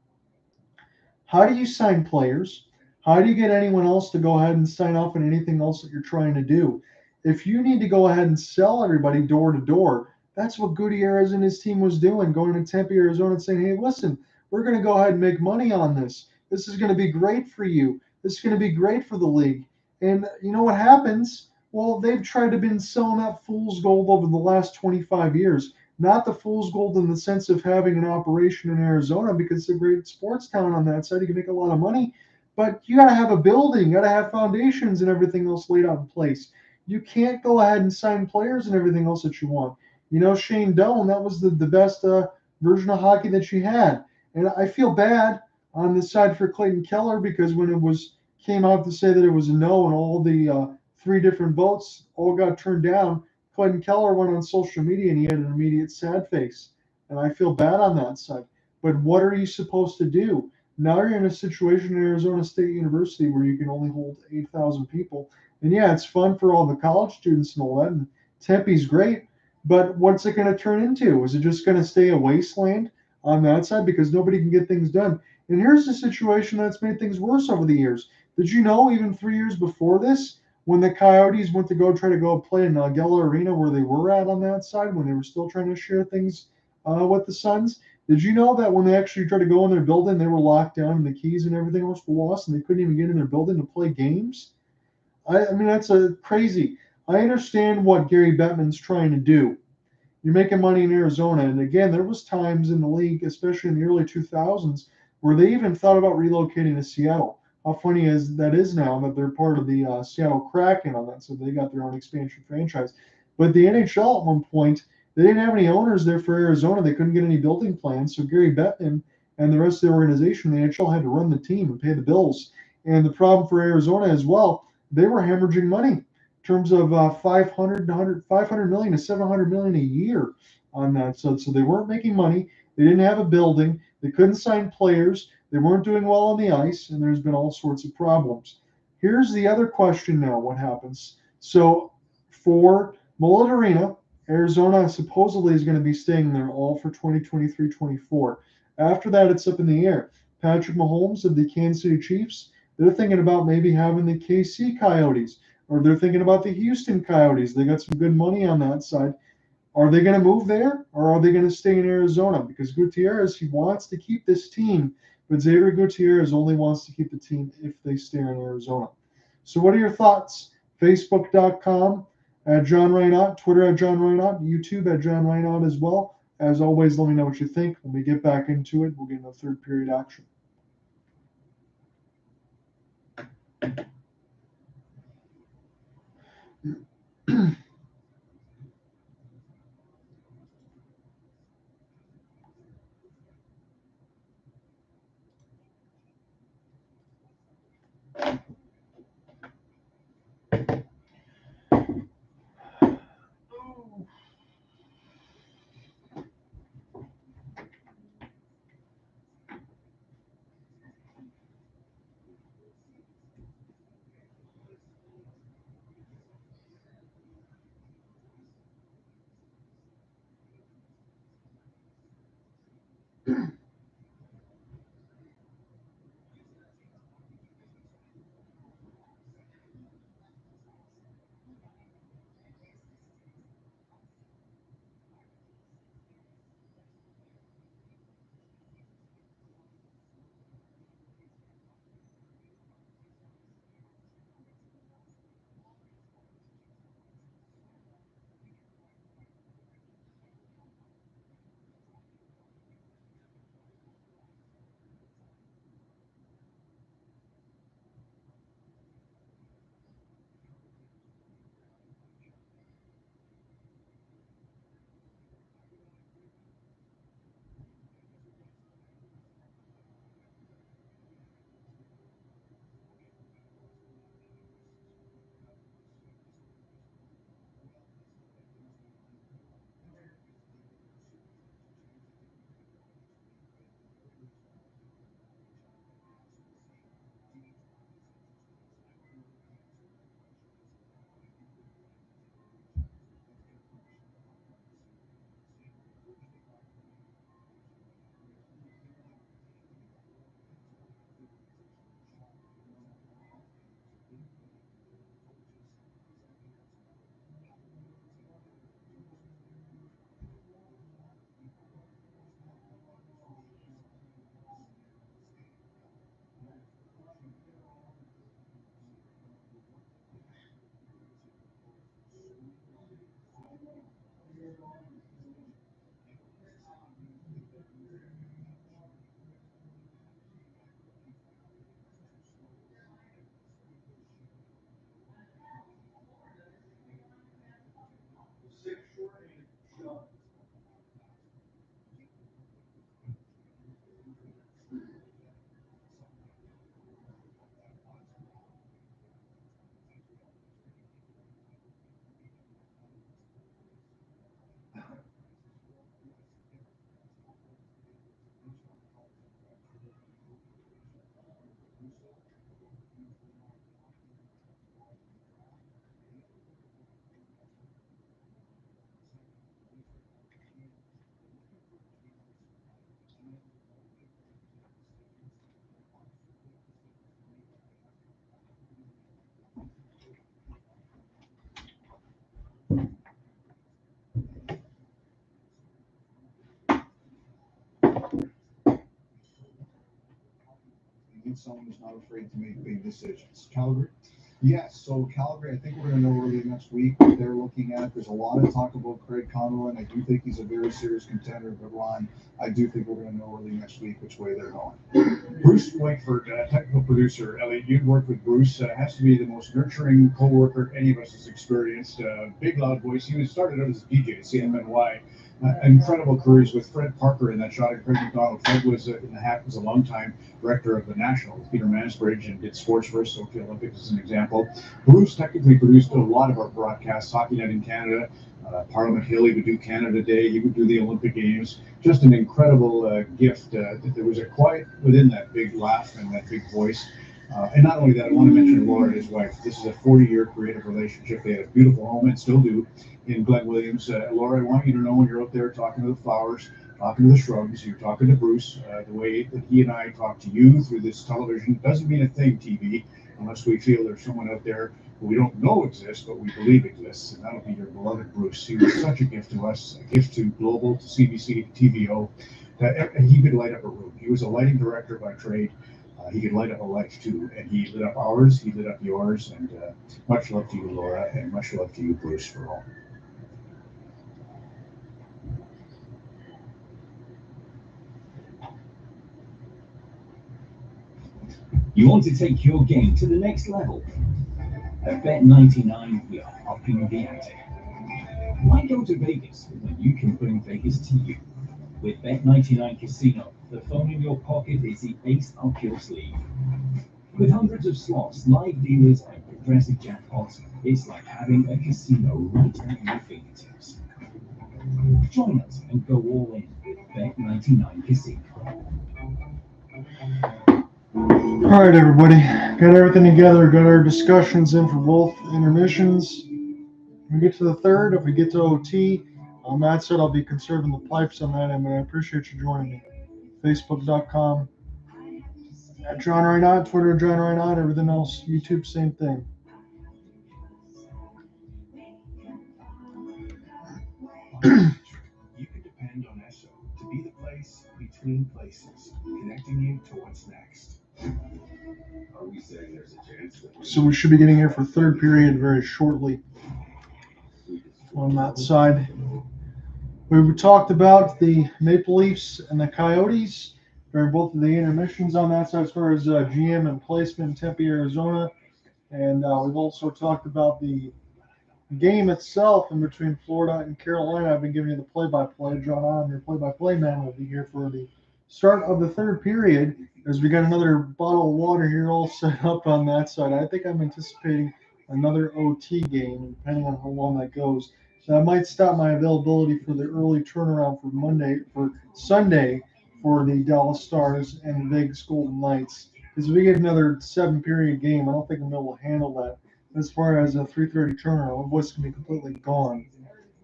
how do you sign players? How do you get anyone else to go ahead and sign off on anything else that you're trying to do? If you need to go ahead and sell everybody door to door, that's what Gutierrez and his team was doing, going to Tempe, Arizona, and saying, hey, listen, we're going to go ahead and make money on this. This is going to be great for you. This is going to be great for the league. And you know what happens? Well, they've tried to been selling that fool's gold over the last 25 years. Not the fool's gold in the sense of having an operation in Arizona, because it's a great sports town on that side. You can make a lot of money. But you got to have a building, you got to have foundations and everything else laid out in place. You can't go ahead and sign players and everything else that you want. You know, Shane Doan, that was the best version of hockey that you had. And I feel bad on the side for Clayton Keller, because when it came out to say that it was a no and all the three different votes all got turned down, Clayton Keller went on social media and he had an immediate sad face. And I feel bad on that side. But what are you supposed to do? Now you're in a situation in Arizona State University where you can only hold 8,000 people. And yeah, it's fun for all the college students and all that. And Tempe's great. But what's it going to turn into? Is it just going to stay a wasteland on that side because nobody can get things done? And here's the situation that's made things worse over the years. Did you know even 3 years before this, when the Coyotes went to try to go play in Nagella Arena where they were at on that side, when they were still trying to share things with the Suns, did you know that when they actually tried to go in their building, they were locked down and the keys and everything else were lost and they couldn't even get in their building to play games? I mean, that's crazy. I understand what Gary Bettman's trying to do. You're making money in Arizona. And again, there was times in the league, especially in the early 2000s, where they even thought about relocating to Seattle. How funny is now that they're part of the Seattle Kraken on that, so they got their own expansion franchise. But the NHL at one point, they didn't have any owners there for Arizona. They couldn't get any building plans. So Gary Bettman and the rest of the organization, the NHL, had to run the team and pay the bills. And the problem for Arizona as well, they were hemorrhaging money in terms of 500 million to 700 million a year on that. So they weren't making money. They didn't have a building. They couldn't sign players. They weren't doing well on the ice, and there's been all sorts of problems. Here's the other question now, what happens? So for Mullet Arena, Arizona supposedly is going to be staying there all for 2023-24. After that, it's up in the air. Patrick Mahomes of the Kansas City Chiefs, they're thinking about maybe having the KC Coyotes, or they're thinking about the Houston Coyotes. They got some good money on that side. Are they going to move there, or are they going to stay in Arizona? Because Gutierrez, he wants to keep this team, but Xavier Gutierrez only wants to keep the team if they stay in Arizona. So what are your thoughts? Facebook.com at John Reinott, Twitter at John Reinott, YouTube at John Reinott as well. As always, let me know what you think. When we get back into it, we'll get into third period action. and someone who's not afraid to make big decisions. Calgary? Yes, so Calgary, I think we're going to know early next week what they're looking at. There's a lot of talk about Craig Conroy, and I do think he's a very serious contender. But Ron, I do think we're going to know early next week which way they're going. Bruce Whiteford, technical producer. Elliot, you've worked with Bruce. Has to be the most nurturing co-worker any of us has experienced. Big, loud voice. He started out as a DJ at CFNY. Incredible careers with Fred Parker in that shot at Craig McDonald. Fred was in the Hack was a longtime director of the National with Peter Mansbridge and did sports for us, Sophia Olympics as an example. Bruce technically produced a lot of our broadcasts, Hockey Night in Canada, Parliament Hill. He would do Canada Day. He would do the Olympic Games. Just an incredible gift. There was a quiet within that big laugh and that big voice. And not only that, I want to mention Laura and his wife. This is a 40-year creative relationship. They had a beautiful home and still do in Glen Williams. Laura, I want you to know when you're out there talking to the flowers, talking to the shrubs, you're talking to Bruce, the way that he and I talk to you through this television doesn't mean a thing, TV, unless we feel there's someone out there who we don't know exists, but we believe exists, and that'll be your beloved Bruce. He was such a gift to us, a gift to Global, to CBC, to TVO. He could light up a room. He was a lighting director by trade. He could light up a life too, and he lit up ours, he lit up yours, and much love to you, Laura, and much love to you, Bruce, for all. You want to take your game to the next level? At Bet99, we are upping the ante. Why go to Vegas when you can bring Vegas to you? With Bet99 Casino, the phone in your pocket is the ace up your sleeve. With hundreds of slots, live dealers, and progressive jackpots, it's like having a casino right at your fingertips. Join us and go all in with Bet99 Casino. All right, everybody. Got everything together. Got our discussions in for both intermissions. When we get to the third, if we get to OT, on that side, I'll be conserving the pipes on that end, but I appreciate you joining me. Facebook.com at John Reinot, Twitter John Reinot, everything else, YouTube, same thing. You can depend on ESSO to be the place between places, connecting you to what's next. Are we saying there's a chance that So we should be getting here for third period very shortly on that side. We talked about the Maple Leafs and the Coyotes during both of the intermissions on that side as far as GM and placement in Tempe, Arizona. And we've also talked about the game itself in between Florida and Carolina. I've been giving you the play-by-play. John Allen, your play-by-play man, will be here for the start of the third period as we got another bottle of water here all set up on that side. I think I'm anticipating another OT game, depending on how long that goes. That might stop my availability for the early turnaround for Sunday for the Dallas Stars and the Vegas Golden Knights. Because if we get another 7-period game, I don't think I'm able to handle that. As far as a 3:30 turnaround, my voice can be completely gone.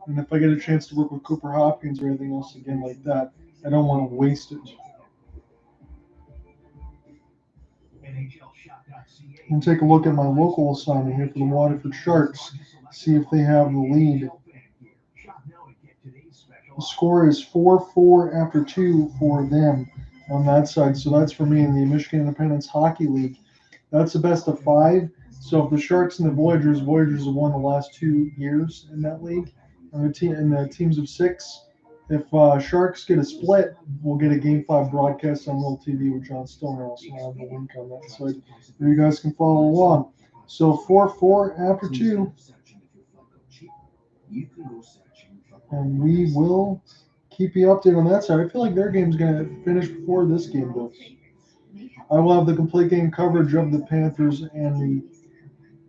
And if I get a chance to work with Cooper Hopkins or anything else again like that, I don't want to waste it. I'm going to take a look at my local assignment here for the Waterford Sharks, see if they have the lead. The score is 4-4 after 2 for them on that side. So that's for me in the Michigan Independence Hockey League. That's the best of 5. So if the Sharks and the Voyagers have won the last 2 years in that league, and the teams of 6. If Sharks get a split, we'll get a Game 5 broadcast on World TV with John Stoner. Also, I'll have the link on that side where you guys can follow along. So 4-4 after 2. And we will keep you updated on that side. I feel like their game's going to finish before this game does. I will have the complete game coverage of the Panthers and the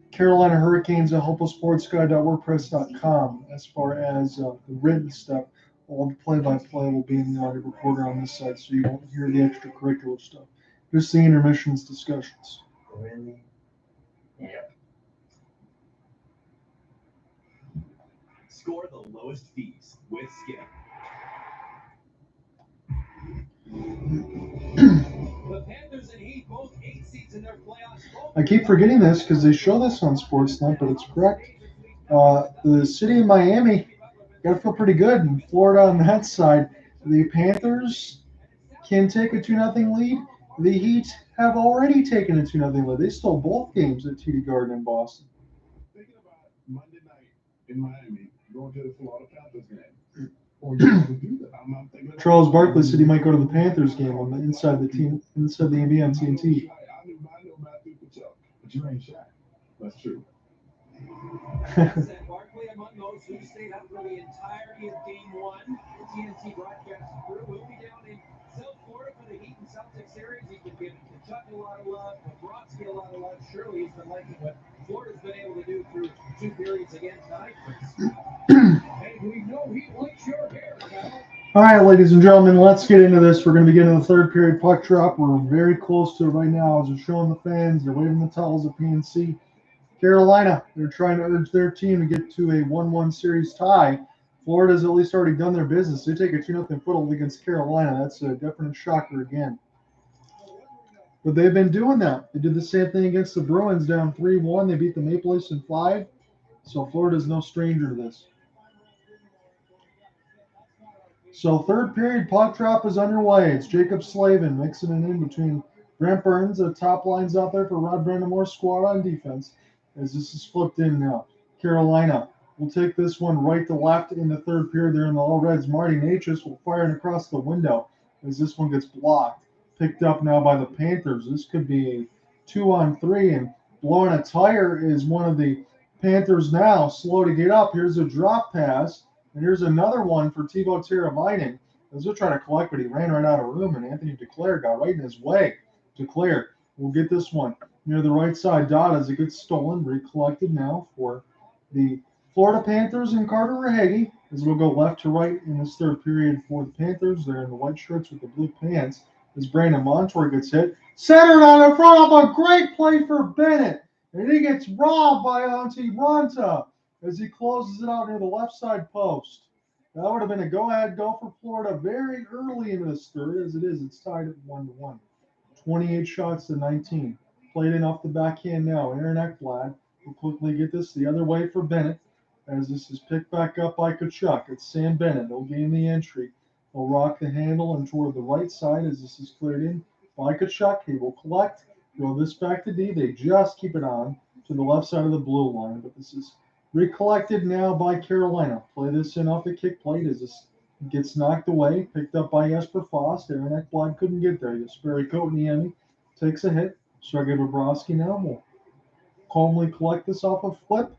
Carolina Hurricanes at hopelesssportsguy.wordpress.com. As far as the written stuff, all the play-by-play will be in the audio recorder on this side, so you don't hear the extracurricular stuff. Just the intermissions discussions. Really? Yep. Score the lowest fees with Skip. The Panthers and Heat both 8 seeds in their playoffs. I keep forgetting this because they show this on Sportsnet, but it's correct. The city of Miami got to feel pretty good in Florida on that side. The Panthers can take a 2-0 lead, The Heat have already taken a 2-0 lead. They stole both games at TD Garden in Boston. Thinking about Monday night in Miami, going to the Florida Panthers game. Or you want to do that? I'm thinking about Charles Barkley said he might go to the Panthers game on the inside the NBA on TNT. I knew Matthew Kachuk, but you ain't Shaq. That's true. Said Barkley among those who stayed up for the entirety of Game 1. The TNT broadcast crew will be down in South Florida for the Heat and Celtics series. He's been giving Kachuk a lot of love, Bobrovsky a lot of love. Surely he's been liking what Florida's been able to do through 2 periods again tonight. And we know he likes your hair, pal. All right, ladies and gentlemen, let's get into this. We're going to begin in the third period puck drop. We're very close to it right now as they're showing the fans. They're waving the towels at PNC. Carolina, they're trying to urge their team to get to a 1-1 series tie. Florida's at least already done their business. They take a 2-0 foothold against Carolina. That's a definite shocker again. But they've been doing that. They did the same thing against the Bruins down 3-1. They beat the Maple Leafs in 5. So Florida's no stranger to this. So third period puck drop is underway. It's Jacob Slavin mixing it in between Brent Burns. The top line's out there for Rod Brind'Amour's squad on defense. As this is flipped in now. Carolina will take this one right to left in the third period. They're in the All Reds. Marty Natchez will fire it across the window as this one gets blocked. Picked up now by the Panthers. This could be a 2-on-3, and blowing a tire is one of the Panthers now. Slow to get up. Here's a drop pass, and here's another one for Teuvo Teravainen. As they're trying to collect, but he ran right out of room, and Anthony Duclair got right in his way. Duclair will get this one near the right side dot as it gets stolen, recollected now for the Florida Panthers and Carter Rahegi, as we'll go left to right in this third period for the Panthers. They're in the white shirts with the blue pants as Brandon Montour gets hit. Centered on in front of a great play for Bennett, and he gets robbed by Antti Ranta as he closes it out near the left side post. That would have been a go-ahead goal for Florida very early in this third. As it is, it's tied at 1-1. 28 shots to 19. Played in off the backhand now. Aaron Ekblad will quickly get this the other way for Bennett as this is picked back up by Kachuk. It's Sam Bennett. He'll gain the entry. He'll rock the handle and toward the right side as this is cleared in by Kachuk. He will collect. Throw this back to D. They just keep it on to the left side of the blue line. But this is recollected now by Carolina. Play this in off the kick plate as this gets knocked away. Picked up by Jesper Fast. Aaron Ekblad couldn't get there. Jesperi Kotkaniemi takes a hit. Sergei Bobrovsky now will calmly collect this off a flip,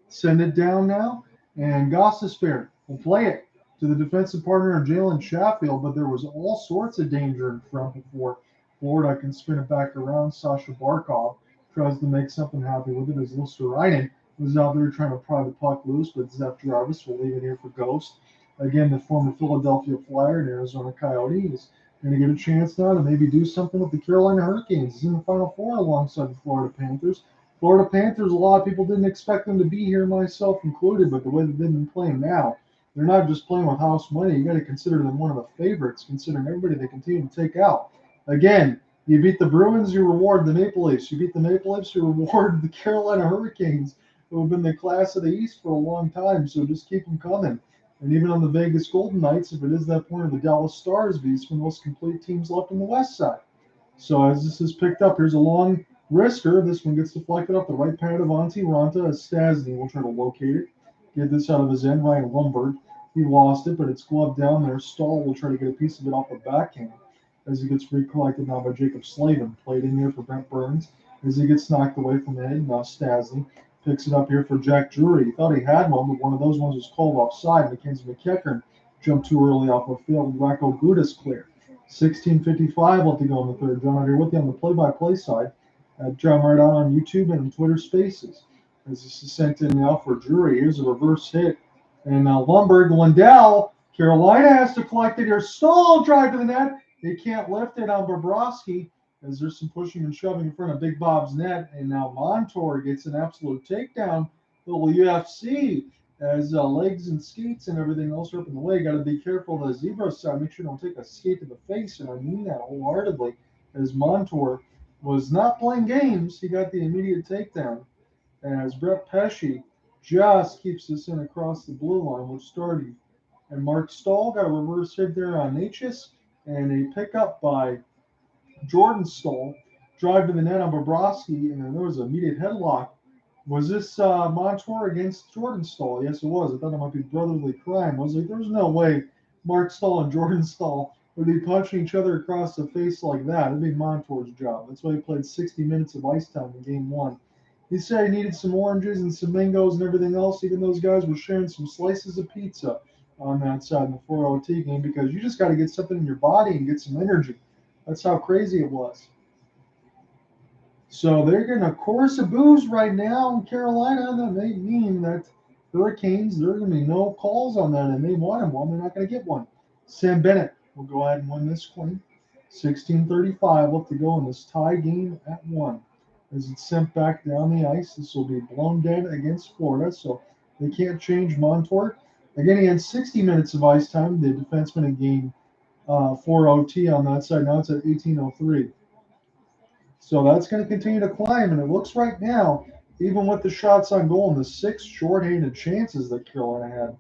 send it down now, and Gostisbehere will play it to the defensive partner of Jalen Sheffield, but there was all sorts of danger in front before Florida can spin it back around. Sasha Barkov tries to make something happen with it as Luosterainen was out there trying to pry the puck loose, but Zeph Jarvis will leave it here for Ghost. Again, the former Philadelphia Flyer and Arizona Coyote is going to get a chance now to maybe do something with the Carolina Hurricanes. He's in the Final Four alongside the Florida Panthers. Florida Panthers, a lot of people didn't expect them to be here, myself included, but the way that they've been playing now, they're not just playing with house money. You got to consider them one of the favorites, considering everybody they continue to take out. Again, you beat the Bruins, you reward the Maple Leafs. You beat the Maple Leafs, you reward the Carolina Hurricanes, who have been the class of the East for a long time, so just keep them coming. And even on the Vegas Golden Knights, if it is that point of the Dallas Stars, these are the most complete teams left on the west side. So as this is picked up, here's a long risker. This one gets deflected off the right pad of Antti Ranta as Stastny will try to locate it. Get this out of his end. Ryan Lundberg, he lost it, but it's gloved down there. Stahl will try to get a piece of it off the backhand as it gets recollected now by Jacob Slavin. Played in here for Brent Burns as he gets knocked away from the head. Now Stastny picks it up here for Jack Drury. He thought he had one, but one of those ones was called offside. Mackenzie McEachern jumped too early off the field. Rocco Gudas clear. 16:55 left to go in the third. John out here with you on the play-by-play side. John right out on YouTube and on Twitter Spaces. As this is sent in now for Drury. Here's a reverse hit. And Lundberg, Lindell, Carolina has to collect it here. Stahl drive to the net. They can't lift it on Bobrovsky as there's some pushing and shoving in front of Big Bob's net. And now Montour gets an absolute takedown. Little UFC as legs and skates and everything else are up in the way. Got to be careful of the zebra side. Make sure you don't take a skate to the face. And I mean that wholeheartedly as Montour was not playing games. He got the immediate takedown. As Brett Pesce just keeps this in across the blue line, which started. And Mark Stahl got a reverse hit there on Natchez. And a pickup by Jordan Stahl drive to the net on Bobrovsky, and then there was an immediate headlock. Was this Montour against Jordan Stahl? Yes, it was. I thought it might be brotherly crime. I was like, there's no way Mark Stahl and Jordan Stahl would be punching each other across the face like that. It'd be Montour's job. That's why he played 60 minutes of ice time in game one. He said he needed some oranges and some mangoes and everything else. Even those guys were sharing some slices of pizza on that side in the 4 OT game because you just got to get something in your body and get some energy. That's how crazy it was. So they're getting a chorus of boos right now in Carolina. That may mean that Hurricanes, there are going to be no calls on that, and they want him. Well, they're not going to get one. Sam Bennett will go ahead and win this one. 16:35 left to go in this tie game at 1. As it's sent back down the ice, this will be blown dead against Florida, so they can't change Montour. Again, he had 60 minutes of ice time, the defenseman in game 4 OT on that side. Now it's at 18:03. So that's going to continue to climb, and it looks right now, even with the shots on goal and the 6 shorthanded chances that Carolina had,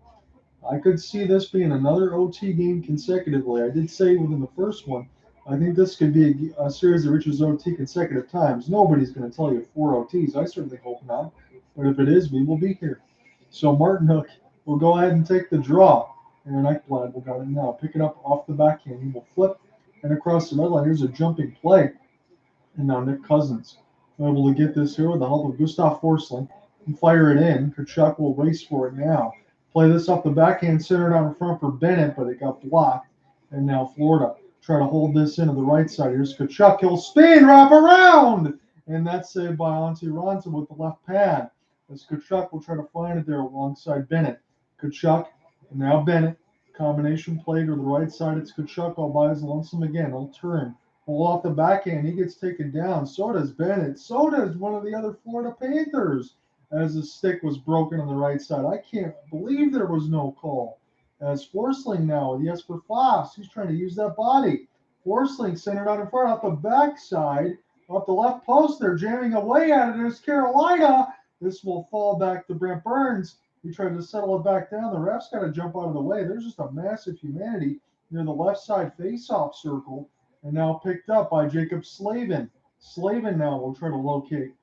I could see this being another OT game consecutively. I did say within the first one, I think this could be a series that reaches OT consecutive times. Nobody's going to tell you 4 OTs. I certainly hope not. But if it is, we will be here. So Martin Hook will go ahead and take the draw. Aaron Ekblad will got it now. Pick it up off the backhand. He will flip and across the red line. Here's a jumping play. And now Nick Cousins able to get this here with the help of Gustav Forsling and fire it in. Kachuk will race for it now. Play this off the backhand, centered out in front for Bennett, but it got blocked. And now Florida try to hold this into the right side. Here's Kachuk. He'll spin, wrap around. And that's saved by Antti Raanta with the left pad. As Kachuk will try to find it there alongside Bennett. Kachuk, and now Bennett. Combination play to the right side. It's Kachuk all by his lonesome again. He'll turn. Pull off the backhand. He gets taken down. So does Bennett. So does one of the other Florida Panthers as the stick was broken on the right side. I can't believe there was no call. As Forsling now with Jesper Foss, he's trying to use that body. Forsling centered out in front off the backside, off the left post. They're jamming away at it. There's Carolina. This will fall back to Brent Burns. He tried to settle it back down. The ref's got to jump out of the way. There's just a massive humanity near the left side face-off circle. And now picked up by Jacob Slavin. Slavin now will try to locate.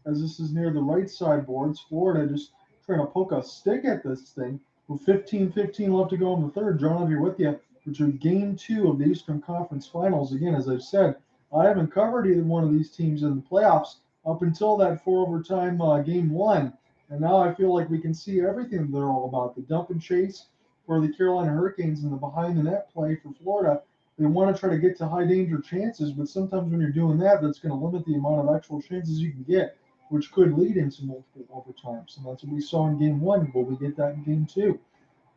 As this is near the right side boards, Florida just trying to poke a stick at this thing. With 15:15 left to go in the third. John, I'll be with you for Game 2 of the Eastern Conference Finals. Again, as I've said, I haven't covered either one of these teams in the playoffs up until that 4 overtime Game 1. And now I feel like we can see everything they're all about. The dump and chase for the Carolina Hurricanes and the behind-the-net play for Florida. They want to try to get to high danger chances, but sometimes when you're doing that, that's going to limit the amount of actual chances you can get, which could lead into multiple overtimes. And that's what we saw in Game 1. Will we get that in Game 2?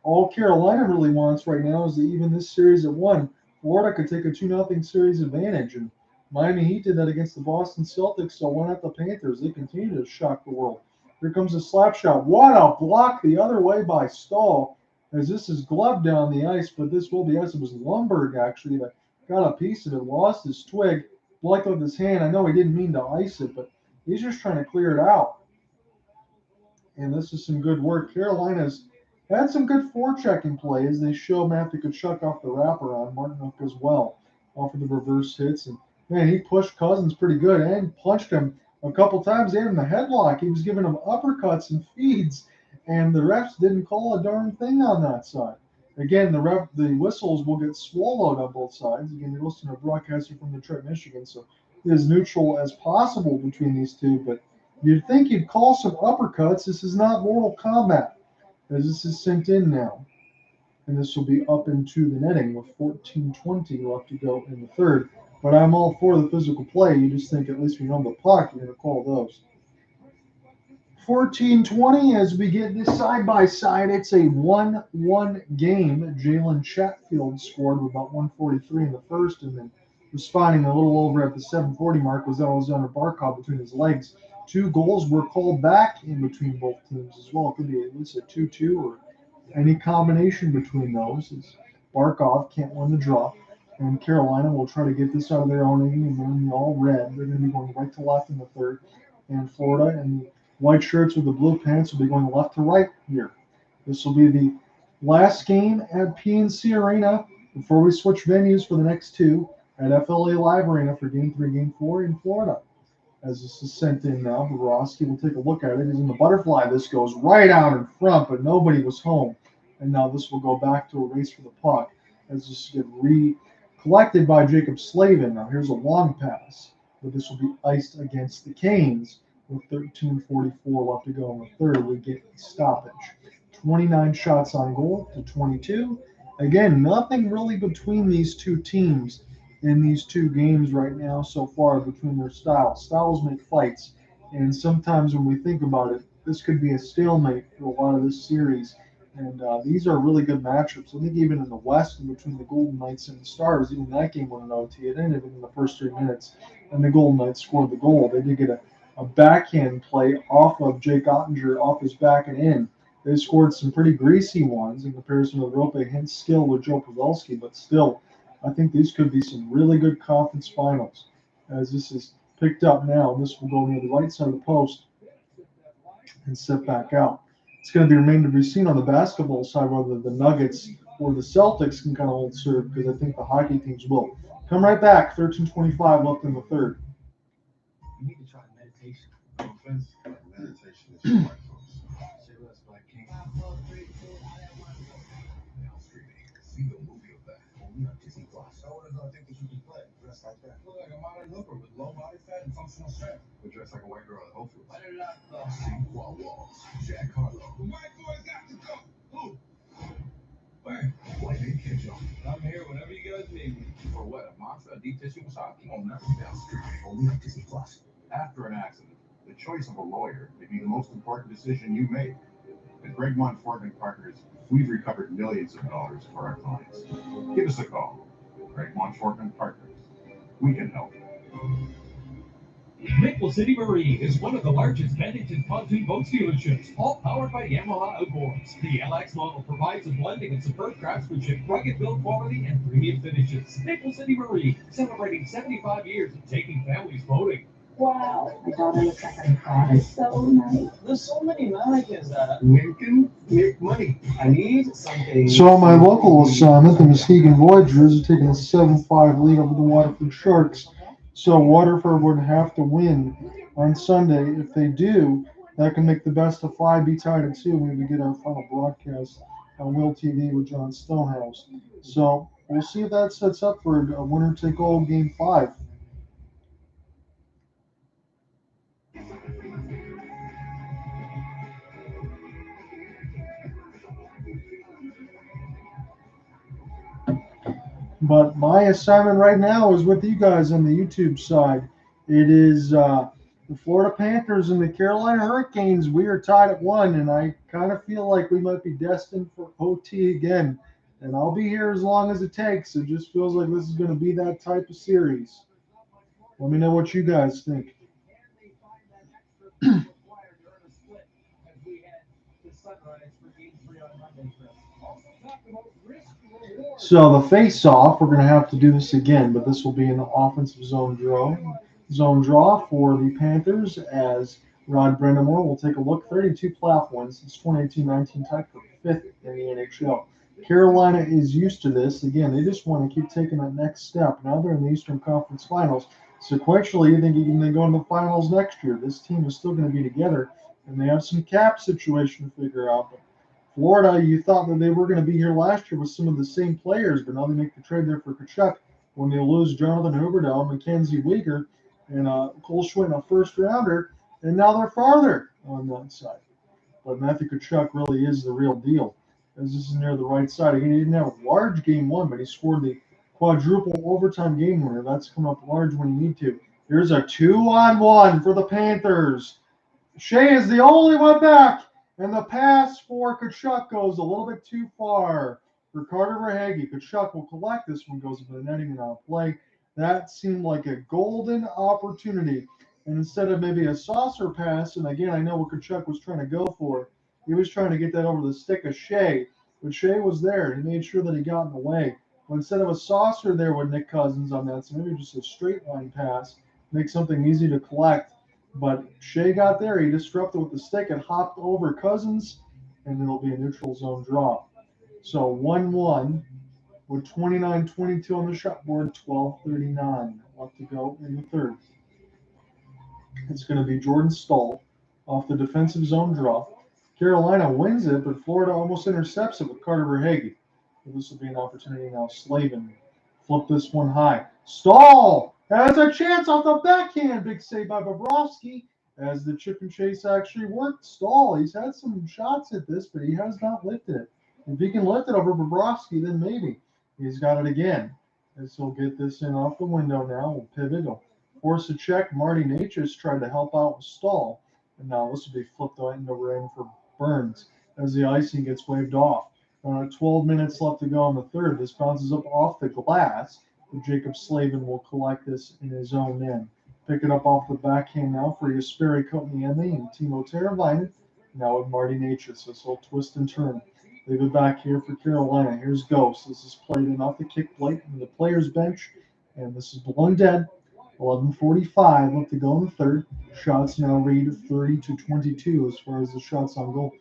All Carolina really wants right now is to even this series at 1. Florida could take a 2-0 series advantage, and Miami Heat did that against the Boston Celtics, so why not the Panthers? They continue to shock the world. Here comes a slap shot. What a block the other way by Stahl. As this is gloved down the ice, but this will be ice. It was Lundberg, actually, that got a piece of it, lost his twig, blocked with his hand. I know he didn't mean to ice it, but he's just trying to clear it out. And this is some good work. Carolina's had some good forechecking play as they show Matthew Kachuk off the wraparound. Martin Hook as well off of the reverse hits. And, man, he pushed Cousins pretty good and punched him a couple times. They had him in the headlock. He was giving him uppercuts and feeds. And the refs didn't call a darn thing on that side. Again, the whistles will get swallowed on both sides. Again, you're listening to a broadcaster from Detroit, Michigan, so it is neutral as possible between these two. But you'd think you'd call some uppercuts. This is not Mortal Kombat, as this is sent in now. And this will be up into the netting with 14:20 left to go in the third. But I'm all for the physical play. You just think at least we know the puck, you're going to call those. 14:20 as we get this side by side. It's a 1-1 game. Jalen Chatfield scored with about 1:43 in the first, and then responding a little over at the 7:40 mark was Alexander Barkov between his legs. 2 goals were called back in between both teams as well. It could be at least a 2-2 or any combination between those. As Barkov can't win the draw, and Carolina will try to get this out of their own inning, and then all red. They're going to be going right to left in the third, and Florida and white shirts with the blue pants will be going left to right here. This will be the last game at PNC Arena before we switch venues for the next 2. at FLA Live Arena for Game 3, Game 4 in Florida. As this is sent in now, Bobrovsky will take a look at it. He's in the butterfly. This goes right out in front, but nobody was home. And now this will go back to a race for the puck as this gets collected by Jacob Slavin. Now here's a long pass, but this will be iced against the Canes with 13:44 left to go in the third. We get stoppage. 29 shots on goal to 22. Again, nothing really between these two teams in these two games right now so far between their styles. Styles make fights, and sometimes when we think about it, this could be a stalemate for a lot of this series. And these are really good matchups. I think even in the West, in between the Golden Knights and the Stars, even that game went in OT. It ended in the first 3 minutes, and the Golden Knights scored the goal. They did get a backhand play off of Jake Ottinger, off his back and in. They scored some pretty greasy ones in comparison to Rope, hence skill with Joe Pavelski, but still, I think these could be some really good conference finals. As this is picked up now, this will go near the right side of the post and set back out. It's going to be remain to be seen on the basketball side whether the Nuggets or the Celtics can kind of hold serve, because I think the hockey teams will. Come right back, 13:25 left in the third. You need to try meditation. No offense, but meditation is for white folks. Say less, Black King. Now streaming. See the movie of that. Only on Disney Plus. No one is gonna think that you can play dressed like that. Look like a modern hooker with low body fat and functional strength. But dressed like a white girl at Whole Foods. Why did not See Qua Walls, Jack Harlow. The white boys got to go. Who? Bang. Why they catch on? I'm here whenever you guys need me. For what? A monster? A deep tissue massage? Come on now. Now streaming. Only on Disney Plus. After an accident, the choice of a lawyer may be the most important decision you make. At Greg Montfort and Partners, we've recovered millions of dollars for our clients. Give us a call. Greg Montfort and Partners. We can help. Maple City Marine is one of the largest Bennington pontoon boat dealerships, all powered by Yamaha Outboards. The LX model provides a blending of superb craftsmanship, rugged build quality, and premium finishes. Maple City Marine, celebrating 75 years of taking families boating. Wow, my daughter looks like a goddess. So nice. There's so many mannequins that make money. I need something. So my local assignment, the Muskegon Voyagers, are taking a 7-5 lead over the Waterford Sharks. So Waterford would have to win on Sunday. If they do, that can make the best of 5 be tied at 2 when we get our final broadcast on Will TV with John Stonehouse. So we'll see if that sets up for a winner-take-all Game 5. But my assignment right now is with you guys on the YouTube side. It is the Florida Panthers and the Carolina Hurricanes. We are tied at 1, and I kind of feel like we might be destined for OT again. And I'll be here as long as it takes. It just feels like this is going to be that type of series. Let me know what you guys think. So the face-off, we're going to have to do this again, but this will be in the offensive zone draw for the Panthers as Rod Brind'Amour will take a look. 32 playoff wins since 2018-19, tied for 5th in the NHL. Carolina is used to this. Again, they just want to keep taking that next step. Now they're in the Eastern Conference Finals. Sequentially, you think even they go into the finals next year. This team is still going to be together, and they have some cap situation to figure out. But Florida, you thought that they were going to be here last year with some of the same players, but now they make the trade there for Tkachuk when they lose Jonathan Huberdeau, Mackenzie Weegar, and Cole Schwinn, a first-rounder, and now they're farther on that side. But Matthew Tkachuk really is the real deal, as this is near the right side. Again, he didn't have a large game one, but he scored the quadruple overtime game winner. That's come up large when you need to. Here's a 2-on-1 for the Panthers. Shea is the only one back. And the pass for Tkachuk goes a little bit too far for Carter Verhaeghe. Tkachuk will collect this one, goes into the netting and out play. That seemed like a golden opportunity. And instead of maybe a saucer pass, and again, I know what Tkachuk was trying to go for. He was trying to get that over the stick of Shea, but Shea was there. He made sure that he got in the way. But instead of a saucer there with Nick Cousins on that, so maybe just a straight line pass, make something easy to collect. But Shea got there. He disrupted with the stick and hopped over Cousins, and it'll be a neutral zone draw. So 1-1 with 29-22 on the shot board, 12:39 left to go in the third. It's going to be Jordan Stahl off the defensive zone draw. Carolina wins it, but Florida almost intercepts it with Carter Verhaeghe. So this will be an opportunity now. Slavin flip this one high. Stahl has a chance off the backhand. Big save by Bobrovsky as the chip and chase actually worked. Stahl, he's had some shots at this, but he has not lifted it. If he can lift it over Bobrovsky, then maybe. He's got it again. As he'll get this in off the window now. We'll pivot. He'll force a check. Marty Natchez tried to help out with Stahl. And now this will be flipped over in for Burns as the icing gets waved off. 12 minutes left to go in the third. This bounces up off the glass. But Jacob Slavin will collect this in his own end. Pick it up off the backhand now for Jesperi Kotkaniemi and Timo Teravainen. Now with Marty Natchez. So he'll twist and turn. Leave it back here for Carolina. Here's Ghost. This is played in off the kick plate from the player's bench. And this is blown dead. 11:45 left to go in the third. Shots now read 30-22 as far as the shots on goal.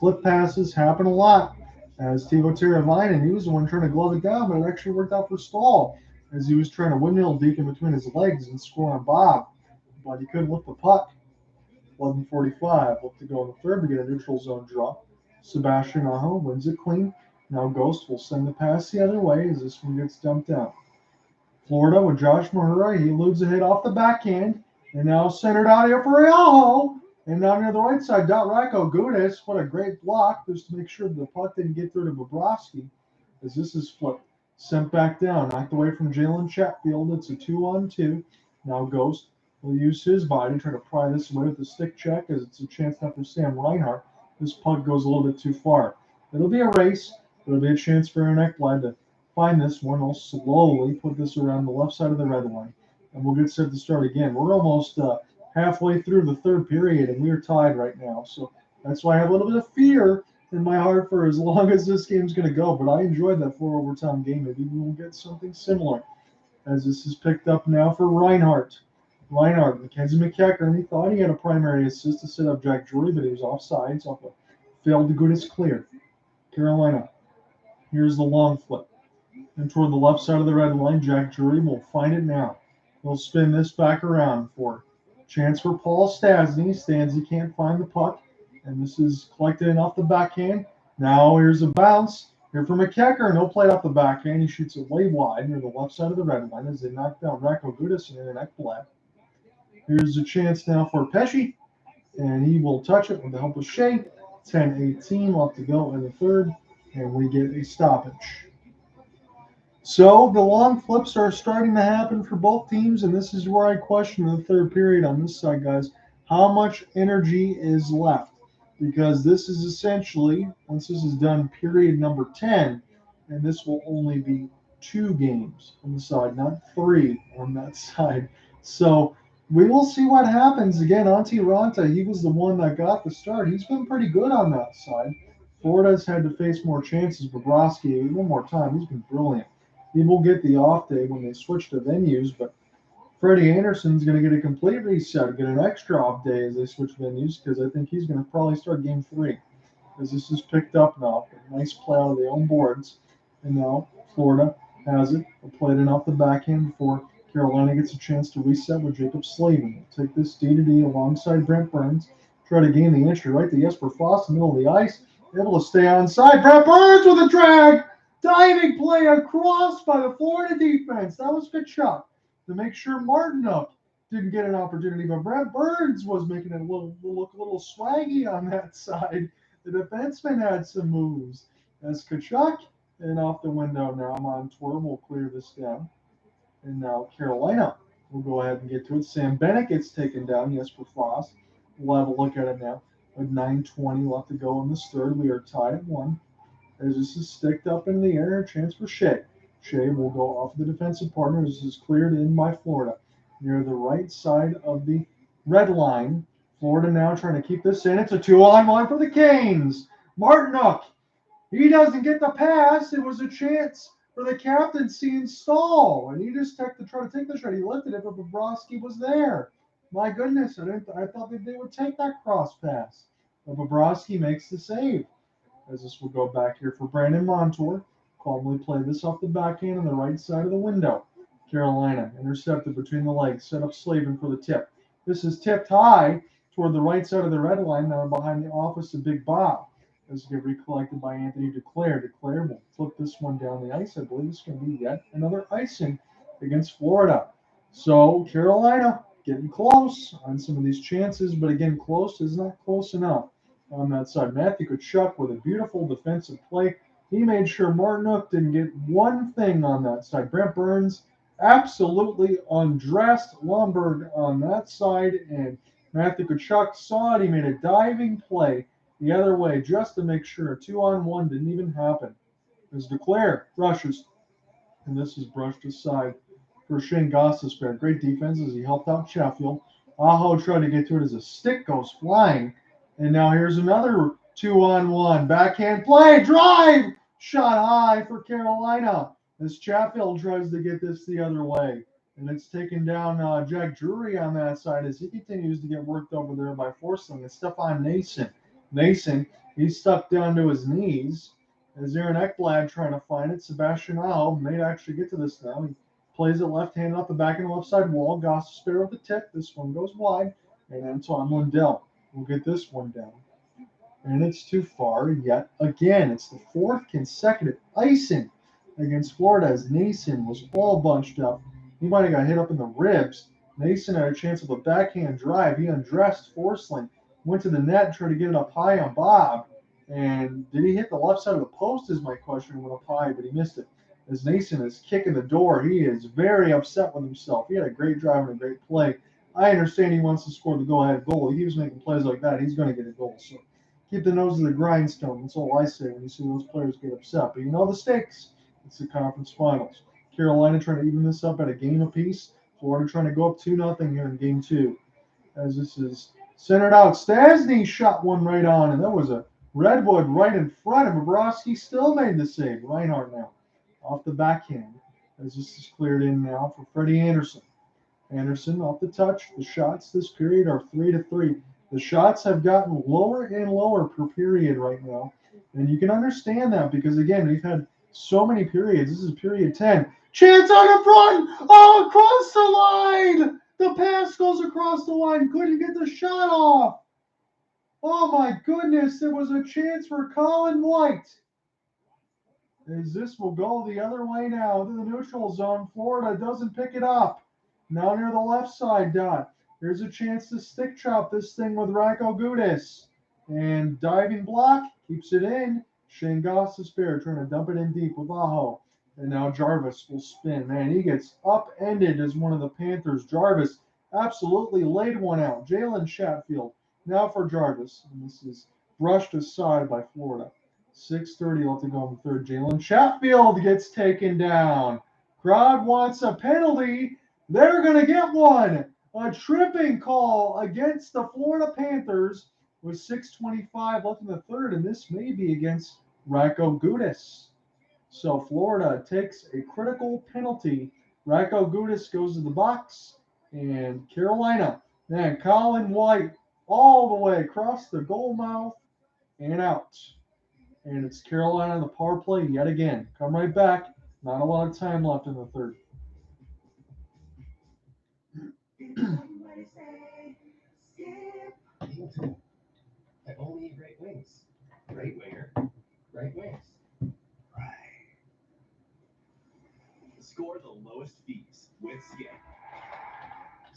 Flip passes happen a lot. As Timo Teravainen, he was the one trying to glove it down, but it actually worked out for Stahl as he was trying to windmill deep in between his legs and score on Bob. But he couldn't lift the puck. 11:45 left to go in the third. We get a neutral zone draw. Sebastian Aho wins it clean. Now Ghost will send the pass the other way as this one gets dumped out. Florida with Josh Mahura. He eludes a hit off the backhand. And now centered out here for Aho. And now near the right side, Racco Gudis. What a great block just to make sure the puck didn't get through to Bobrovsky as this is flipped. Sent back down. Knocked away from Jalen Chatfield. It's a 2-on-2. Now Ghost will use his body, try to pry this away with the stick check as it's a chance now for Sam Reinhart. This puck goes a little bit too far. It'll be a race. It'll be a chance for Aaron Ekblad to find this one. I'll slowly put this around the left side of the red line. And we'll get set to start again. We're almost halfway through the third period, and we're tied right now. So that's why I have a little bit of fear in my heart for as long as this game's going to go. But I enjoyed that 4-overtime game. Maybe we'll get something similar as this is picked up now for Reinhart. Mackenzie McEachern, he thought he had a primary assist to set up Jack Drury, but he was offsides off a failed Gudis clear. Carolina. Here's the long flip. And toward the left side of the red line, Jack Drury will find it now. He'll spin this back around for chance for Paul Stastny. Stastny can't find the puck. And this is collected in off the backhand. Now here's a bounce. Here for McEachern. He'll play it off the backhand. He shoots it way wide near the left side of the red line as they knock down Racco Gudis and Aaron Ekblad. Here's a chance now for Pesce, and he will touch it with the help of Shea. 10:18 left to go in the third, and we get a stoppage. So the long flips are starting to happen for both teams, and this is where I question the third period on this side, guys. How much energy is left? Because this is essentially, once this is done, period number 10, and this will only be 2 games on the side, not 3 on that side. So we will see what happens. Again, Antti Ranta, he was the one that got the start. He's been pretty good on that side. Florida's had to face more chances. Bobrovsky, one more time, he's been brilliant. He will get the off day when they switch to venues, but Freddie Anderson's going to get a complete reset, get an extra off day as they switch venues, because I think he's going to probably start game 3. As this is picked up now. A nice play out of the own boards. And now Florida has it. They'll play it in off the backhand before Carolina gets a chance to reset with Jacob Slavin. Take this D-to-D alongside Brent Burns. Try to gain the entry right to Jesper Frost in the middle of the ice. Able to stay onside. Brent Burns with a drag. Diving play across by the Florida defense. That was Kachuk to make sure Martinook didn't get an opportunity. But Brent Burns was making it look a little swaggy on that side. The defenseman had some moves. As Kachuk and off the window now. Montour will clear this down. And now Carolina will go ahead and get to it. Sam Bennett gets taken down. Jesper Frost. We'll have a look at it now. With 9:20 left to go in this third, we are tied at 1. As this is sticked up in the air, a chance for Shea. Shea will go off the defensive partner. This is cleared in by Florida. Near the right side of the red line. Florida now trying to keep this in. It's a 2-on-1 for the Canes. Martinook. He doesn't get the pass. It was a chance for the captaincy install, and he just try to take the shot. He lifted it, but Bobrovsky was there. My goodness, I thought that they would take that cross pass. But Bobrovsky makes the save. As this will go back here for Brandon Montour. Calmly play this off the backhand on the right side of the window. Carolina intercepted between the legs, set up Slavin for the tip. This is tipped high toward the right side of the red line, now behind the office of Big Bob. This will get recollected by Anthony Duclair. Duclair will flip this one down the ice. I believe it's going to be yet another icing against Florida. So Carolina getting close on some of these chances, but again, close is not close enough on that side. Matthew Tkachuk with a beautiful defensive play. He made sure Martinook didn't get one thing on that side. Brent Burns absolutely undressed Lomberg on that side, and Matthew Tkachuk saw it. He made a diving play the other way just to make sure a 2-on-1 didn't even happen. As Duclair rushes, and this is brushed aside for Shane Gostisbehere. Great defense as he helped out Sheffield. Aho tried to get to it as a stick goes flying, and now here's another 2-on-1 backhand play, drive, shot high for Carolina as Chatfield tries to get this the other way. And it's taken down Jack Drury on that side as he continues to get worked over there by Forsling. It's Stefan Nason. He's stuck down to his knees as Aaron Ekblad trying to find it. Sebastian Aho may actually get to this now. He plays it left-handed off the back and left side wall. Gostisbehere with the tip. This one goes wide. And Antoine Lundell will get this one down. And it's too far yet again. It's the fourth consecutive icing against Florida as Nason was all bunched up. He might have got hit up in the ribs. Nason had a chance with a backhand drive. He undressed Forsling, went to the net, tried to get it up high on Bob. And did he hit the left side of the post is my question. Went up high, but he missed it. As Nason is kicking the door, he is very upset with himself. He had a great drive and a great play. I understand he wants to score the go-ahead goal. He was making plays like that. He's going to get a goal. So keep the nose to the grindstone. That's all I say when you see those players get upset. But you know the stakes. It's the conference finals. Carolina trying to even this up at a game apiece. Florida trying to go up 2-0 here in game 2. As this is centered out. Stasny shot one right on, and there was a Redwood right in front, and Bobrovsky still made the save. Reinhardt now off the backhand as this is cleared in now for Freddie Anderson. Anderson off the touch. The shots this period are 3-3. The shots have gotten lower and lower per period right now. And you can understand that because, again, we've had so many periods. This is period 10. Chance out in front. Oh, across the line. The pass goes across the line. Couldn't get the shot off. Oh, my goodness. There was a chance for Colin White. As this will go the other way now to the neutral zone. Florida doesn't pick it up. Now near the left side dot. Here's a chance to stick chop this thing with Radko Gudas. And diving block, keeps it in. Shane Gostisbehere trying to dump it in deep with Aho. And now Jarvis will spin. Man, he gets upended as one of the Panthers. Jarvis absolutely laid one out. Jalen Chatfield now for Jarvis. And this is brushed aside by Florida. 6:30 left to go in the third. Jalen Chatfield gets taken down. Crowd wants a penalty. They're going to get one. A tripping call against the Florida Panthers with 6:25 left in the third, and this may be against Radko Gudas. So Florida takes a critical penalty. Radko Gudas goes to the box, and Carolina, man, Colin White all the way across the goal mouth and out. And it's Carolina the power play yet again. Come right back. Not a lot of time left in the third. I only eat right wings. Right winger, right wings. Right. Score the lowest fees with Skip.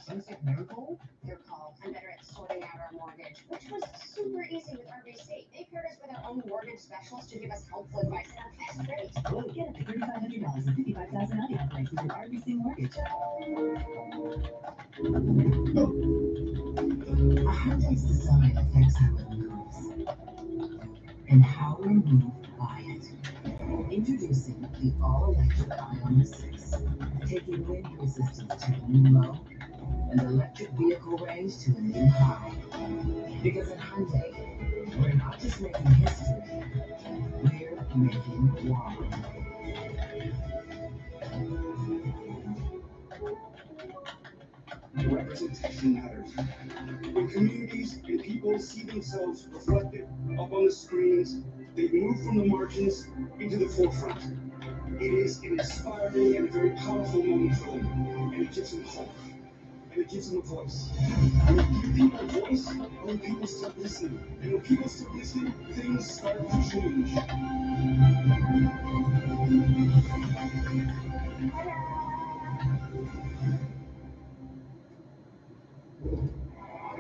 Sunset Miracle? Your call. I'm better at sorting out our mortgage, which was super easy with RBC. They paired us with our own mortgage specialist to give us helpful advice at our best rate. Get up to $3,500 and $55,000 out of places with RBC Mortgage. A Hyundai's design affects how it moves and how we move by it. Introducing the all-electric Ion 6, taking wind resistance to a new low and electric vehicle range to a new high. Because at Hyundai, we're not just making history, we're making wow. Representation matters. When communities and people see themselves reflected up on the screens, they move from the margins into the forefront. It is an inspiring and a very powerful moment for them, and it gives them hope, and it gives them a voice. And when you give people a voice, other people start listening, and when people start listening, things start to change.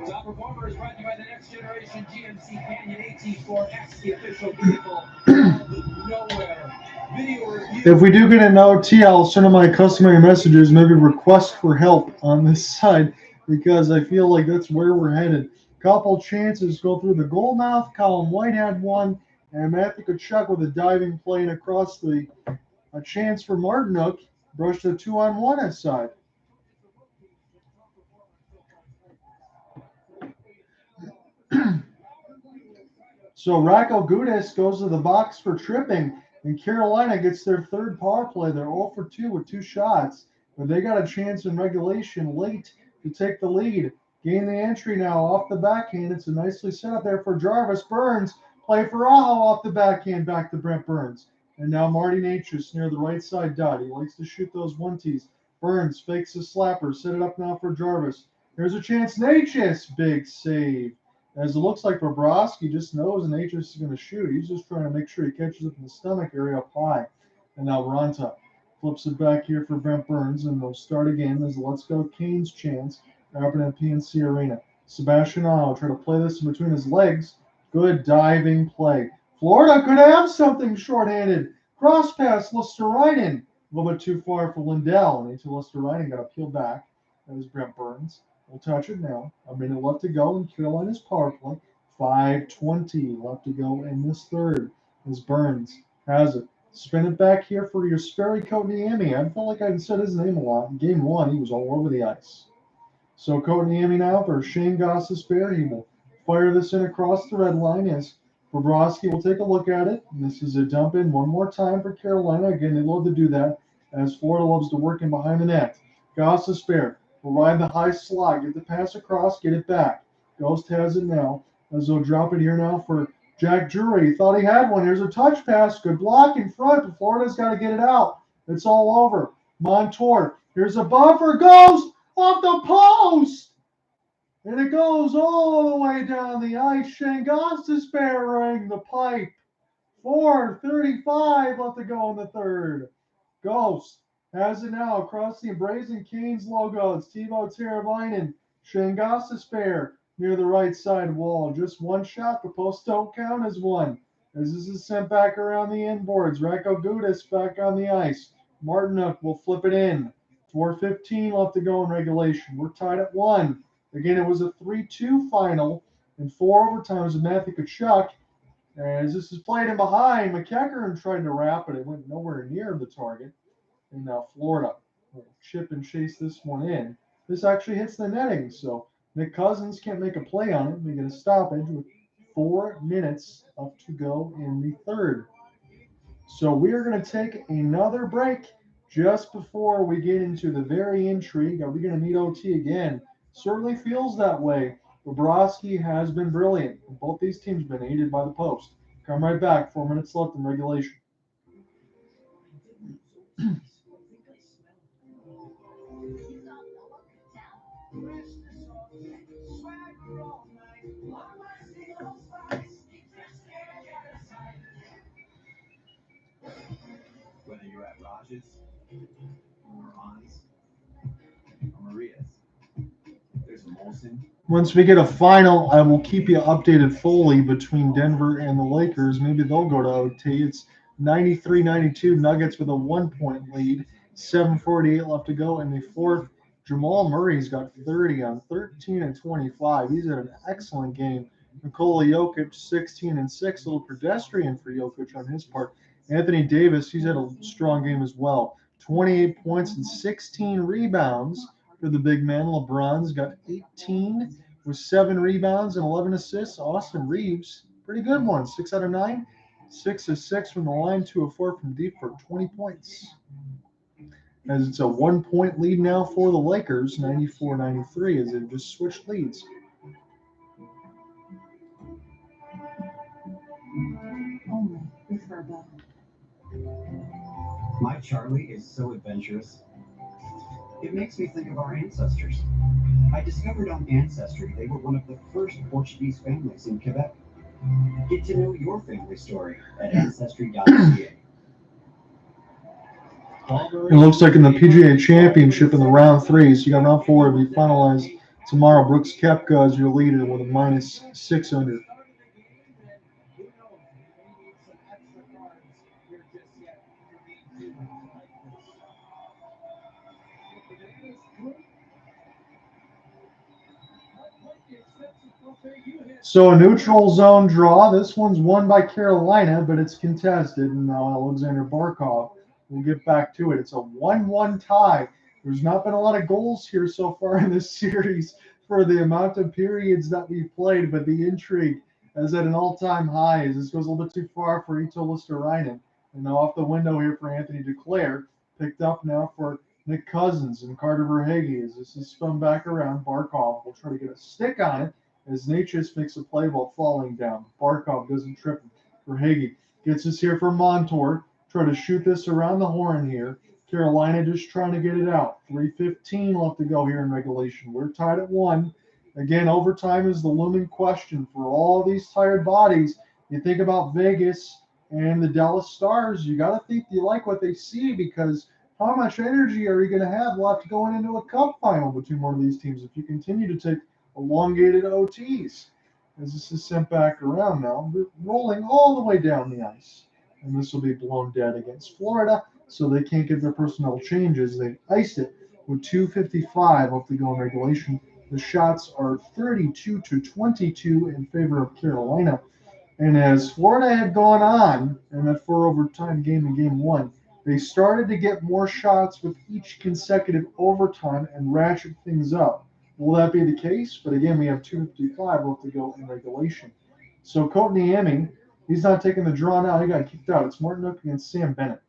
Top Performer is brought to you by the Next Generation GMC Canyon AT4X, the official vehicle of the Nowhere. Video review. If we do get an OT, I'll send them my customary messages, maybe request for help on this side, because I feel like that's where we're headed. Couple chances go through the goal mouth. Colin White had one, and Matthew Tkachuk with a diving play and across a chance for Martinook. Brushed a 2-on-1 aside. So Racco Gudas goes to the box for tripping, and Carolina gets their third power play. They're 0 for 2 with 2 shots, but they got a chance in regulation late to take the lead. Gain the entry now off the backhand. It's a nicely set up there for Jarvis. Burns play for Aho off the backhand back to Brent Burns. And now Marty Natchez near the right side dot. He likes to shoot those one-tees. Burns fakes a slapper. Set it up now for Jarvis. Here's a chance. Natchez, big save. As it looks like Bobrovsky just knows Natchez is going to shoot. He's just trying to make sure he catches it in the stomach area up high. And now Ranta flips it back here for Brent Burns, and they'll start again. There's a Let's Go Canes chance happening at PNC Arena. Sebastian Aho try to play this in between his legs. Good diving play. Florida could have something shorthanded. Cross pass, Lesterainen. A little bit too far for Lindell. And into Lesterainen got to peel back. That was Brent Burns. We'll touch it now. A minute left to go in Carolina's power play. 5:20 left to go in this third as Burns has it. Spin it back here for your Sperry Kotaniemi. I felt like I said his name a lot. In game 1, he was all over the ice. So Kotaniemi now for Shane Gostisbehere. He will fire this in across the red line as Bobrovsky will take a look at it. And this is a dump in one more time for Carolina. Again, they love to do that as Florida loves to work in behind the net. Gostisbehere will ride the high slot, get the pass across, get it back. Ghost has it now as they'll drop it here now for Jack Drury. He thought he had one. Here's a touch pass. Good block in front, but Florida's got to get it out. It's all over. Montour. Here's a buffer. Goes off the post. And it goes all the way down the ice. Shane Gostisbehere rang the pipe. 4:35 left to go in the third. Ghost has it now across the Embracing Canes logo. It's Teuvo Teravainen. Shane Gostisbehere near the right side wall. Just one shot. The posts don't count as one. As this is sent back around the inboards. Racco Gudas back on the ice. Martinook will flip it in. 4:15 left to go in regulation. We're tied at 1. Again, it was a 3-2 final in 4 overtimes with Matthew Tkachuk. As this is played in behind, McEachern tried to wrap it. It went nowhere near the target. And now Florida will chip and chase this one in. This actually hits the netting, so Nick Cousins can't make a play on it. We get a stoppage with 4 minutes left to go in the third. So we are going to take another break just before we get into the very intrigue. Are we going to need OT again? Certainly feels that way. Bobrovsky has been brilliant. Both these teams have been aided by the post. Come right back. 4 minutes left in regulation. Whether you're at Rogers or Hans or Maurice, there's a Molson. Once we get a final, I will keep you updated fully between Denver and the Lakers. Maybe they'll go to OT. It's 93-92 Nuggets with a 1-point lead. 7:48 left to go in the fourth. Jamal Murray's got 30 on 13 and 25. He's had an excellent game. Nikola Jokic 16 and 6. A little pedestrian for Jokic on his part. Anthony Davis, he's had a strong game as well. 28 points and 16 rebounds for the big man. LeBron's got 18 with 7 rebounds and 11 assists. Austin Reeves, pretty good one. 6 out of 9. 6 of 6 from the line, 2 of 4 from deep for 20 points. As it's a 1-point lead now for the Lakers, 94-93, as they've just switched leads. Only with Verbo. My Charlie is so adventurous. It makes me think of our ancestors. I discovered on Ancestry they were one of the first Portuguese families in Quebec. Get to know your family story at ancestry.ca. It looks like in the PGA Championship in the round threes, you got round four to be finalized tomorrow. Brooks Koepka is your leader with a -6 under. So a neutral zone draw. This one's won by Carolina, but it's contested. And now Alexander Barkov will get back to it. It's a 1-1 tie. There's not been a lot of goals here so far in this series for the amount of periods that we've played, but the intrigue is at an all-time high as this goes a little bit too far for Ito Listerainen. And now off the window here for Anthony Duclair. Picked up now for Nick Cousins and Carter Verhaeghe as this is spun back around. Barkov will try to get a stick on it as Natchez makes a play while falling down. Barkov doesn't trip him. Verhaeghe gets us here for Montour. Try to shoot this around the horn here. Carolina just trying to get it out. 3:15 left to go here in regulation. We're tied at 1. Again, overtime is the looming question for all these tired bodies. You think about Vegas and the Dallas Stars, you got to think you like what they see, because how much energy are you going to have left going into a cup final between one of these teams if you continue to take elongated OTs? As this is sent back around now, rolling all the way down the ice. And this will be blown dead against Florida, so they can't get their personnel changes. They iced it with 2:55 left to go in regulation. The shots are 32-22 in favor of Carolina. And as Florida had gone on in that 4 overtime game in game 1, they started to get more shots with each consecutive overtime and ratchet things up. Will that be the case? But again, we have 2:55 left to go in regulation. So Kotaniemi, he's not taking the draw now. He got kicked out. It's Martin Nook against Sam Bennett.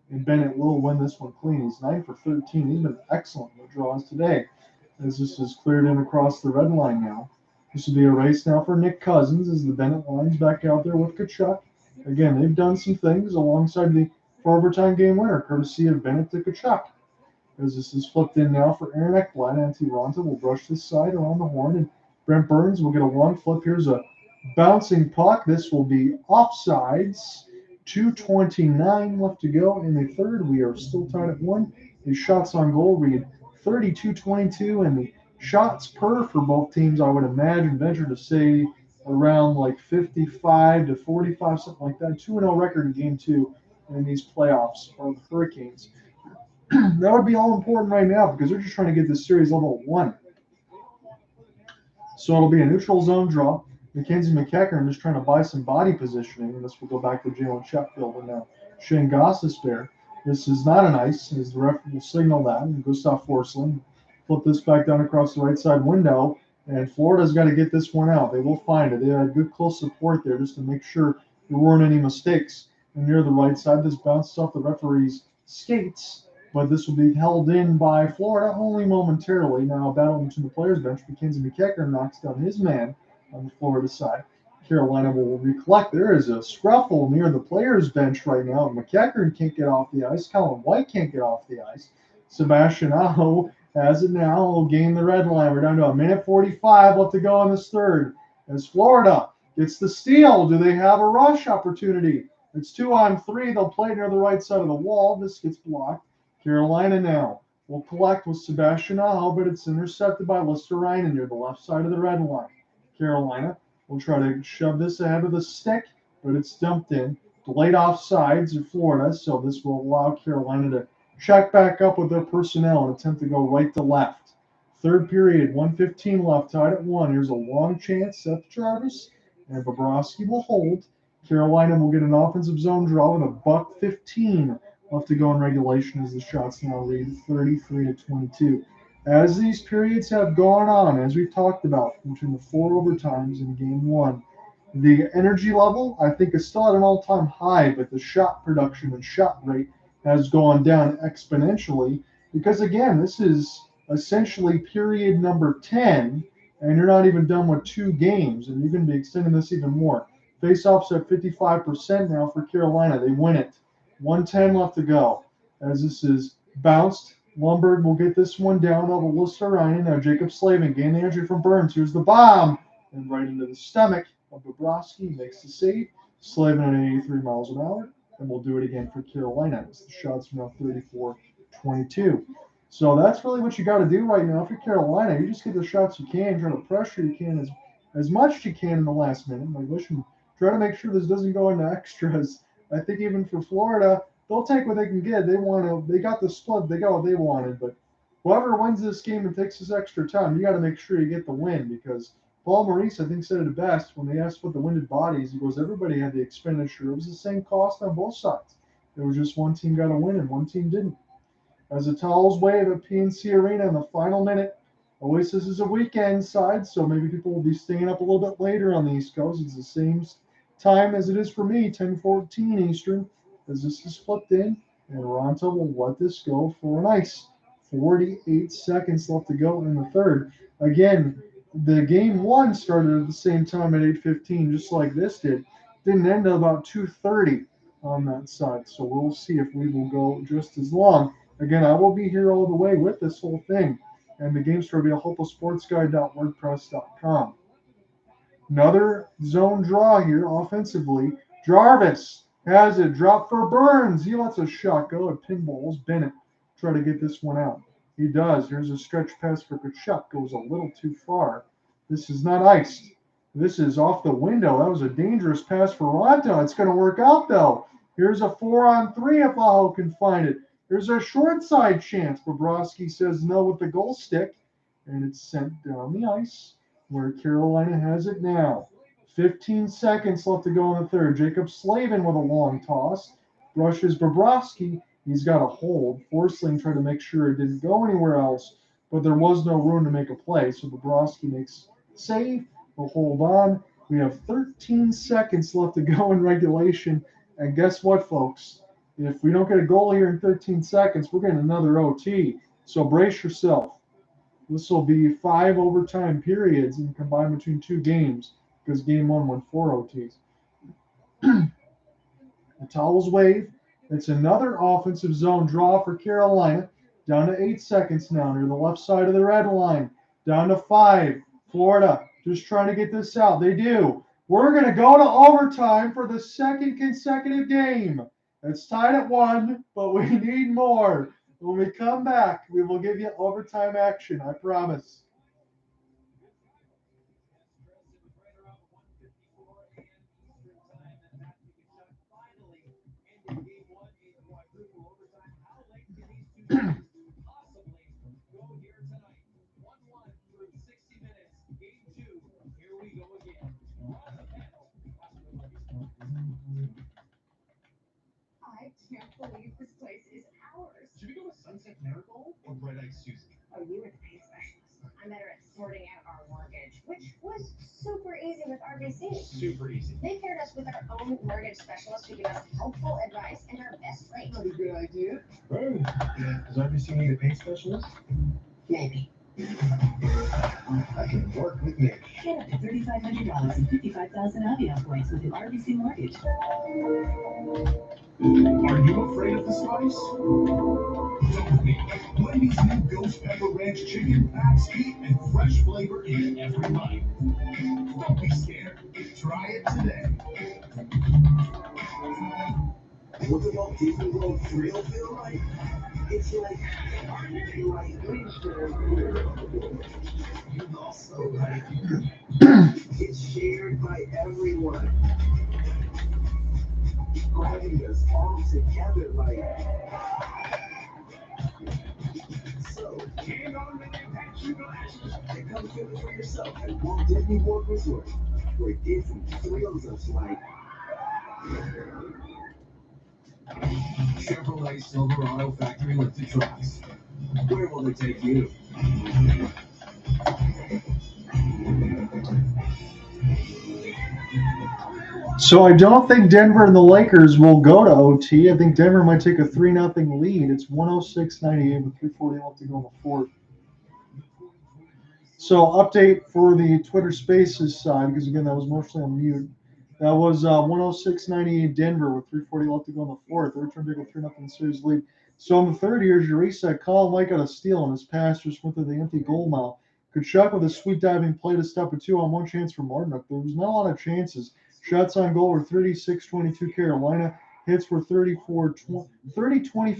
And Bennett will win this one clean. He's 9 for 13. He's been excellent in the draws today. As this is cleared in across the red line now. This will be a race now for Nick Cousins as the Bennett line's back out there with Tkachuk. Again, they've done some things alongside the 4 overtime game winner, courtesy of Bennett to Tkachuk. As this is flipped in now for Aaron Ekblad, Antti Ranta will brush this side around the horn, and Brent Burns will get a one flip. Here's a bouncing puck. This will be offsides. 2:29 left to go in the third. We are still tied at 1. The shots on goal read 32-22, and the shots per for both teams, I would imagine, venture to say around like 55 to 45, something like that. 2-0 record in game 2 in these playoffs for the Hurricanes. That would be all important right now because they're just trying to get this series level at 1. So it'll be a neutral zone draw. Mackenzie McEachern just trying to buy some body positioning, and this will go back to Jalen Sheffield and now Shane Gostisbehere. This is not an ice, as the ref will signal that. And Gustav Forsling flip this back down across the right side window, and Florida's got to get this one out. They will find it. They had good close support there just to make sure there weren't any mistakes. And near the right side, this bounced off the referee's skates, but this will be held in by Florida only momentarily. Now a battle between the players' bench. Mackenzie McEachern knocks down his man on the Florida side. Carolina will recollect. There is a scruffle near the players' bench right now. McEachern can't get off the ice. Colin White can't get off the ice. Sebastian Aho has it now. Will gain the red line. We're down to 1:45 left to go in this third. As Florida gets the steal, do they have a rush opportunity? It's 2-on-3. They'll play near the right side of the wall. This gets blocked. Carolina now will collect with Sebastian Aho, but it's intercepted by Listerainen near the left side of the red line. Carolina will try to shove this ahead of the stick, but it's dumped in. Delayed offsides in Florida, so this will allow Carolina to check back up with their personnel and attempt to go right to left. Third period, 1:15 left, tied at 1. Here's a long chance. Seth Jarvis and Bobrovsky will hold. Carolina will get an offensive zone draw with $1:15 left to go in regulation as the shots now read 33-22. As these periods have gone on, as we've talked about, between the 4 overtimes in game 1, the energy level, I think, is still at an all-time high, but the shot production and shot rate has gone down exponentially because, again, this is essentially period number 10, and you're not even done with 2 games, and you're going to be extending this even more. Face-offs at 55% now for Carolina. They win it. 1:10 left to go. as this is bounced. Lundberg will get this one down over Luosterainen. Now Jacob Slavin gain the entry from Burns. Here's the bomb. And right into the stomach of Bobrovsky. Makes the save. Slavin at 83 miles an hour. And we'll do it again for Carolina. As the shots are now 34-22. So that's really what you got to do right now for Carolina. You just get the shots you can, try to pressure you can as much as you can in the last minute. Like, listen, try to make sure this doesn't go into extras. I think even for Florida, they'll take what they can get. They got the split. They got what they wanted. But whoever wins this game and takes this extra time, you got to make sure you get the win, because Paul Maurice, I think, said it best when they asked what the winded bodies. He goes, everybody had the expenditure. It was the same cost on both sides. It was just one team got a win and one team didn't. As the towels wave at PNC Arena in the final minute, always this is a weekend side, so maybe people will be staying up a little bit later on the East Coast. It's the same time as it is for me, 10:14 Eastern, as this is flipped in, and Ronta will let this go for a nice 48 seconds left to go in the third. Again, the game one started at the same time at 8:15, just like this did. Didn't end at about 2:30 on that side, so we'll see if we will go just as long. Again, I will be here all the way with this whole thing, and the game store will be at hopelessportsguy.wordpress.com. Another zone draw here offensively. Jarvis has it. Drop for Burns. He lets a shot go. It pinballs Bennett. Try to get this one out. He does. Here's a stretch pass for Kachuk. Goes a little too far. This is not iced. This is off the window. That was a dangerous pass for Ronta. It's going to work out, though. Here's a 4-on-3 if Aho can find it. There's a short side chance. Bobrovsky says no with the goal stick, and it's sent down the ice where Carolina has it now. 15 seconds left to go in the third. Jacob Slavin with a long toss. Brushes Bobrovsky. He's got a hold. Forsling tried to make sure it didn't go anywhere else, but there was no room to make a play, so Bobrovsky makes a save. We'll hold on. We have 13 seconds left to go in regulation, and guess what, folks? If we don't get a goal here in 13 seconds, we're getting another OT. So brace yourself. This will be 5 overtime periods and combined between 2 games, because game 1 went 4 OTs. The towels wave. It's another offensive zone draw for Carolina. Down to 8 seconds now near the left side of the red line. Down to 5. Florida just trying to get this out. They do. We're going to go to overtime for the second consecutive game. It's tied at 1, but we need more. When we come back, we will give you overtime action, I promise. I can't believe this place is ours. Should we go with Sunset Marigold or Bright Eyes Susie? Oh, you were the pay specialist. I'm better at sorting out our mortgage, which was super easy with RBC. Super easy. They paired us with our own mortgage specialist who give us helpful advice and our best rate. Not a good idea. Right. Does RBC need a pay specialist? Maybe. I can work with me. Get up to $3,500 and 55,000 Avion points with an RBC mortgage. Are you afraid of the spice? Don't be. Wendy's new Ghost Pepper Ranch Chicken packs heat and fresh flavor in every bite. Don't be scared. Try it today. What the Walt Disney World thrill feel like? It's like you also like it's shared by everyone. Grabbing us all together like so. Hang on to them action glasses. And come feel it for yourself at Walt Disney World Resort, where Disney thrills us like Chevrolet Silverado factory lifted trucks. Where will they take you? So I don't think Denver and the Lakers will go to OT. I think Denver might take a 3-0 lead. It's 106-98 with 3:40 left to go in the fourth. So update for the Twitter Spaces side, because again, that was mostly on mute. That was 106-98 Denver with 3:40 left to go in the fourth. They're trying to take a 3-0 series lead. So in the third, here's your reset. Colin White got a steal, and his pass just went to the empty goal mouth. Kachuk with a sweet diving play to stop a 2-on-1 chance for Martinook. There was not a lot of chances. Shots on goal were 36-22 Carolina. Hits were 30-24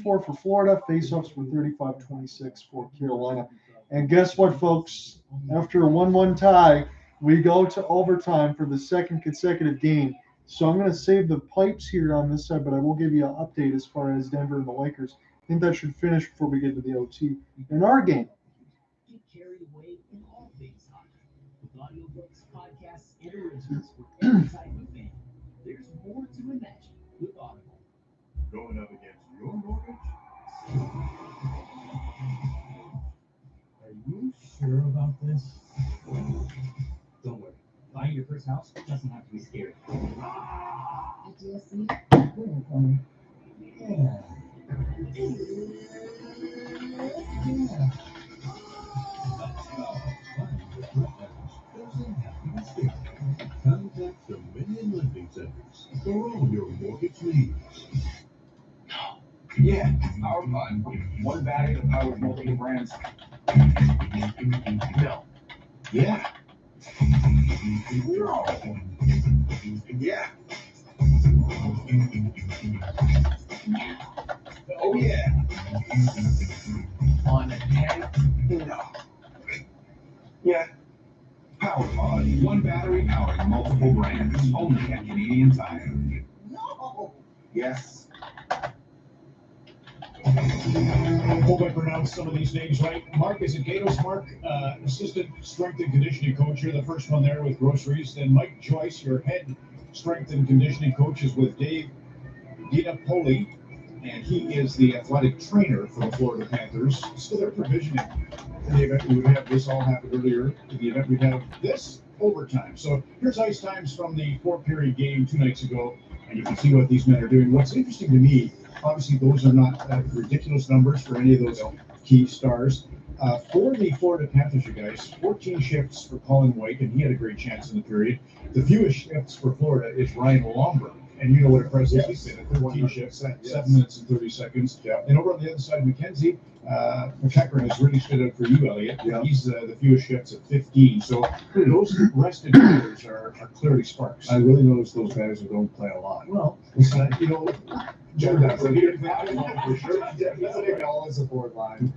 for Florida. Faceoffs were 35-26 for Carolina. And guess what, folks? After a 1-1 tie, we go to overtime for the second consecutive game. So I'm going to save the pipes here on this side, but I will give you an update as far as Denver and the Lakers. I think that should finish before we get to the OT. In our game, Get carried away in all things hockey. With audiobooks, podcasts, and originals for every type of fan. There's more to imagine with Audible. Going up against your mortgage? Are you sure about this? Don't worry. Buying your first house doesn't have to be scary. PTSD? Yeah. Contact Dominion Lending Centers for all your mortgage needs. Yeah, PowerPod. One battery that powers multiple brands. No. Yeah. No. Yeah. Oh yeah. On 10. No. Yeah. PowerPod. One battery powering multiple brands. Only at Canadian Tire. No. Yes. Hope I pronounced some of these names right. Mark, is it Gatos? Mark, assistant strength and conditioning coach. You're the first one there with groceries. Then Mike Joyce, your head strength and conditioning coach, is with Dave Dinapoli, and he is the athletic trainer for the Florida Panthers. So they're provisioning in the event we would have this all happen earlier. In the event we'd have this overtime. So here's ice times from the 4-period game 2 nights ago, and you can see what these men are doing. What's interesting to me, obviously those are not ridiculous numbers for any of those key stars. For the Florida Panthers, you guys, 14 shifts for Colin White, and he had a great chance in the period. The fewest shifts for Florida is Ryan Lomberg. And you know what a presence he's been at 13 shifts, 7 minutes and 30 seconds. Yeah. And over on the other side, Mackenzie McEachran has really stood out for you, Elliot. Yeah. He's the fewest shifts at 15. So those rested players are clearly sparks. I really noticed those guys who don't play a lot. Well, you know, Joe does. For sure. He's taking all his support line.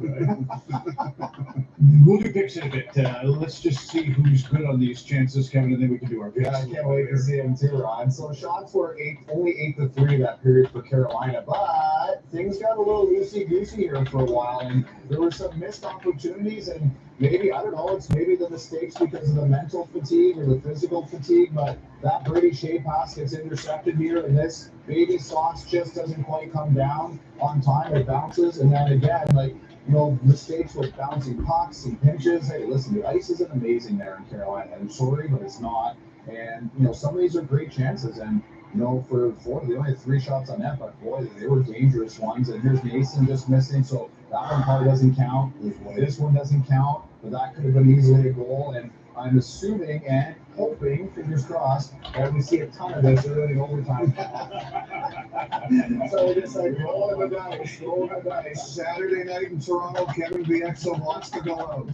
We'll do picks in a bit. Let's just see who's good on these chances, Kevin, and then we can do our picks. Yeah, I can't wait to see him too, Ron. So shots were only 8-3 that period for Carolina, but things got a little loosey-goosey here for a while, and there were some missed opportunities, and maybe, I don't know, it's maybe the mistakes because of the mental fatigue or the physical fatigue, but that Brady Shea pass gets intercepted here, and this baby sauce just doesn't quite come down on time. It bounces, and then again, like, you know, mistakes with bouncing pucks and pinches. Hey, listen, the ice isn't amazing there in Carolina. I'm sorry, but it's not. And, you know, some of these are great chances. And, you know, for Florida, they only had 3 shots on net, but boy, they were dangerous ones. And here's Mason just missing, so that one probably doesn't count. This one doesn't count, but that could have been easily a goal. And I'm assuming and hoping, fingers crossed, that we see a ton of this early in overtime. So it's like rolling the dice. Saturday night in Toronto, Kevin VXO wants to go out.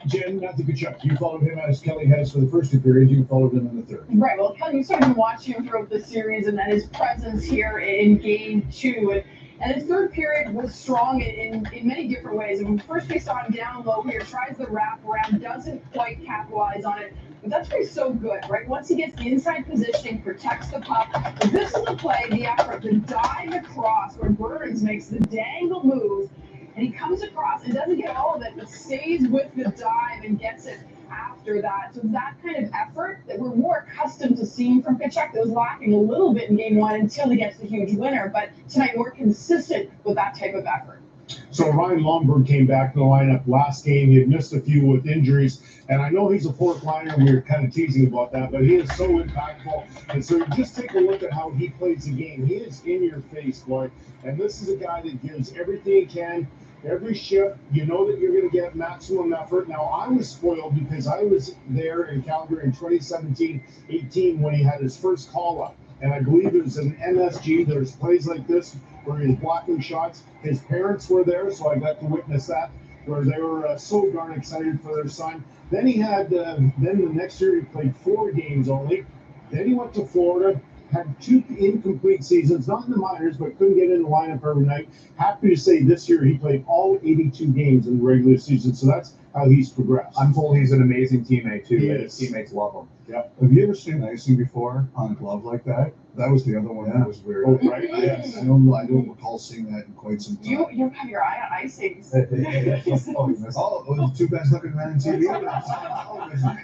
Jen, not the Kachuk. You followed him as Kelly has for the first 2 periods. You followed him in the third. Right. Well, Kelly, you started watching him throughout the series, and then his presence here in game 2. And his third period was strong in many different ways. And first we saw him down low here, tries the wraparound, doesn't quite capitalize on it. But that's where he's so good, right? Once he gets the inside positioning, protects the puck. But this is the play, the effort, the dive across where Burns makes the dangle move. And he comes across and doesn't get all of it, but stays with the dive and gets it after that. So that kind of effort that we're more accustomed to seeing from Kachuk that was lacking a little bit in game 1 until he gets the huge winner. But tonight, more consistent with that type of effort. So Ryan Lomberg came back in the lineup last game. He had missed a few with injuries. And I know he's a 4th liner. We were kind of teasing about that, but he is so impactful. And so you just take a look at how he plays the game. He is in your face, boy. And this is a guy that gives everything he can. Every shift, you know that you're going to get maximum effort. Now, I was spoiled because I was there in Calgary in 2017-18 when he had his first call-up. And I believe it was an MSG. There's plays like this where he was blocking shots. His parents were there, so I got to witness that, where they were so darn excited for their son. Then he had, then the next year he played 4 games only. Then he went to Florida, had 2 incomplete seasons, not in the minors, but couldn't get in the lineup every night. Happy to say this year he played all 82 games in the regular season, so that's how he's progressed. I'm told he's an amazing teammate too. He His is. teammates love him. Yeah. Have you ever seen icing before on a glove like that? That was the other one that was weird. Oh, right. Yes. I don't recall seeing that in quite some time. You have your eye on icings. Oh, it was the 2 best looking men in TV.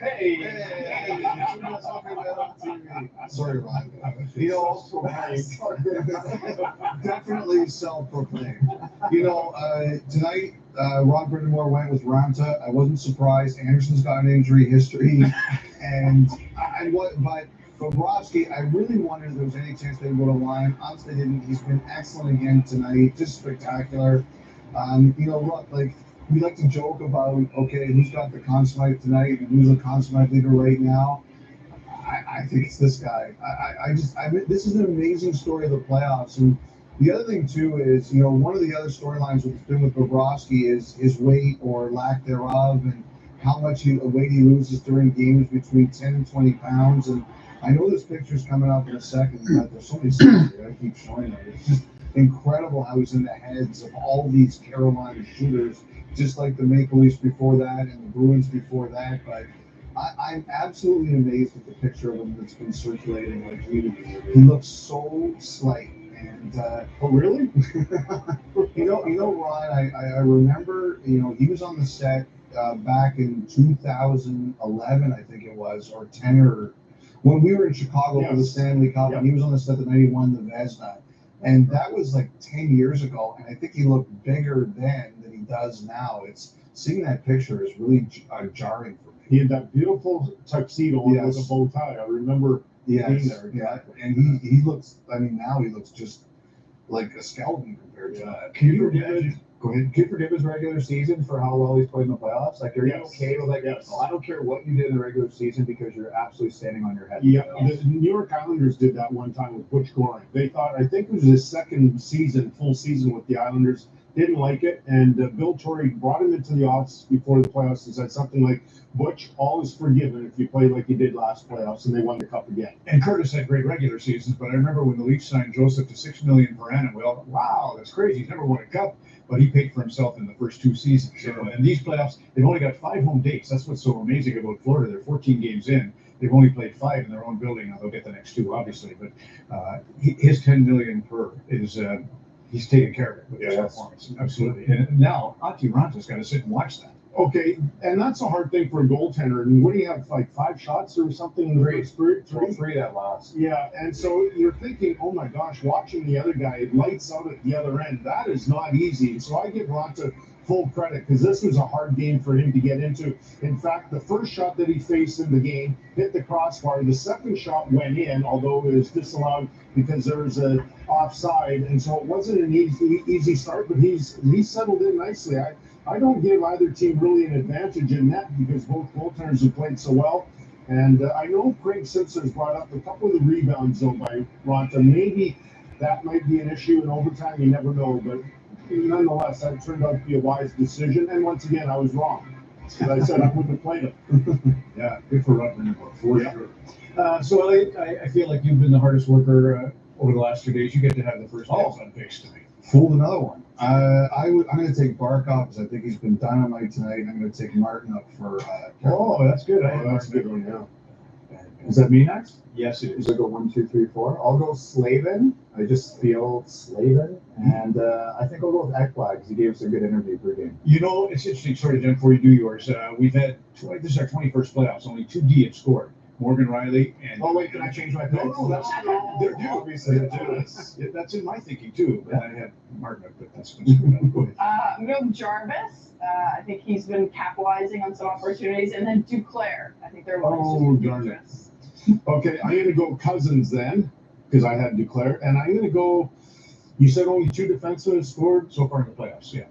Hey, the 2 best looking men on TV. Sorry, Ron. You know, definitely self-proclaimed. You know, tonight, Ron Brind'Amour went with Ranta. I wasn't surprised. Anderson's got an injury history, but Bobrovsky, I really wondered if there was any chance they would go to line. Honestly, didn't. He's been excellent again tonight, just spectacular. You know, like we like to joke about, okay, who's got the Conn Smythe tonight and who's the Conn Smythe leader right now? I think it's this guy. This is an amazing story of the playoffs. And the other thing too is, you know, one of the other storylines that's been with Bobrovsky is his weight or lack thereof, and how much weight he loses during games between 10 and 20 pounds. And I know this picture's coming up in a second, but there's so many scenes that I keep showing it. It's just incredible how he's in the heads of all these Carolina shooters, just like the Maple Leafs before that and the Bruins before that. But I'm absolutely amazed with the picture of him that's been circulating. Like he looks so slight. And oh, really? you know, Ron, I remember, you know, he was on the set back in 2011, I think it was, or 10, or when we were in Chicago for the Stanley Cup, and he was on the set the night he won the Vezina. And that was like 10 years ago, and I think he looked bigger then than he does now. Seeing that picture is really jarring for me. He had that beautiful tuxedo on with a bow tie. I remember being there. Yeah, and he looks, I mean, now he looks just like a skeleton compared to that. Can you forgive his regular season for how well he's played in the playoffs? Like, are you okay with I don't care what you did in the regular season because you're absolutely standing on your head. Yeah, the New York Islanders did that one time with Butch Goring. They thought, I think it was his second season, full season with the Islanders, didn't like it, and Bill Torrey brought him into the office before the playoffs and said something like, Butch, all is forgiven if you play like you did last playoffs, and they won the cup again. And Curtis had great regular seasons, but I remember when the Leafs signed Joseph to $6 million per annum, we all thought, wow, that's crazy. He's never won a cup, but he paid for himself in the first 2 seasons. Sure. And these playoffs, they've only got 5 home dates. That's what's so amazing about Florida. They're 14 games in. They've only played 5 in their own building. Now they'll get the next 2, obviously, but his $10 million per is. He's taking care of it with his performance. Absolutely. And now Ati Ranta's got to sit and watch that. Okay, and that's a hard thing for a goaltender. And what do you have, like 5 shots or something in the first 3 that lost. Yeah, and so you're thinking, oh my gosh, watching the other guy, it lights out at the other end. That is not easy. So I give Ranta full credit because this was a hard game for him to get into. In fact, the first shot that he faced in the game hit the crossbar. The second shot went in, although it was disallowed because there was a offside, and so it wasn't an easy start. But he's settled in nicely. I don't give either team really an advantage in that because both goaltenders have played so well. And I know Craig Simpson has brought up a couple of the rebounds though by Ranta. Maybe that might be an issue in overtime. You never know, but nonetheless, that turned out to be a wise decision. And once again, I was wrong because I said I wouldn't have played him. Yeah, good for Rutland for sure. So I feel like you've been the hardest worker over the last 2 days. You get to have the first dibs on picks tonight. Fooled another one. I'm going to take Barkov because I think he's been dynamite tonight. I'm going to take Martin up for. That's good. That's a good one. Yeah. Is that me next? Yes, it is. I go 1, 2, 3, 4. I'll go Slavin. I just feel Slavin, and I think I'll go with Ekblad because he gave us a good interview per game. You know, it's interesting. Sorry, Jen, before you do yours, we've had this is our 21st playoffs. Only 2 D have scored. Morgan Riley and. Oh wait, can I change my pick? No, that's they're due. Obviously, that's in my thinking too. But I had Martin, but that's been screwed up. Go ahead. I'm going with Jarvis. I think he's been capitalizing on some opportunities, and then Duclair. I think they're dangerous. Okay, I'm going to go Cousins then, because I had Duclair, and I'm going to go. You said only 2 defensemen have scored so far in the playoffs. Yeah.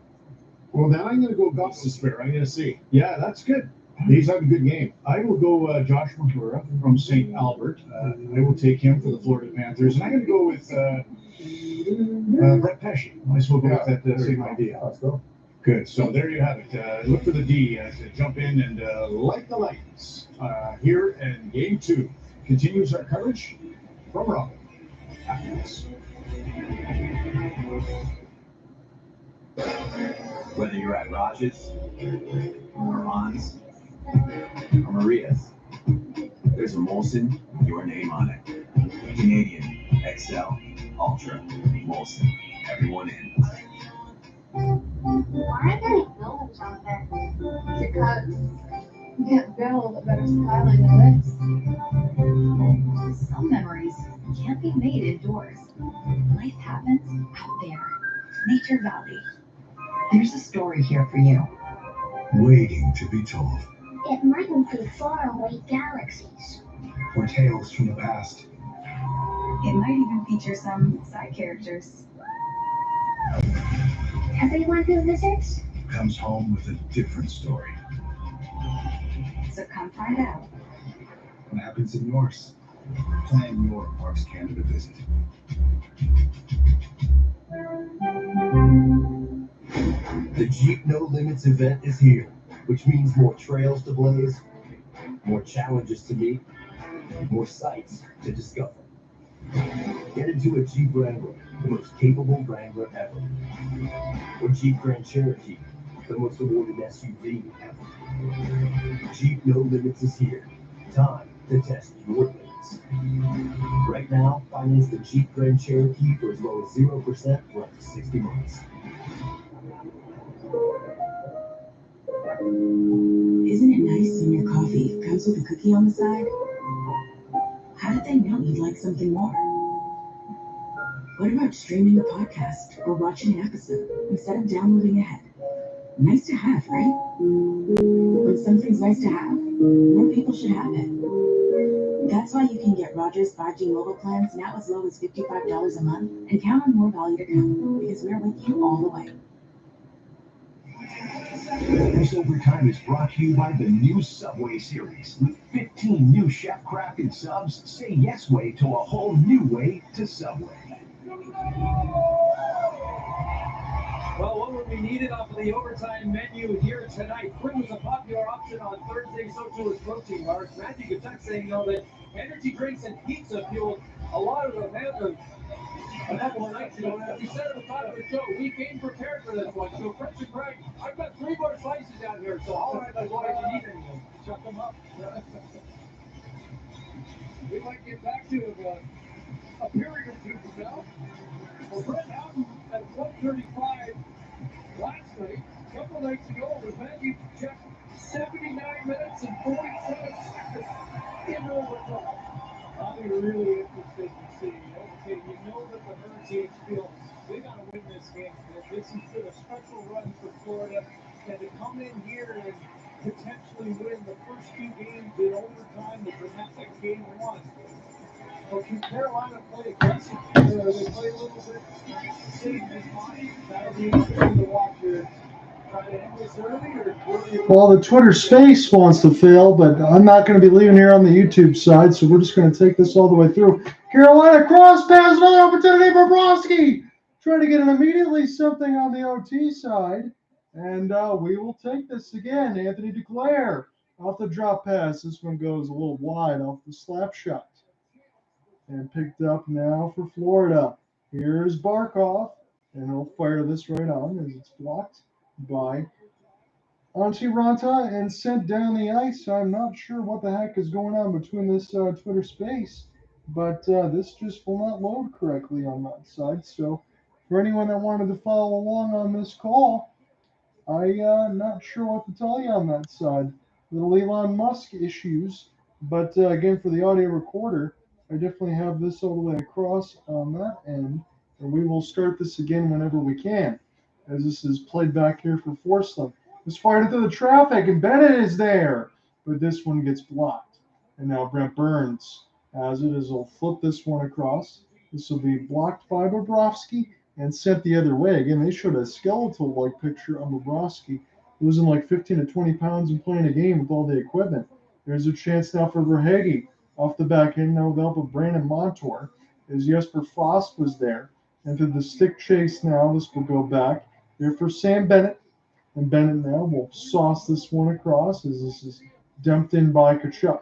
Well, then I'm going to go Gostisbehere. I'm going to see. Yeah, that's good. He's had a good game. I will go Josh Mahura from St. Albert. I will take him for the Florida Panthers, and I'm going to go with Brett Pesci. I suppose we'll go with that same idea. Let's go. Good. So there you have it. Look for the D to jump in and light the lights here in Game 2. Continues our coverage from Robin after this. Whether you're at Rogers or Hans or Maria's, there's a Molson with your name on it. Canadian, XL, Ultra, Molson, everyone in. Why aren't there any buildings out there? Because you can't build a better skyline than this. Some memories can't be made indoors. Life happens out there. Nature Valley. There's a story here for you. Waiting to be told. It mightn't be faraway galaxies. Or tales from the past. It might even feature some side characters. Everyone who visits? Comes home with a different story. So come find out. What happens in yours? Plan your Parks Canada visit. The Jeep No Limits event is here, which means more trails to blaze, more challenges to meet, more sights to discover. Get into a Jeep Wrangler, the most capable Wrangler ever. Or Jeep Grand Cherokee, the most awarded SUV ever. Jeep No Limits is here. Time to test your limits. Right now, finance the Jeep Grand Cherokee for as low as 0% for up to 60 months. Isn't it nice when your coffee comes with a cookie on the side? How did they know you'd like something more? What about streaming a podcast or watching an episode instead of downloading ahead? Nice to have, right? When something's nice to have, more people should have it. That's why you can get Rogers 5G mobile plans now as low as $55 a month and count on more value to come because we're with you all the way. This Overtime is brought to you by the new Subway series. With 15 new chef-crafted subs, say yes way to a whole new way to Subway. Well, what would be needed off of the overtime menu here tonight? Fruit was a popular option on Thursday, so too was protein bars. Matthew Guttek saying, that energy drinks and pizza fueled a lot of the Panthers a couple of nights ago. And as we said at the top of the show, we came prepared for this one. So, Fritz and Craig, I've got 3 more slices down here, so all right, my boys, you need anything. Chuck them up. We might get back to a period or two from now. Well, Brett Houghton at 1:35 last night, a couple of nights ago, was Matthew Guttek 79 minutes and 47 seconds in overtime. I'll be really interested to see. Okay, you know that the Hurricanes feel they got to win this game. This has been a special run for Florida, and to come in here and potentially win the first 2 games in overtime, the dramatic game 1. But can Carolina play aggressive? They play a little bit safe and mind. That'll be interesting to watch here. Try to end this early or Well, the Twitter space wants to fail, but I'm not going to be leaving here on the YouTube side, so we're just going to take this all the way through. Carolina cross pass, another opportunity for Bobrovsky. Trying to get an immediately something on the OT side, and we will take this again. Anthony Duclair off the drop pass. This one goes a little wide off the slap shot. And picked up now for Florida. Here's Barkov, and he'll fire this right on as it's blocked by Antti Ranta and sent down the ice. I'm not sure what the heck is going on between this Twitter space, but this just will not load correctly on that side. So for anyone that wanted to follow along on this call, I'm not sure what to tell you on that side. Little Elon Musk issues, but again, for the audio recorder, I definitely have this all the way across on that end, and we will start this again whenever we can, as this is played back here for Forsling. It's fired into the traffic, and Bennett is there, but this one gets blocked. And now Brent Burns has it as he'll flip this one across. This will be blocked by Bobrovsky and sent the other way. Again, they showed a skeletal-like picture of Bobrovsky losing like 15 to 20 pounds and playing a game with all the equipment. There's a chance now for Verhaeghe. Off the back end, now with the help of Brandon Montour, as Jesper Fast was there. into the stick chase now. This will go back here for Sam Bennett. And Bennett now will sauce this one across as this is dumped in by Tkachuk.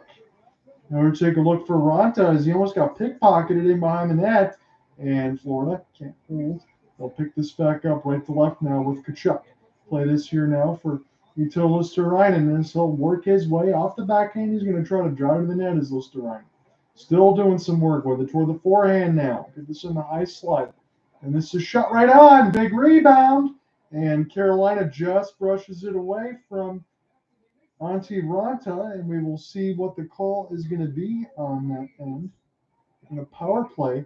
Now we'll take a look for Ronta as he almost got pickpocketed in behind the net. And Florida can't hold. They'll pick this back up right to left now with Tkachuk. Play this here now for Mito Luosterainen as he'll work his way off the backhand. He's going to try to drive to the net as Luosterainen. Still doing some work with it toward the forehand now. Get this in the high slide. And this is shot right on. Big rebound. And Carolina just brushes it away from Antti Ranta. And we will see what the call is going to be on that end. And a power play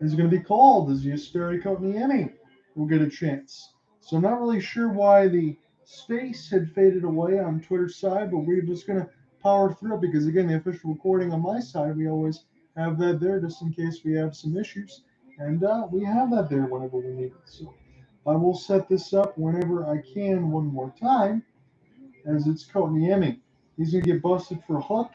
is going to be called as Jesperi Kotkaniemi will get a chance. So I'm not really sure why the space had faded away on Twitter's side, but we're just going to power through it because, again, the official recording on my side, we always have that there just in case we have some issues. And we have that there whenever we need it. So I will set this up whenever I can one more time as it's Kotkaniemi. He's going to get busted for a hook.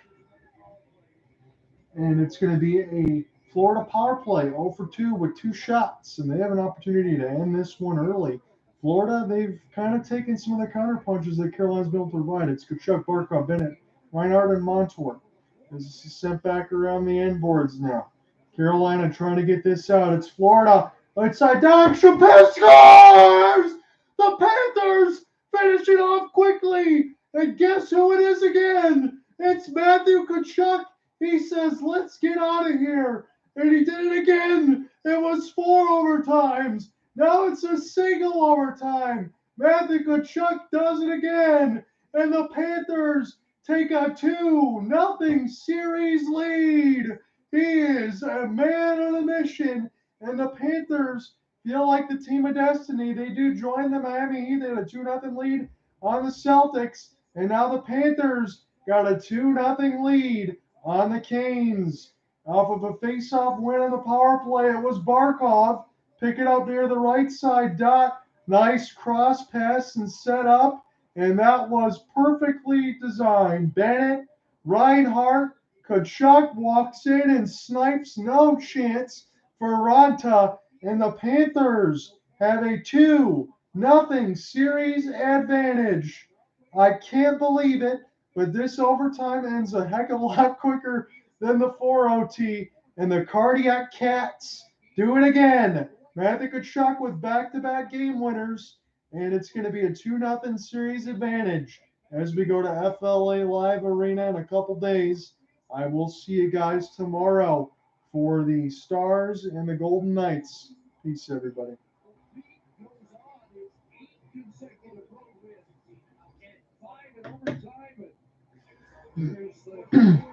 And it's going to be a Florida power play, 0 for 2 with 2 shots. And they have an opportunity to end this one early. Florida, they've kind of taken some of the counter punches that Carolina's been able to provide. It's Tkachuk, Barkov, Bennett, Reinhardt, and Montour. This is sent back around the end boards now. Carolina trying to get this out. It's Florida. Right side down. Chappelle scores! The Panthers finish it off quickly. And guess who it is again? It's Matthew Tkachuk. He says, let's get out of here. And he did it again. It was 4 overtimes. Now it's a single overtime. Matthew Tkachuk does it again. And the Panthers take a 2-0 series lead. He is a man on a mission. And the Panthers feel like the team of destiny. They do join the Miami Heat. They had a 2-0 lead on the Celtics. And now the Panthers got a 2-0 lead on the Canes. Off of a face-off win on the power play, it was Barkov. Pick it up near the right side dot. Nice cross pass and set up. And that was perfectly designed. Bennett, Reinhardt, Tkachuk walks in and snipes. No chance for Ranta. And the Panthers have a 2-0 series advantage. I can't believe it, but this overtime ends a heck of a lot quicker than the 4 OT. And the Cardiac Cats do it again. Matthew Tkachuk with back-to-back game winners. And it's going to be a 2-0 series advantage as we go to FLA Live Arena in a couple days. I will see you guys tomorrow for the Stars and the Golden Knights. Peace, everybody. There's